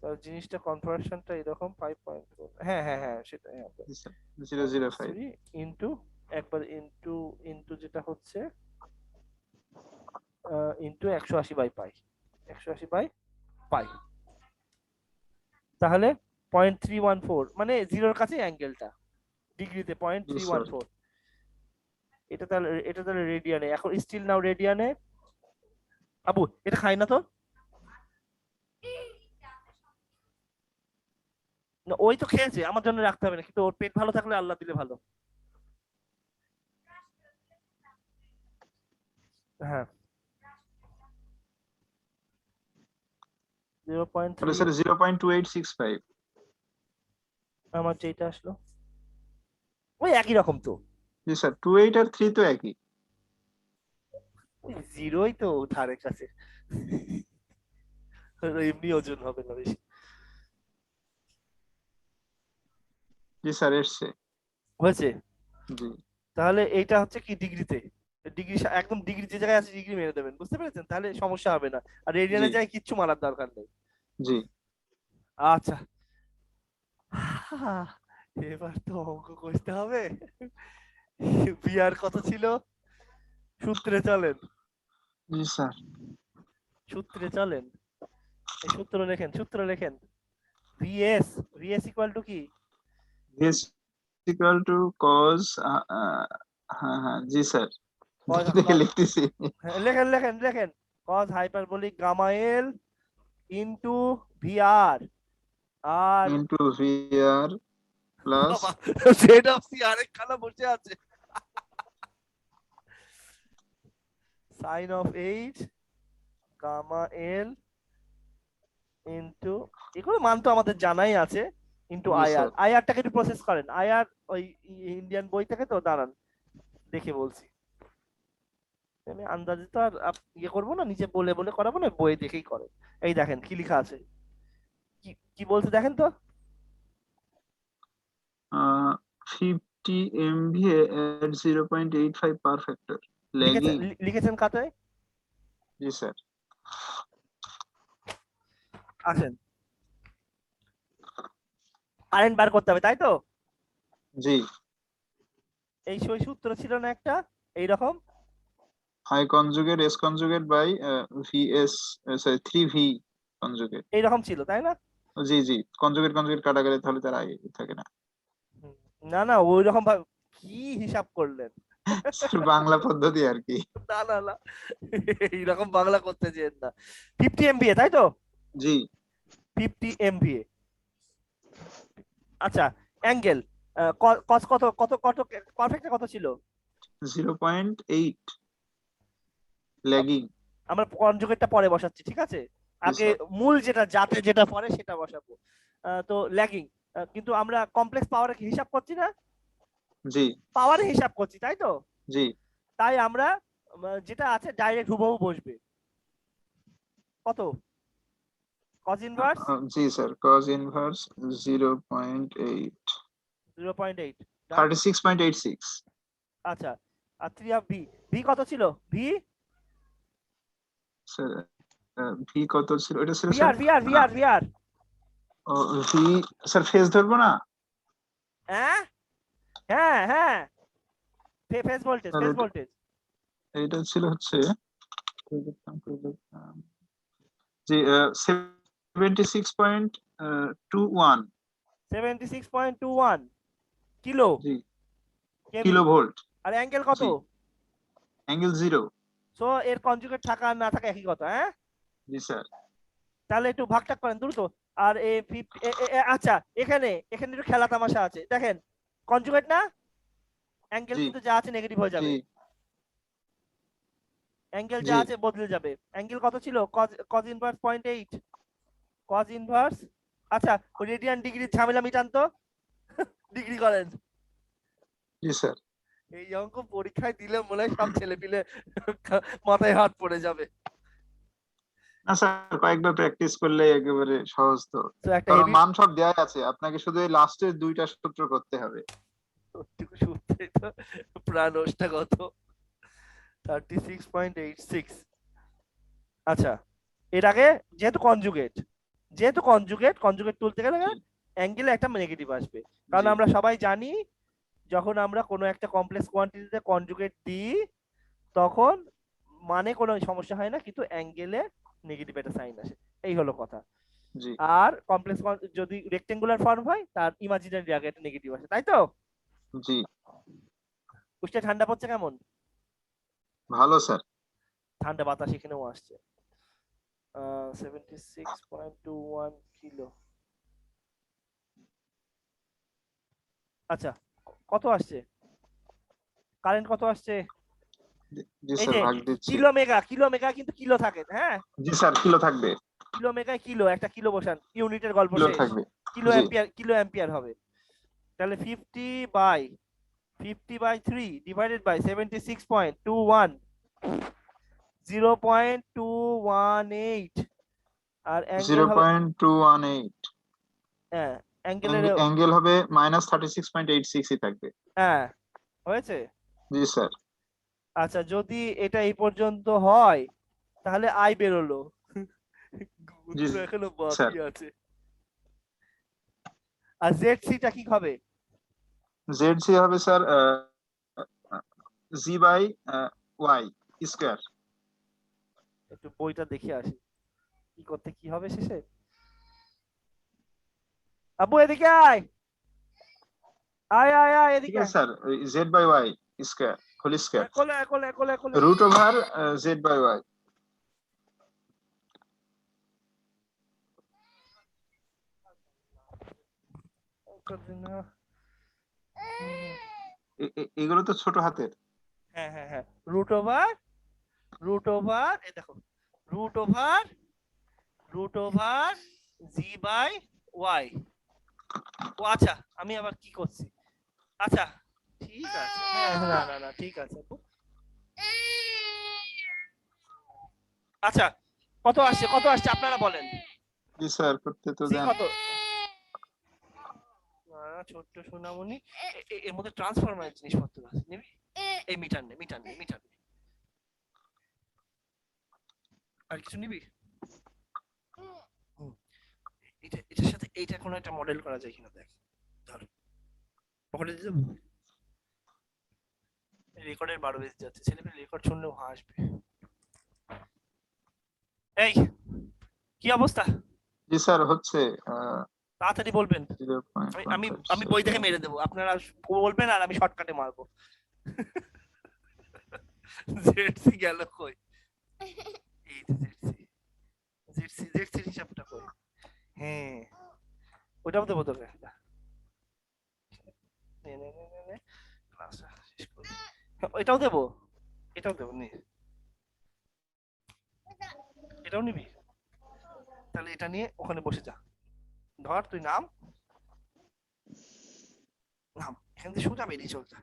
তো জিনিসটা কনভার্সনটা এরকম 5.4 হ্যাঁ হ্যাঁ হ্যাঁ সেটা হ্যাঁ জি স্যার 005 ইনটু একবার ইনটু ইনটু যেটা হচ্ছে into 180 by pi 180 by pi তাহলে 0.314 মানে জিরোর কাছে অ্যাঙ্গেলটা ডিগ্রিতে জি স্যার 0.314 এটা তাহলে রেডিয়ানে এখন স্টিল নাও রেডিয়ানে আবু এটা খাই না তো না ওই তো খেয়েছে আমার জন্য রাখতে হবে না কিন্তু ওর পেট ভালো থাকলে আল্লাহ দিলে ভালো হ্যাঁ 0.3 তাহলে স্যার 0.2865 আমার যেটা আসলো ওই একই রকম তো, জি স্যার 28 আর 3 তো একই। জিরোই তো ধারে কাছে। এমনি ওজন হবে না বেশি। জি স্যার এসছে। হয়েছে? জি তাহলে এইটা হচ্ছে কি ডিগ্রিতে, ডিগ্রি একদম ডিগ্রি যে জায়গায় আছে ডিগ্রি মেরে দেবেন, বুঝতে পেরেছেন? তাহলে সমস্যা হবে না, আর জি রেডিয়ানের জায়গায় কিচ্ছু মারার দরকার নেই। জি আচ্ছা, এবার তো অঙ্ক কষতে হবে। বিয়ার কত ছিল? সূত্রে চলেন, জি স্যার। সূত্রে চলেন। এই সূত্র লেখেন, সূত্র লেখেন। ভিএস, ভিএস ইকুয়াল টু কি? This equal to cos হ্যাঁ হ্যাঁ জি স্যার দেখে দেখে লিখতেছি। লেখেন লেখেন লেখেন, cos hyperbolic gamma L into VR, আর into VR plus Z of C আরেকখানা বসে আছে, sine of H gamma L into, এগুলো মান তো আমাদের জানাই আছে, ইনটু জি আইআর। স্যার। আইআরটাকে একটু প্রসেস করেন, আইআর ওই ইন্ডিয়ান বই থেকে তো, দাঁড়ান দেখে বলছি। আমি আন্দাজে তো আর ইয়ে করবো না, নিজে বলে বলে করাবো না, বই দেখেই করে। এই দেখেন কি লেখা আছে, কি কি বলছে দেখেন তো। 50 MVA at 0.85 per factor লিখেছেন lagging। লিখেছেন খাতায়? জি স্যার। আসেন, কারেন্ট বার করতে হবে, তাই তো? জি এই সই সূত্র ছিল না একটা এইরকম, I conjugate S conjugate by VS sorry 3V conjugate। এইরকম ছিল তাই না? জি জি কনজুগেট কনজুগেট কাটা গেলে তাহলে তার আগে থাকে না। হুম। না না, ওই রকম ভাবে কি হিসাব করলেন? স্যার বাংলা পদ্ধতি আর কি। না না না, এইরকম বাংলা করতে চেন না। 50 এমভিএ তাই তো? জি 50 এমভিএ। আচ্ছা, অ্যাঙ্গেল কস কত কত কত পারফেক্টে কত ছিল? 0.8 ল্যাগিং। আমরা কনজুগেটটা পরে বসাচ্ছি, ঠিক আছে? আগে স্যার। মূল যেটা যাতে যেটা পরে সেটা বসাবো। তো ল্যাগিং, কিন্তু আমরা কমপ্লেক্স পাওয়ারে হিসাব করছি না, জি পাওয়ারে হিসাব করছি তাই তো? জি তাই আমরা যেটা আছে ডাইরেক্ট হুবহু বসবে। কত? cos ইনভার্স জি স্যার cos ইনভার্স 0.8 0.8, 36.86। আচ্ছা, আর 3 অফ ভি, ভি কত ছিল? ভি স্যার ভি কত ছিল এটা ছিল VR sir VR VR VR V sir phase ধরবো না হ্যাঁ হ্যাঁ হ্যাঁ, phase voltage, sir phase voltage. এটা ছিল হচ্ছে জি 76.21 76.21 কিলো জি কেভি। Kilo volt. আর অ্যাঙ্গেল কত? জি অ্যাঙ্গেল 0। সো এর কনজুগেট থাকা আর না থাকা একই কথা, হ্যাঁ? জি স্যার। তাহলে একটু ভাগটাগ করেন দ্রুত। আর আচ্ছা, এখানে এখানে একটু খেলা তামাশা আছে, দেখেন কনজুগেট না, অ্যাঙ্গেল জি কিন্তু যা আছে নেগেটিভ হয়ে জি যাবে, অ্যাঙ্গেল জি যা আছে বদলে যাবে। অ্যাঙ্গেল কত ছিল? cos inverse 0.8, cos inverse. আচ্ছা, ওই রেডিয়ান ডিগ্রির ঝামেলা মিটান তো, ডিগ্রি করেন। জি স্যার। এই অঙ্ক পরীক্ষায় দিলে মনে হয় সব ছেলে পিলে মাথায় হাত পড়ে যাবে। না স্যার কয়েকবার প্র্যাকটিস করলে একেবারে সহজ তো, তো একটা কারণ হেভি মান সব দেওয়া আছে, আপনাকে শুধু এই লাস্টের দুইটা সূত্র করতে হবে। সূত্রে তো প্রাণ ওষ্ঠাগত 36.86। আচ্ছা, এর আগে যেহেতু কনজুগেট, কনজুগেট তুলতে গেলে জি অ্যাঙ্গেলে একটা নেগেটিভ আসবে, কারণ জি আমরা সবাই জানি যখন আমরা কোনো একটা কমপ্লেক্স কোয়ান্টিটিতে কনজুগেট দিই তখন মানে কোনো সমস্যা হয় না, কিন্তু অ্যাঙ্গেলে নেগেটিভ একটা সাইন আসে, এই হলো কথা। জি আর কমপ্লেক্স যদি রেক্টেঙ্গুলার ফর্ম হয় তার ইমাজিনারি আগে একটা নেগেটিভ আসে, তাই তো? জি কুষ্টিয়া ঠান্ডা পড়ছে কেমন? ভালো স্যার। ঠান্ডা বাতাস এখানেও আসছে। 76.21 কিলো। আচ্ছা, কত আসছে কারেন্ট, কত আসছে? জি এই স্যার যে ভাগ দিচ্ছি। কিলো মেগা কিন্তু কিলো থাকে, হ্যাঁ? জি স্যার কিলো থাকবে। কিলো মেগায় কিলো, একটা কিলো বসান, ইউনিটের গল্প কিলো শেষ। থাকবে। কিলো জি অ্যাম্পিয়ার, কিলো অ্যাম্পিয়ার হবে। তাহলে 50/3 ডিভাইডেড বাই 76.21 0.218 আর জিরো অ্যাঙ্গেল হবে পয়েন্ট টু ওয়ান এইট হ্যাঁ অ্যাঙ্গেলের অ্যাঙ্গেল হবে -36.86 থাকবে। হ্যাঁ হয়েছে। জি স্যার। আচ্ছা যদি এটা এই পর্যন্ত হয় তাহলে আই বেরোলো, জি উত্তর এখনো স্যার। বাকি আছে। আর জেড সিটা কি হবে? জেড সি হবে স্যার জি/ওয়াই স্কয়ার। একটু বইটা দেখে আসি কি করতে কি হবে শেষে। আব্বু এদিকে আয়, আয় আয় আয় ঠিক এদিকে আছে আয়। Sir, Z/Y square whole square কোলে কোলে কোলে কোলে √ওভার Z/Y। এগুলো তো ছোট হাতের। হ্যাঁ হ্যাঁ হ্যাঁ রুট ওভার এই দেখো রুট ওভার G/Y। ও আচ্ছা আমি আবার কি করছি, আচ্ছা ঠিক আছে হ্যাঁ না না না ঠিক আছে আপু। আচ্ছা কত আসছে আপনারা বলেন। জি স্যার, করতে তো জি দেন। কত? ছোট্ট সোনামণি এর মধ্যে ট্রান্সফরমার জিনিসপত্র আছে, নিবি? এই মিটার নে আর কিছু নিবি? হুম, এটার সাথে এইটা কোনো একটা মডেল করা যায় কিনা দেখ, ধর পকেটে দিয়ে দেবো। রেকর্ডের 12 বেজে যাচ্ছে, ছেলেপেলে রেকর্ড শুনলেও হাসবে। এই কি অবস্থা? জি স্যার, হচ্ছে তাড়াতাড়ি বলবেন। আমি আমি বই থেকে 0.157। মেরে দেবো, আপনারা বলবেন আর আমি শর্টকাটে মারবো। জেডসি গেল কই? এই যে জেডসি হিসাবটা কই? হ্যাঁ ওটাও দেবো তোকে। নে নে নে নে নে ক্লাসটা শেষ করি। এটাও দেবো নে, এটাও নিবি? তাহলে এটা নিয়ে ওখানে বসে যা, ধর তুই নাম এখান থেকে সোজা বেরিয়ে চল যা।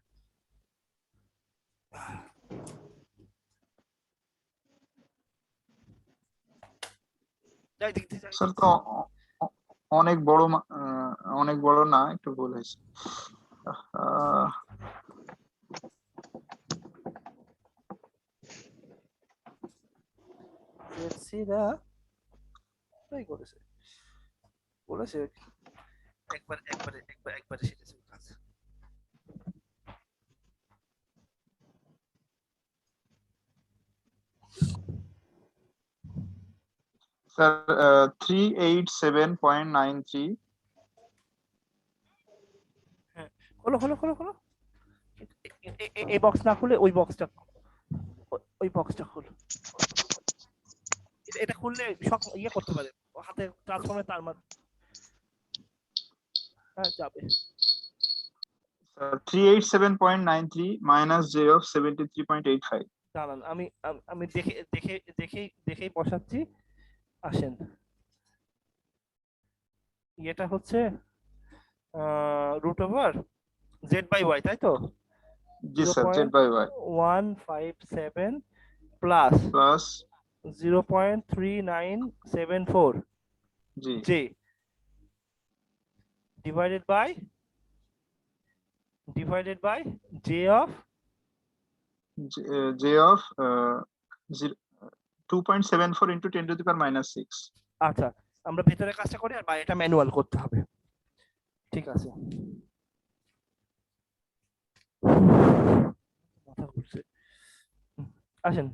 যাই দেখতে যাই স্যার তো অ- অনেক বড় অনেক বড় না, একটু ভুল হয়েছে। আহ, জেডসিরা তাই করেছে বলেছে একবারে শিখেছে কাজ। স্যার 387.93। হ্যাঁ খোলো এই বক্স না খুলে ওই বক্সটা খুল। এটা খুললে সব ইয়ে করতে পারে, হাতে ট্রান্সফর্মের তার মার হ্যাঁ যাবে। 387.93 মাইনাস J of 73.85। দাঁড়ান আমি আমি দেখেই বসাচ্ছি, আসেন। এটা হচ্ছে √ওভার Z/Y তাই তো? জি স্যার, Z/Y 0.157 প্লাস প্লাস 0.3974 জি J divided by J of J of 2.74 into 10 to the power -6। আচ্ছা আমরা ভেতরে কাজটা করি আর বাইরেটা ম্যানুয়াল করতে হবে, ঠিক আছে? মাথা ঘুরছে। আসেন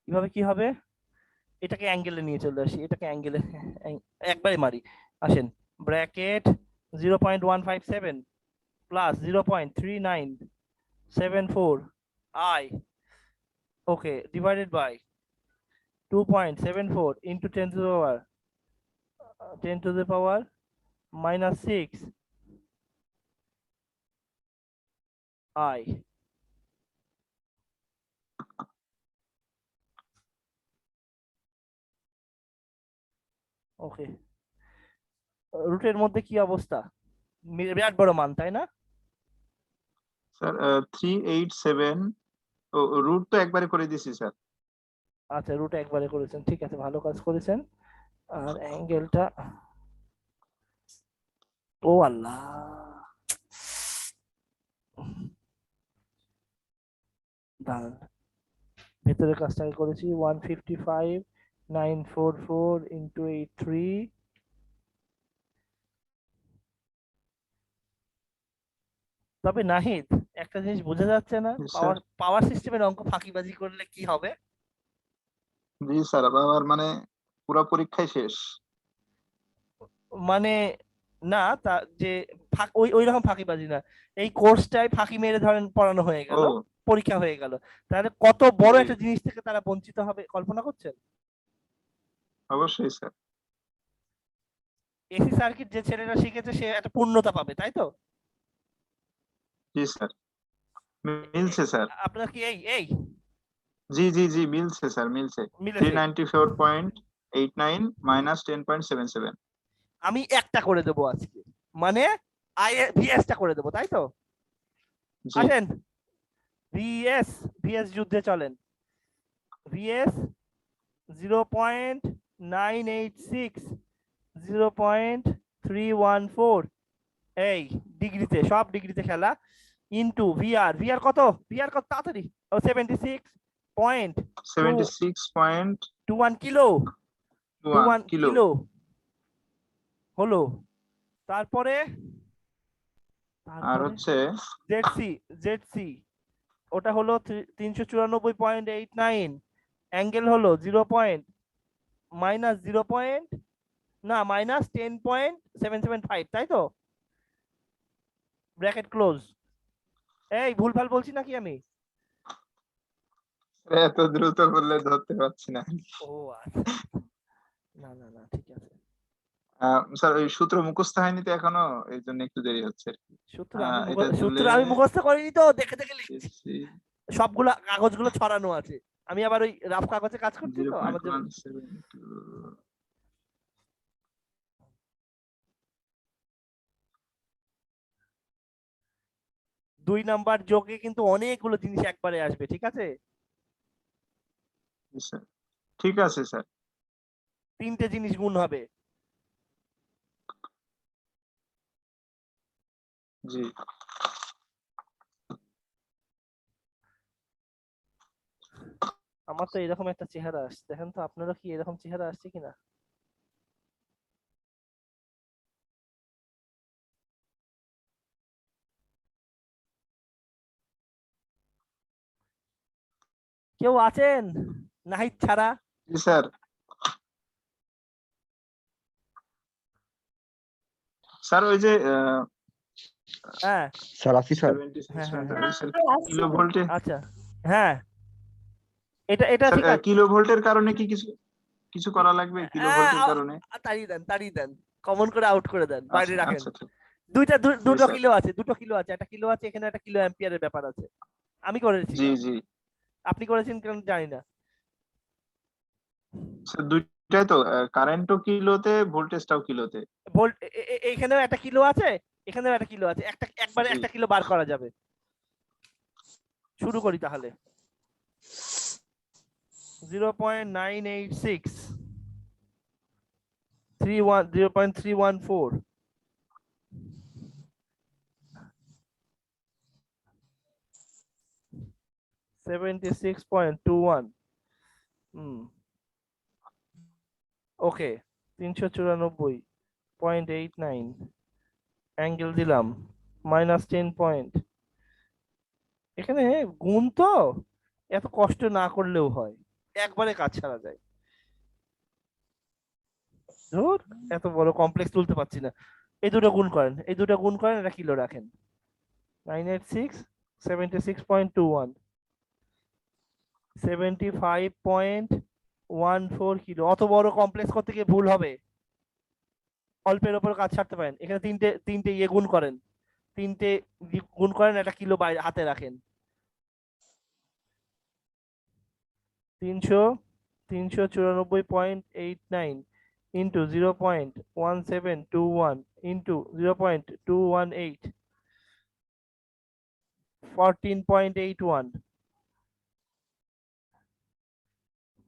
কিভাবে কি হবে, এটাকে অ্যাঙ্গেলে নিয়ে চলে আসি, এটাকে অ্যাঙ্গেলে একবারে মারি। আসেন bracket 0.157 plus 0.3974 I okay divided by 2.74 into 10 to the power -6 I okay রুটের মধ্যে কি অবস্থা? বিরাট বড় মান, তাই না? স্যার 387, ও রুট তো একবারে করে দিছি স্যার। আচ্ছা, রুট একবারে করেছেন, ঠিক আছে, ভালো কাজ করেছেন। আর অ্যাঙ্গেলটা, ও আল্লাহ, দাঁড়ান, ভেতরের কাজটা আগে করেছি। 155,944 ইন্টু 83। তবে নাহিদ, একটা জিনিস বোঝা যাচ্ছে না, জি স্যার। পাওয়ার পাওয়ার সিস্টেমের অঙ্ক ফাঁকিবাজি করলে কি হবে? জি স্যার, আবার মানে পুরো পরীক্ষায় শেষ। মানে না, তা যে ওই ওই রকম ফাঁকিবাজি না, এই কোর্সটাই ফাঁকি মেরে ধরেন পড়ানো হয়ে গেল, ও পরীক্ষা হয়ে গেল, তাহলে কত বড় জি, একটা জিনিস থেকে তারা বঞ্চিত হবে কল্পনা করছেন? অবশ্যই স্যার। এসি সার্কিট যে ছেলেটা শিখেছে সে একটা পূর্ণতা পাবে, তাই তো? জি স্যার, এ- এ- মিলছে স্যার। আপনার কি এই এই জি জি জি, মিলছে স্যার, মিলছে। মিলেছে? 394.89 মাইনাস 10.77। আমি একটা করে দেবো আজকে, মানে আই ভিএসটা করে দেবো, তাই তো? জি আসেন, ভিএস ভিএস যুদ্ধে চলেন। ভিএস 0.986, 0.314, এই ডিগ্রিতে, সব ডিগ্রিতে খেলা, ইন্টু ভিআর। ভিআর কত? ভিআর কত তাড়াতাড়ি? ও 76.21 76.21 কিলো, 21 কিলো। কিলো হলো। তারপরে আর তারপরে হচ্ছে জেডসি, জেডসি ওটা হলো 394.89, অ্যাঙ্গেল হলো 0. না মাইনাস 10.775, তাই তো? Bracket close. এই ভুলভাল বলছি নাকি আমি? এত দ্রুত বললে ধরতে পারছি না। ও আচ্ছা, না না না, ঠিক আছে। স্যার ওই সূত্র মুখস্থ হয়নি তো এখনো, এই জন্য একটু দেরি হচ্ছে আর কি। এটা তুলে সূত্র আমি মুখস্থ করিনি তো, দেখে দেখে লিখছি। দিচ্ছি। সবগুলা কাগজগুলো ছড়ানো আছে, আমি আবার ওই রাফ কাগজে কাজ করছি জিরো তো পয়েন্ট আমাদের। ওয়ান সেভেন টু 2 নাম্বার যোগে কিন্তু অনেকগুলো জিনিস একবারে আসবে, ঠিক আছে? স্যার। ঠিক আছে স্যার। 3টে জিনিস গুণ হবে। জি আমার তো এরকম একটা চেহারা আসছে, দেখেন তো আপনারা কি এরকম চেহারা আসছে কিনা। কেউ আছেন নাহিদ ছাড়া? জি স্যার। স্যার ওই যে হ্যাঁ স্যার আছি স্যার। 76 হ্যাঁ হ্যাঁ, স্যার, আসছে। কিলো ভোল্টে। আচ্ছা, হ্যাঁ, এটা এটা স্যার ঠিক আছে। কিলো ভোল্টের কারণে কি কিছু কিছু করা লাগবে কিলো ভোল্টের কারণে? তাড়িয়ে দেন, তাড়িয়ে দেন, কমন করে আউট করে দেন, বাইরে আচ্ছা রাখেন। আচ্ছা ঠিক। জি দুটো স্যার। কিলো আছে, দুটো কিলো আছে, একটা কিলো আছে এখানে, একটা কিলো অ্যাম্পিয়ারের ব্যাপার আছে। আমি জি করেছিলাম, জি আপনি করেছেন কেন জানি না। স্যার, দুইটাই তো, কারেন্টও কিলোতে, ভোল্টেজটাও কিলোতে। ভোল্ট এখানেও একটা কিলো আছে, এখানেও একটা কিলো আছে, একবারে জি একটা কিলো বার করা যাবে। শুরু করি তাহলে। 0.986, 0.314, 76.21। ওকে, 394.89, অ্যাঙ্গেল দিলাম -10 পয়েন্ট। এখানে গুণ তো এত কষ্ট না করলেও হয়, একবারে কাজ ছাড়া যায়। ধুর, এত বড় কমপ্লেক্স তুলতে পারছি না। এই দুটো গুণ করেন, এই দুটো গুণ করেন, এটা কিলো রাখেন। 986, 76.21, 75.14 কিলো। অত বড় কমপ্লেক্স করতে গিয়ে ভুল হবে, অল্পের ওপর কাজ ছাড়তে পারেন। এখানে তিনটে তিনটে ইয়ে গুণ করেন, তিনটে গুণ করেন, একটা কিলো বাইরে হাতে রাখেন। 394.89, into 0.1721 into 0.218, 14.81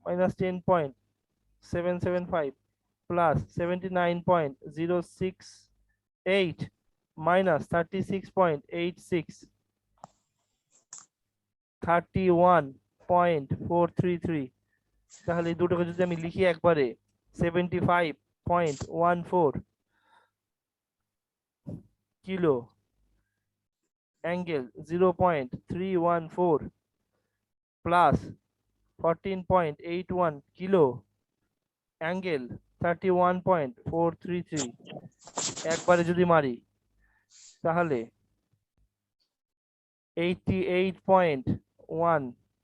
minus 10.775 plus 79.068 minus 36.86, 31.433। তাহলে এই দুটোকে যদি আমি লিখি একবারে 75.14 kilo angle 0.314 plus 14.81 kilo angle 31.433 একবারে যদি মারি তাহলে 88.1,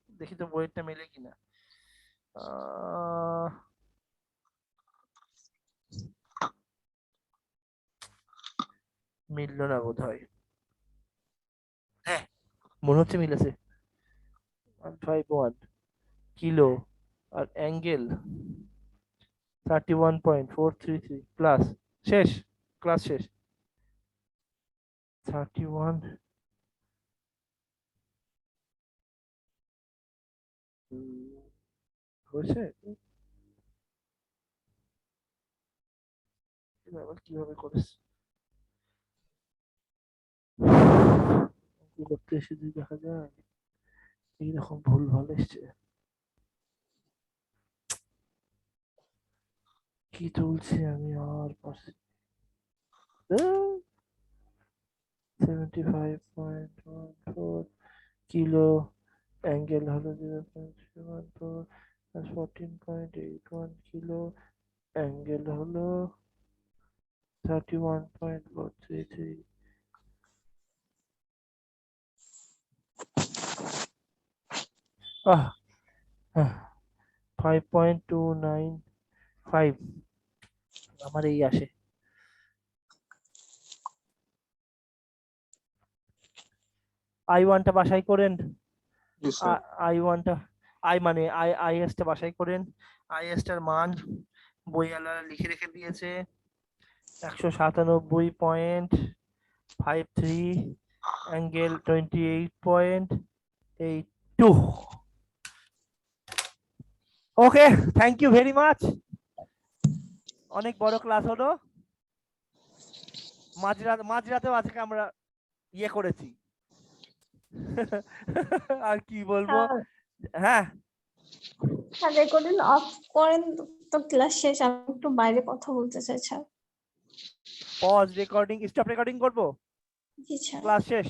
দেখি তো বইটা মেলে কিনা। মিলল না বোধ হয়, হ্যাঁ মনে হচ্ছে মিলেছে। 151 কিলো আর অ্যাঙ্গেল 31.433 প্লাস, শেষ, ক্লাস শেষ। 31 হয়েছে, আবার কিভাবে করেছে করতে এসে যদি দেখা যায় এইরকম ভুল ভাল এসছে। কি তুলছি আমি আর পারছি 75.14 কিলো অ্যাঙ্গেল হলো 0.314 প্লাস 14.81 কিলো অ্যাঙ্গেল হলো 31.433। আহ 5.295 আমার এই আসে। I1টা বাছাই করেন, জি স্যার। I1টা আই মানে IS টা বাছাই করেন। IS টার মান বইওয়ালারা লিখে রেখে দিয়েছে 197.53 angle 28.82। Okay, thank you very much. অনেক বড় ক্লাস হলো, মাঝরাতেও আজকে আমরা ইয়ে করেছি। আর কি বলবো, হ্যাঁ স্যার রেকর্ডিং অফ করেন তো ক্লাস শেষ, আমি একটু বাইরে কথা বলতে চাই sir. Pause recording, stop recording করবো, জি স্যার। ক্লাস শেষ।